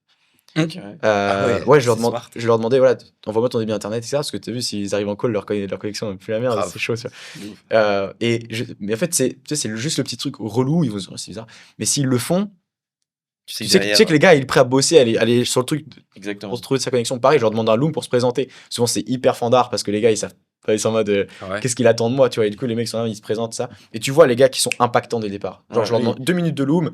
Ok. Ouais, je leur c'est demandais, voilà, envoie-moi ton débit internet, etc. Parce que tu as vu, s'ils arrivent en call, leur connexion n'est plus la merde, Grave. c'est chaud, tu vois. C'est ouf. Mais en fait, tu sais, c'est juste le petit truc relou, ils vont se dire, c'est bizarre. Mais s'ils le font, Tu tu sais que les gars, ils sont prêts à bosser, aller sur le truc Exactement. pour se trouver de sa connexion. Pareil, je leur demande un Loom pour se présenter. Souvent, c'est hyper fandard parce que les gars, ils savent Ils sont en mode Ouais. qu'est-ce qu'il attend de moi, tu vois. Et du coup, les mecs sont là, ils se présentent ça. Et tu vois les gars qui sont impactants dès le départ. Genre, Ouais, je leur oui. demande 2 minutes de loom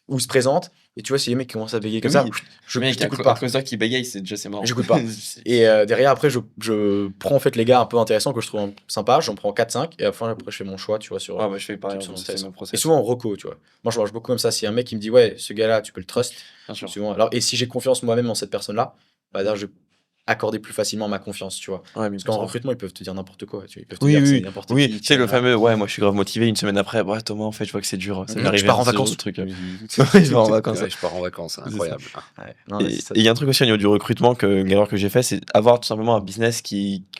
où ils se présentent. Et tu vois, si les mecs commencent à bégayer comme Oui. ça, je Mec, t'écoute un pas. closer qui bégaye, c'est mort. J'écoute pas. Et derrière, après, je prends en fait les gars un peu intéressants que je trouve sympas. J'en prends 4-5. Et après, je fais mon choix, tu vois, sur. Ouais, bah, je fais pareil, sur mon c'est test. mon Et process. souvent en reco, tu vois. Moi, je marche beaucoup comme ça. Si un mec qui me dit, ouais, ce gars-là, tu peux le trust. Bien sûr. Souvent, alors, et si j'ai confiance moi-même en cette personne-là, bah, d'ailleurs, je vais accorder plus facilement ma confiance, tu vois. Ouais, Parce qu'en 1000%. recrutement, ils peuvent te dire n'importe quoi. Tu vois. Ils peuvent te Oui, dire que c'est oui, n'importe oui. qui. Tu sais, le vois. fameux, ouais, moi je suis grave motivé. Une semaine après, ouais, Thomas, en fait, je vois que c'est dur. Ça m'est arrivé Je pars en ce genre de vacances. truc. Oui. Ouais, je pars en vacances. Ouais, je pars en vacances, c'est C'est ça. incroyable. Ouais. Non, Et c'est ça. il y a un truc aussi au niveau du recrutement, une erreur que j'ai fait, c'est avoir tout simplement un business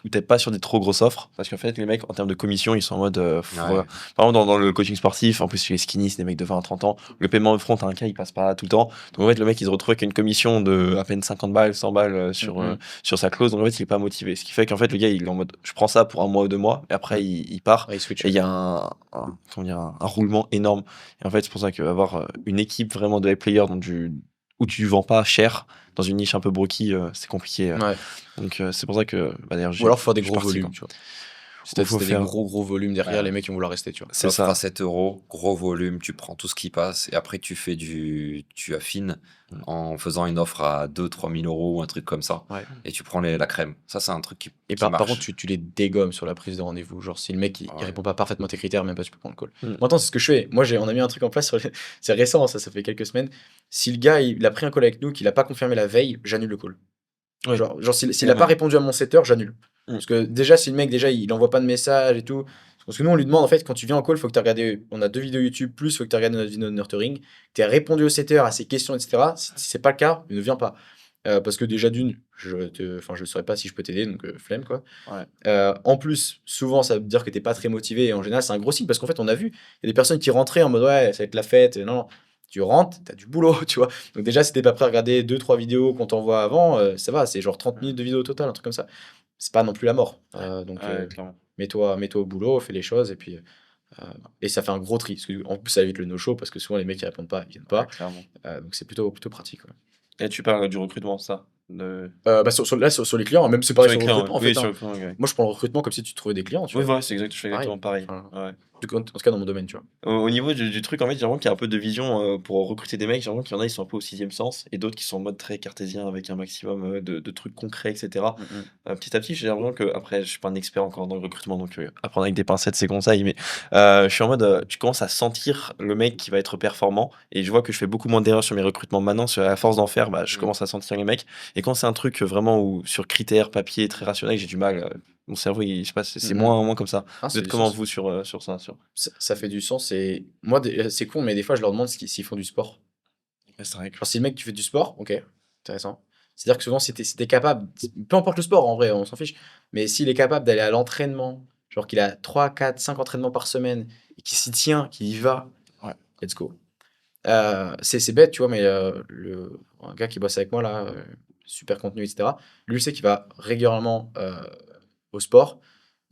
où t'es pas sur des trop grosses offres. Parce qu'en fait, les mecs, en termes de commission, ils sont en mode. Ouais. Voilà. Par exemple, dans le coaching sportif, en plus, chez les skinny, c'est des mecs de 20 à 30 ans. Le paiement up front, à un cas, il passe pas tout le temps. Donc en fait, le mec, il se retrouve avec une commission de à peine 50 balles, 100 balles sur sa clause. Donc en fait, il est pas motivé. Ce qui fait qu'en fait, le gars, il est en mode je prends ça pour 1 mois ou 2 mois, et après, il part. Ouais, ils switchent. Et il y a comment dire, un roulement énorme. Et en fait, c'est pour ça qu'avoir une équipe vraiment de high players où tu vends pas cher dans une niche un peu broky, c'est compliqué. Ouais. Donc c'est pour ça que d'ailleurs Ou alors, faut faire des je suis gros parti, volumes, quoi. tu vois. Faut C'est des faire- gros volumes derrière, Ouais. les mecs, ils vont vouloir rester, tu vois. C'est L'offre à ça. 7 euros, gros volume, tu prends tout ce qui passe et après tu affines en faisant une offre à 2-3 000 euros ou un truc comme ça Ouais. et tu prends la crème. Ça, c'est un truc qui Et qui par marche. contre, tu les dégommes sur la prise de rendez-vous. Genre, si le mec il Ouais. répond pas parfaitement à tes critères, même pas tu peux prendre le call. Mm. Moi, attends, c'est ce que je fais. Moi, on a mis un truc en place. C'est récent, ça fait quelques semaines. Si le gars il a pris un call avec nous, qu'il a pas confirmé la veille, j'annule le call. Ouais. Genre s'il C'est a la pas même. répondu à mon setter, j'annule. Mm. Parce que déjà, si le mec il envoie pas de message et tout. Parce que nous, on lui demande en fait, quand tu viens en call, faut que tu regardé. On a 2 vidéos YouTube, plus faut que tu regardé notre vidéo de nurturing. Tu as répondu au setter, à ses questions, etc. Si c'est pas le cas, ne viens pas. Parce que déjà, d'une, je ne saurais pas si je peux t'aider, donc flemme quoi. Ouais. En plus, souvent, ça veut dire que t'es pas très motivé. Et en général, c'est un gros signe parce qu'en fait, on a vu, il y a des personnes qui rentraient en mode ouais, ça va être la fête. Non, tu rentres, t'as du boulot, tu vois. Donc, déjà, si t'es pas prêt à regarder 2-3 vidéos qu'on t'envoie avant, ça va, c'est genre 30 minutes de vidéo au total, un truc comme ça. C'est pas non plus la mort. Donc, Ouais, clairement. mets-toi au boulot, fais les choses et puis. Et ça fait un gros tri. Parce que, en plus, ça évite le no-show parce que souvent, les mecs qui répondent pas, ils viennent pas. Ouais, clairement. Donc, c'est plutôt pratique. Ouais. Et tu parles du recrutement, ça Sur les clients, hein, même c'est pareil sur le recrutement en oui, fait. sur Hein. le recrutement, ouais. Moi, je prends le recrutement comme si tu trouvais des clients. Tu Oui, vois. voilà, je fais exactement pareil. Enfin, Ouais. En tout cas, dans mon domaine, tu vois. Au niveau du truc, en fait, j'ai l'impression qu'il y a un peu de vision pour recruter des mecs. J'ai l'impression qu'il y en a, ils sont un peu au 6e sens, et d'autres qui sont en mode très cartésien avec un maximum de trucs concrets, etc. Petit à petit, j'ai l'impression que, après, je suis pas un expert encore dans le recrutement, donc apprendre avec des pincettes, c'est conseils, mais je suis en mode, tu commences à sentir le mec qui va être performant, et je vois que je fais beaucoup moins d'erreurs sur mes recrutements maintenant, à force d'en faire, je commence à sentir les mecs, et quand c'est un truc vraiment sur critères, papier, très rationnel, j'ai du mal. Mon cerveau, je sais pas, c'est moins comme ça. Ah, Vous êtes comment, vous, sur ça ça fait du sens. Moi, c'est con, mais des fois, je leur demande s'ils font du sport. C'est vrai que... Genre, si le mec, tu fais du sport, ok, intéressant. C'est-à-dire que souvent, si t'es capable, peu importe le sport, en vrai, on s'en fiche, mais s'il est capable d'aller à l'entraînement, genre qu'il a 3, 4, 5 entraînements par semaine, et qu'il s'y tient, qu'il y va, Ouais. let's go. C'est bête, tu vois, mais un gars qui bosse avec moi, là, super contenu, etc., lui, il sait qu'il va régulièrement au sport,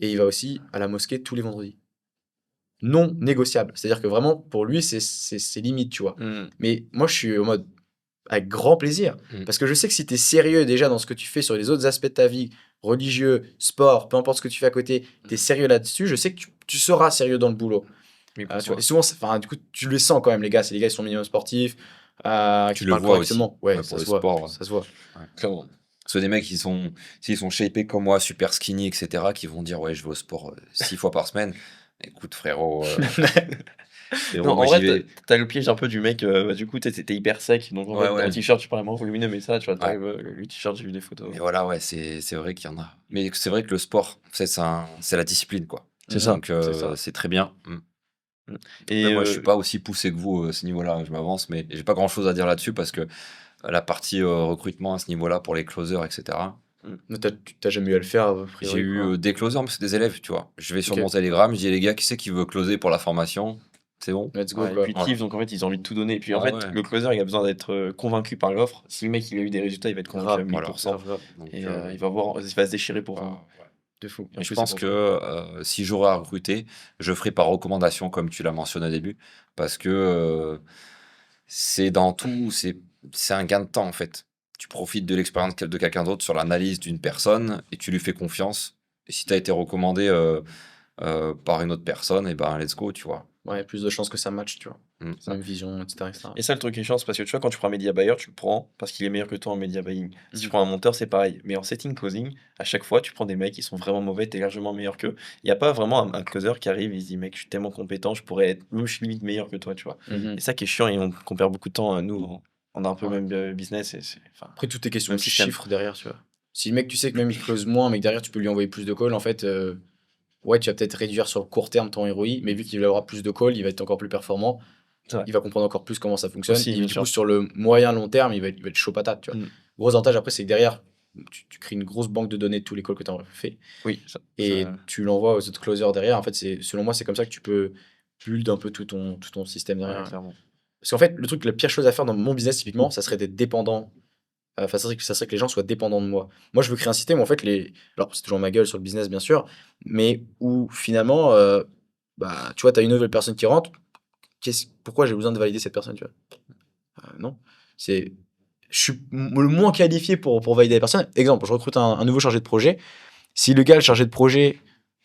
et il va aussi à la mosquée tous les vendredis. Non négociable. C'est-à-dire que vraiment, pour lui, c'est limite, tu vois. Mais moi, je suis en mode avec grand plaisir. Parce que je sais que si tu es sérieux déjà dans ce que tu fais sur les autres aspects de ta vie, religieux, sport, peu importe ce que tu fais à côté, tu es sérieux là-dessus, je sais que tu seras sérieux dans le boulot. Mais Tu vois. Et souvent, du coup, tu le sens quand même, les gars. C'est les gars qui sont minimum sportifs. Tu le vois aussi. Ouais, Ouais, ça pour se le voit. sport. Ça se voit. Clairement. Ceux des mecs, s'ils sont shapés comme moi, super skinny, etc., qui vont dire ouais, je vais au sport 6 fois par semaine. Écoute, frérot. Non, moi, en j'y vrai, vais. t'as le piège un peu du mec, du coup, t'es hyper sec, donc en Ouais, fait, ouais. en t-shirt, tu parles moins volumineux, mais ça, tu vois, t'arrives, le t-shirt, j'ai vu des photos. Mais voilà, ouais, c'est vrai qu'il y en a. Mais c'est vrai que le sport, c'est la discipline, quoi. C'est ça, Donc, c'est ça. c'est très bien. Et Après, moi, je suis pas aussi poussé que vous à ce niveau-là. Je m'avance, mais j'ai pas grand-chose à dire là-dessus parce que la partie recrutement à ce niveau-là pour les closers, etc. T'as jamais eu à le faire, a priori, J'ai eu quoi. des closers, mais c'est des élèves, tu vois. Je vais sur Ok. mon Telegram, je dis les gars, qui c'est qui veut closer pour la formation? C'est bon. Let's go, ouais, et quoi. puis ils kiffent, donc en fait, ils ont envie de tout donner. Et puis en Ah fait, ouais. le closer, il a besoin d'être convaincu par l'offre. Si le mec, il a eu des résultats, il va être convaincu à Grave, 1000%. grave. Donc, Et il va se déchirer pour vous. De fou. Et en Je plus, pense c'est que si j'aurais à recruter, je ferai par recommandation, comme tu l'as mentionné au début, parce que c'est dans tout, c'est un gain de temps en fait. Tu profites de l'expérience de quelqu'un d'autre sur l'analyse d'une personne et tu lui fais confiance. Et si tu as été recommandé par une autre personne, et ben let's go, tu vois. Ouais, plus de chances que ça match, tu vois. Mm. Même vision, etc. etc. Et ça, le truc qui change, parce que tu vois, quand tu prends un media buyer, tu le prends parce qu'il est meilleur que toi en media buying. Si tu Mhm. prends un monteur, c'est pareil. Mais en setting closing, à chaque fois, tu prends des mecs qui sont vraiment mauvais, t'es largement meilleur qu'eux. Il n'y a pas vraiment un closer qui arrive et se dit, mec, je suis tellement compétent, je pourrais être, même je suis limite meilleur que toi, tu vois. Mhm. Et ça qui est chiant, et qu'on perd beaucoup de temps, nous, on a un peu Ouais. le même business. Et enfin, Après, tout est question même de système. chiffres derrière, tu vois. Si le mec, tu sais que même il close moins, mais que derrière, tu peux lui envoyer plus de calls, en fait, ouais, tu vas peut-être réduire sur le court terme ton ROI, mais vu qu'il va avoir plus de calls, il va être encore plus performant. C'est vrai. Il va comprendre encore plus comment ça fonctionne. Aussi, Et bien du sûr. coup, sur le moyen long terme, il va être chaud patate, tu vois. Mm. Gros avantage après, c'est que derrière, tu crées une grosse banque de données de tous les calls que tu as fait Oui, et tu l'envoies aux autres closers derrière. En fait, selon moi, c'est comme ça que tu peux build un peu tout ton système ouais, derrière. clairement. Parce qu'en fait, la pire chose à faire dans mon business, typiquement, ça serait d'être dépendant. Enfin, ça serait que les gens soient dépendants de moi. Moi, je veux créer un système où, en fait, alors, c'est toujours ma gueule sur le business, bien sûr, mais où finalement, bah, tu vois, tu as une nouvelle personne qui rentre. Pourquoi j'ai besoin de valider cette personne, tu vois? Non. Je suis le moins qualifié pour valider la personne. Exemple, je recrute un nouveau chargé de projet. Si le gars, le chargé de projet,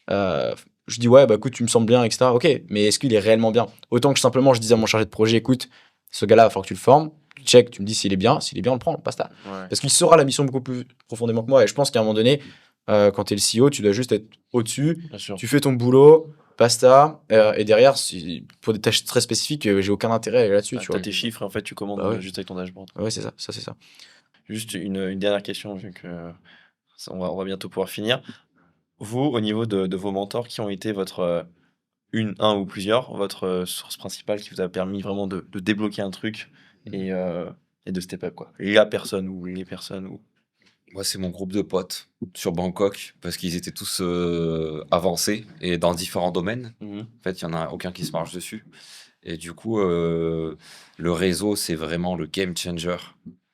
je dis ouais, bah écoute, tu me sembles bien, etc. Ok, mais est-ce qu'il est réellement bien? Autant que simplement je disais à mon chargé de projet, écoute, ce gars-là, il va falloir que tu le formes. Tu check, tu me dis s'il est bien. S'il est bien, on le prend, basta. Ouais. Parce qu'il saura la mission beaucoup plus profondément que moi. Et je pense qu'à un moment donné, quand tu es le CEO, tu dois juste être au-dessus. Bien sûr. Tu fais ton boulot, basta. Et derrière, pour des tâches très spécifiques, j'ai aucun intérêt à aller là-dessus. Ah, tu t'as vois. tes chiffres et en fait, tu commandes Bah ouais. juste avec ton dashboard. Ouais, c'est ça, c'est ça. Juste une dernière question, vu que on va bientôt pouvoir finir. Vous, au niveau de vos mentors, qui ont été votre un ou plusieurs, votre source principale qui vous a permis vraiment de débloquer un truc et de step up, quoi. La personne ou les personnes ou. Moi, c'est mon groupe de potes sur Bangkok parce qu'ils étaient tous avancés et dans différents domaines. Mhm. En fait, il n'y en a aucun qui se marche dessus. Et du coup, le réseau, c'est vraiment le game changer.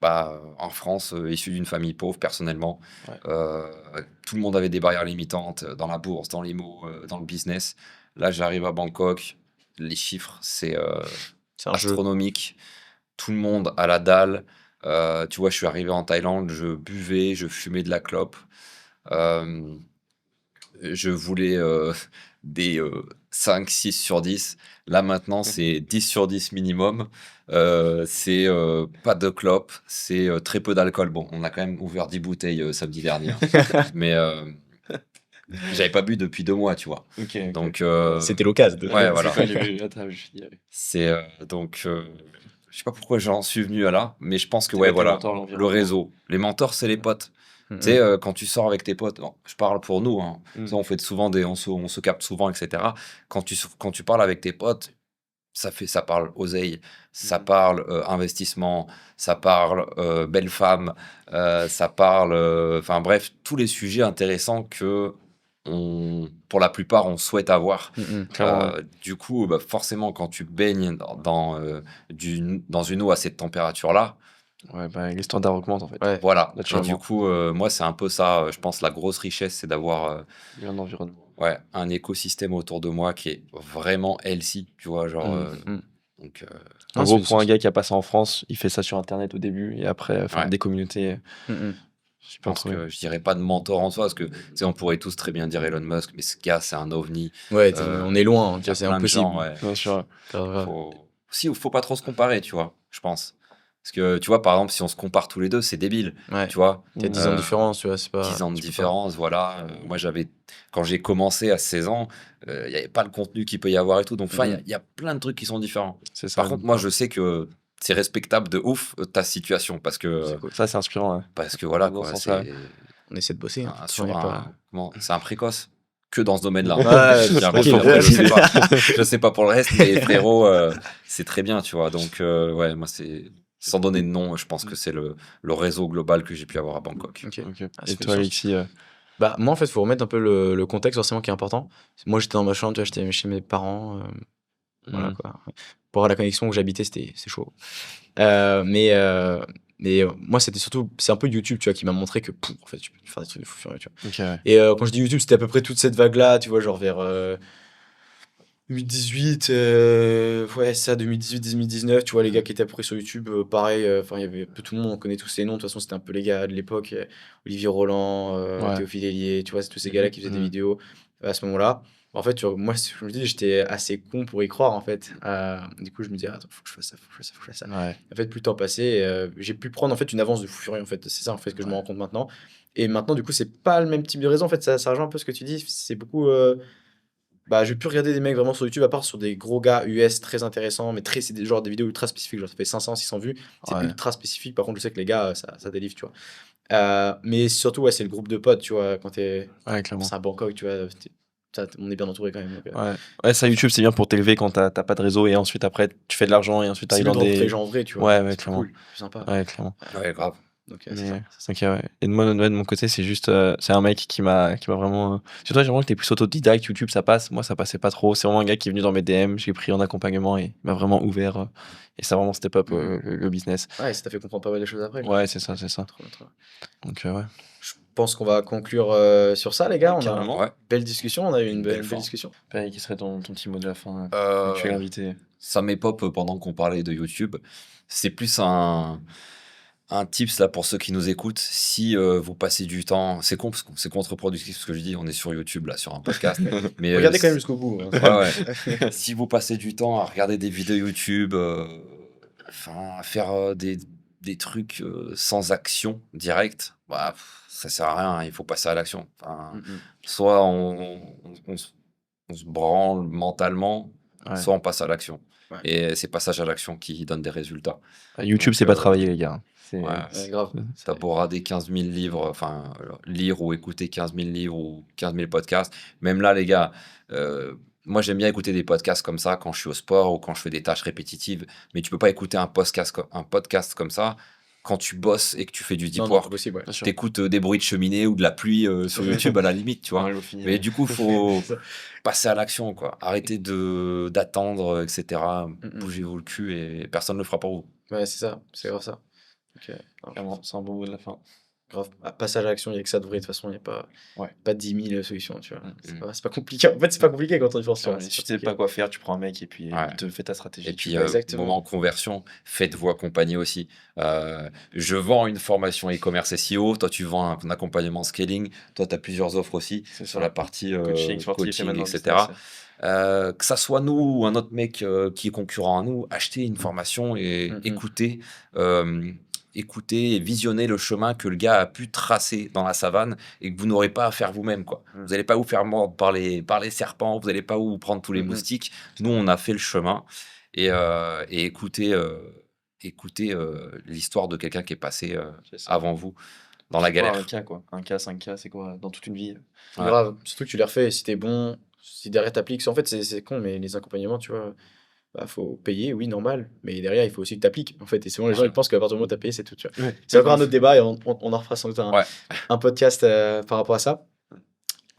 Bah, en France, issu d'une famille pauvre, personnellement, Ouais. tout le monde avait des barrières limitantes dans la bourse, dans l'IMO, dans le business. Là, j'arrive à Bangkok, les chiffres, c'est C'est un jeu. astronomique. Tout le monde à la dalle. Tu vois, je suis arrivé en Thaïlande, je buvais, je fumais de la clope. Je voulais des 5, 6 sur 10. Là, maintenant, c'est 10 sur 10 minimum. C'est pas de clope, c'est très peu d'alcool. Bon, on a quand même ouvert 10 bouteilles samedi dernier. Mais j'avais pas bu depuis 2 mois, tu vois. Ok. Donc, C'était l'occasion. ouais, voilà. C'est quand j'ai vu la table, je me suis dit, ouais. C'est donc, je sais pas pourquoi j'en suis venu à là, mais je pense que C'est ouais, quoi tes voilà, mentors, le l'environnement? réseau. Les mentors, c'est les potes. Tu sais, quand tu sors avec tes potes, bon, je parle pour nous, hein. Mm. Ça, on fait souvent on se capte souvent, etc. Quand tu parles avec tes potes, ça parle oseille, ça parle investissement, ça parle belle femme, ça parle, enfin bref, tous les sujets intéressants que pour la plupart, on souhaite avoir. Clairement, ouais. Du coup, bah, forcément, quand tu baignes dans une eau à cette température-là, Ouais, bah, les standards augmentent en fait. Ouais. voilà. Et Naturellement. du coup, moi, c'est un peu ça. Je pense la grosse richesse, c'est d'avoir Un environnement. ouais, un écosystème autour de moi qui est vraiment healthy, tu vois, genre. Donc, En Ah, gros, c'est- pour un gars qui a pas ça en France, il fait ça sur Internet au début et après, Ouais. des communautés. je Super pense trouvé. que je dirais pas de mentor en soi, parce que tu sais, on pourrait tous très bien dire Elon Musk, mais ce gars, c'est un ovni. Ouais, Euh, on est loin, Il y a c'est plein de impossible. gens, ouais. Bien sûr. Grave, grave. Faut pas trop se comparer, tu vois, je pense. Parce que, tu vois, par exemple, si on se compare tous les deux, c'est débile, Ouais. tu vois. T'as 10 ans de différence, tu vois, c'est pas. 10 ans de tu peux pas. différence, voilà. Moi, quand j'ai commencé à 16 ans, il n'y avait pas le contenu qu'il peut y avoir et tout. Donc, enfin, il y a plein de trucs qui sont différents. C'est ça. Par contre, moi, je sais que c'est respectable de ouf ta situation. Parce que, C'est cool. Ça, c'est inspirant. Ouais. voilà, Dans quoi. ce sens-là. On essaie de bosser. un- Hein. sur On est un- pas- c'est un précoce que dans ce domaine-là. Ouais, J'ai tranquille, l'impression, après, tranquille. je sais pas pour le reste, mais frérot, c'est très bien, tu vois. Donc, ouais, moi, c'est sans donner de nom, je pense que c'est le réseau global que j'ai pu avoir à Bangkok. Ok. Ok. Ah, ça Et fait toi, sens. Alexis Bah, moi, en fait, il faut remettre un peu le contexte forcément qui est important. Moi, j'étais dans ma chambre, tu vois, j'étais chez mes parents. Voilà, quoi. Pour avoir la connexion où j'habitais, c'est chaud. Mais moi, c'était surtout, c'est un peu YouTube, tu vois, qui m'a montré que, en fait, tu peux faire des trucs de fou furieux, tu vois. Ok, ouais. Et quand je dis YouTube, c'était à peu près toute cette vague-là, tu vois, genre vers 2018, ouais, ça, 2018-2019, tu vois, les gars qui étaient à peu près sur YouTube, pareil, enfin, il y avait un peu tout le monde, on connaît tous ces noms, de toute façon, c'était un peu les gars de l'époque, Olivier Roland, Ouais. Théophile Hélier, tu vois, c'est tous ces gars-là qui faisaient des Mhm. vidéos à ce moment-là. En fait, moi, je me dis, j'étais assez con pour y croire, en fait. Du coup, je me disais, attends, faut que je fasse ça, faut que je fasse ça, faut que je fasse ça. Ouais. En fait, plus le temps passait, j'ai pu prendre en fait une avance de fou furieux, en fait. C'est ça, en fait, que je me Ouais. rends compte maintenant. Et maintenant, du coup, c'est pas le même type de raison, en fait, ça rejoint un peu ce que tu dis. C'est beaucoup. Bah, je vais plus regarder des mecs vraiment sur YouTube, à part sur des gros gars US très intéressants, mais c'est des, genre des vidéos ultra spécifiques. Genre, ça fait 500, 600 vues. C'est Ouais. ultra spécifique. Par contre, je sais que les gars, ça délivre, tu vois. Mais surtout, ouais, c'est le groupe de potes, tu vois. Quand Ouais, clairement. c'est à Bangkok, tu vois, on est bien entouré quand même. Donc, Ouais, ça, YouTube, c'est bien pour t'élever quand t'as pas de réseau et ensuite, après, tu fais de l'argent et ensuite c'est t'arrives mieux dans de rencontrer les des. gens en vrai, tu vois. Ouais, ouais, C'est plus clairement. cool, plus sympa. Ouais, clairement. Ouais, grave. Donc, c'est Mais, ça. ok, ouais. Et de moi, de mon côté, c'est juste, c'est un mec qui m'a vraiment. Sur toi, j'ai vraiment que t'es plus autodidacte. YouTube, ça passe. Moi, ça passait pas trop. C'est vraiment un gars qui est venu dans mes DM. J'ai pris en accompagnement et il m'a vraiment ouvert. Et ça a vraiment step up le business. Ouais, ça t'a fait comprendre pas mal de choses après, quoi. Ouais, c'est ça, c'est ça. Trop bien, trop bien. Donc, ouais. Je pense qu'on va conclure sur ça, les gars. On a Carrément. Ouais. une belle discussion. On a eu une Belle belle fin. discussion. Pareil, qui serait ton petit mot de la fin? Euh, Tu es l'invité. Ça m'épop pendant qu'on parlait de YouTube. C'est plus un tips là pour ceux qui nous écoutent. Si vous passez du temps, c'est con parce que c'est contre-productif ce que je dis. On est sur YouTube là, sur un podcast. Mais Regardez quand même jusqu'au bout. Hein. ouais, ouais. Si vous passez du temps à regarder des vidéos YouTube, enfin, à faire des trucs sans action directe, bah, ça sert à rien. Il faut passer à l'action. Enfin, soit on se branle mentalement, Ouais. soit on passe à l'action. Ouais. Et c'est passage à l'action qui donne des résultats. YouTube, Donc, c'est pas travailler, les gars. C'est. ouais, Ouais, grave. T'as beau rader 15 000 livres, enfin, lire ou écouter 15 000 livres ou 15 000 podcasts. Même là, les gars, moi, j'aime bien écouter des podcasts comme ça quand je suis au sport ou quand je fais des tâches répétitives. Mais tu peux pas écouter un podcast comme ça quand tu bosses et que tu fais du deep Non, work. c'est possible. Ouais. Bien sûr. T'écoutes des bruits de cheminée ou de la pluie sur YouTube à la limite, tu vois. Ouais, au final. Mais du coup, faut passer à l'action, quoi. Arrêtez d'attendre, etc. Bougez-vous le cul et personne ne le fera pour vous. Ouais, c'est ça. C'est grave ça. Ok. Clairement, c'est un bon mot de la fin. Grave. Passage à l'action, il n'y a que ça de vrai. De toute façon, il n'y a pas, Ouais. pas 10 000 solutions. Tu vois. Mm. C'est pas compliqué. En fait, c'est pas compliqué quand on y pense. Tu vois. Si C'est tu sais pas quoi faire, tu prends un mec et puis Ouais. il te fait ta stratégie. Et puis, Exactement. moment conversion, faites-vous accompagner aussi. Je vends une formation e-commerce SEO, toi tu vends un accompagnement scaling, toi tu as plusieurs offres aussi C'est sur ça. la partie Coaching, sportif, et coaching, maintenant etc. business. Que ça soit nous ou un autre mec qui est concurrent à nous, achetez une formation et écoutez, écoutez et visionnez le chemin que le gars a pu tracer dans la savane et que vous n'aurez pas à faire vous-même, quoi. Vous n'allez pas vous faire mordre par les serpents, vous n'allez pas vous prendre tous les moustiques. Nous, on a fait le chemin et écoutez, l'histoire de quelqu'un qui est passé C'est ça. avant vous dans la C'est quoi, galère. un cas, quoi. Un cas, 5 cas, c'est quoi dans toute une vie? Ouais. Grave. Surtout que tu les refais et si t'es bon, si derrière t'appliques. En fait, c'est con, mais les accompagnements, tu vois. Bah, faut payer, oui, normal, mais derrière, il faut aussi que tu appliques. En fait, et souvent, les gens ils pensent qu'à partir du moment où tu as payé, c'est tout. Tu vois. Ouais. C'est encore un autre débat et on en refera sans doute Ouais. un podcast par rapport à ça.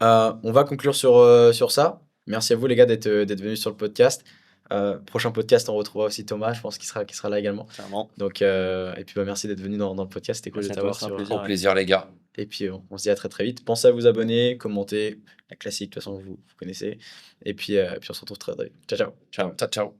On va conclure sur ça. Merci à vous, les gars, d'être venus sur le podcast. Prochain podcast, on retrouvera aussi Thomas, je pense qu'il sera là également. Clairement. Donc, et puis, merci d'être venu dans le podcast. C'était cool Merci de à toi, t'avoir. c'est un sur- plaisir. Au plaisir, les gars. Et puis, on se dit à très très vite. Pensez à vous abonner, commenter, la classique, de toute façon, vous connaissez. Et puis, on se retrouve très très vite. Ciao, ciao. Ciao. Ciao, ciao.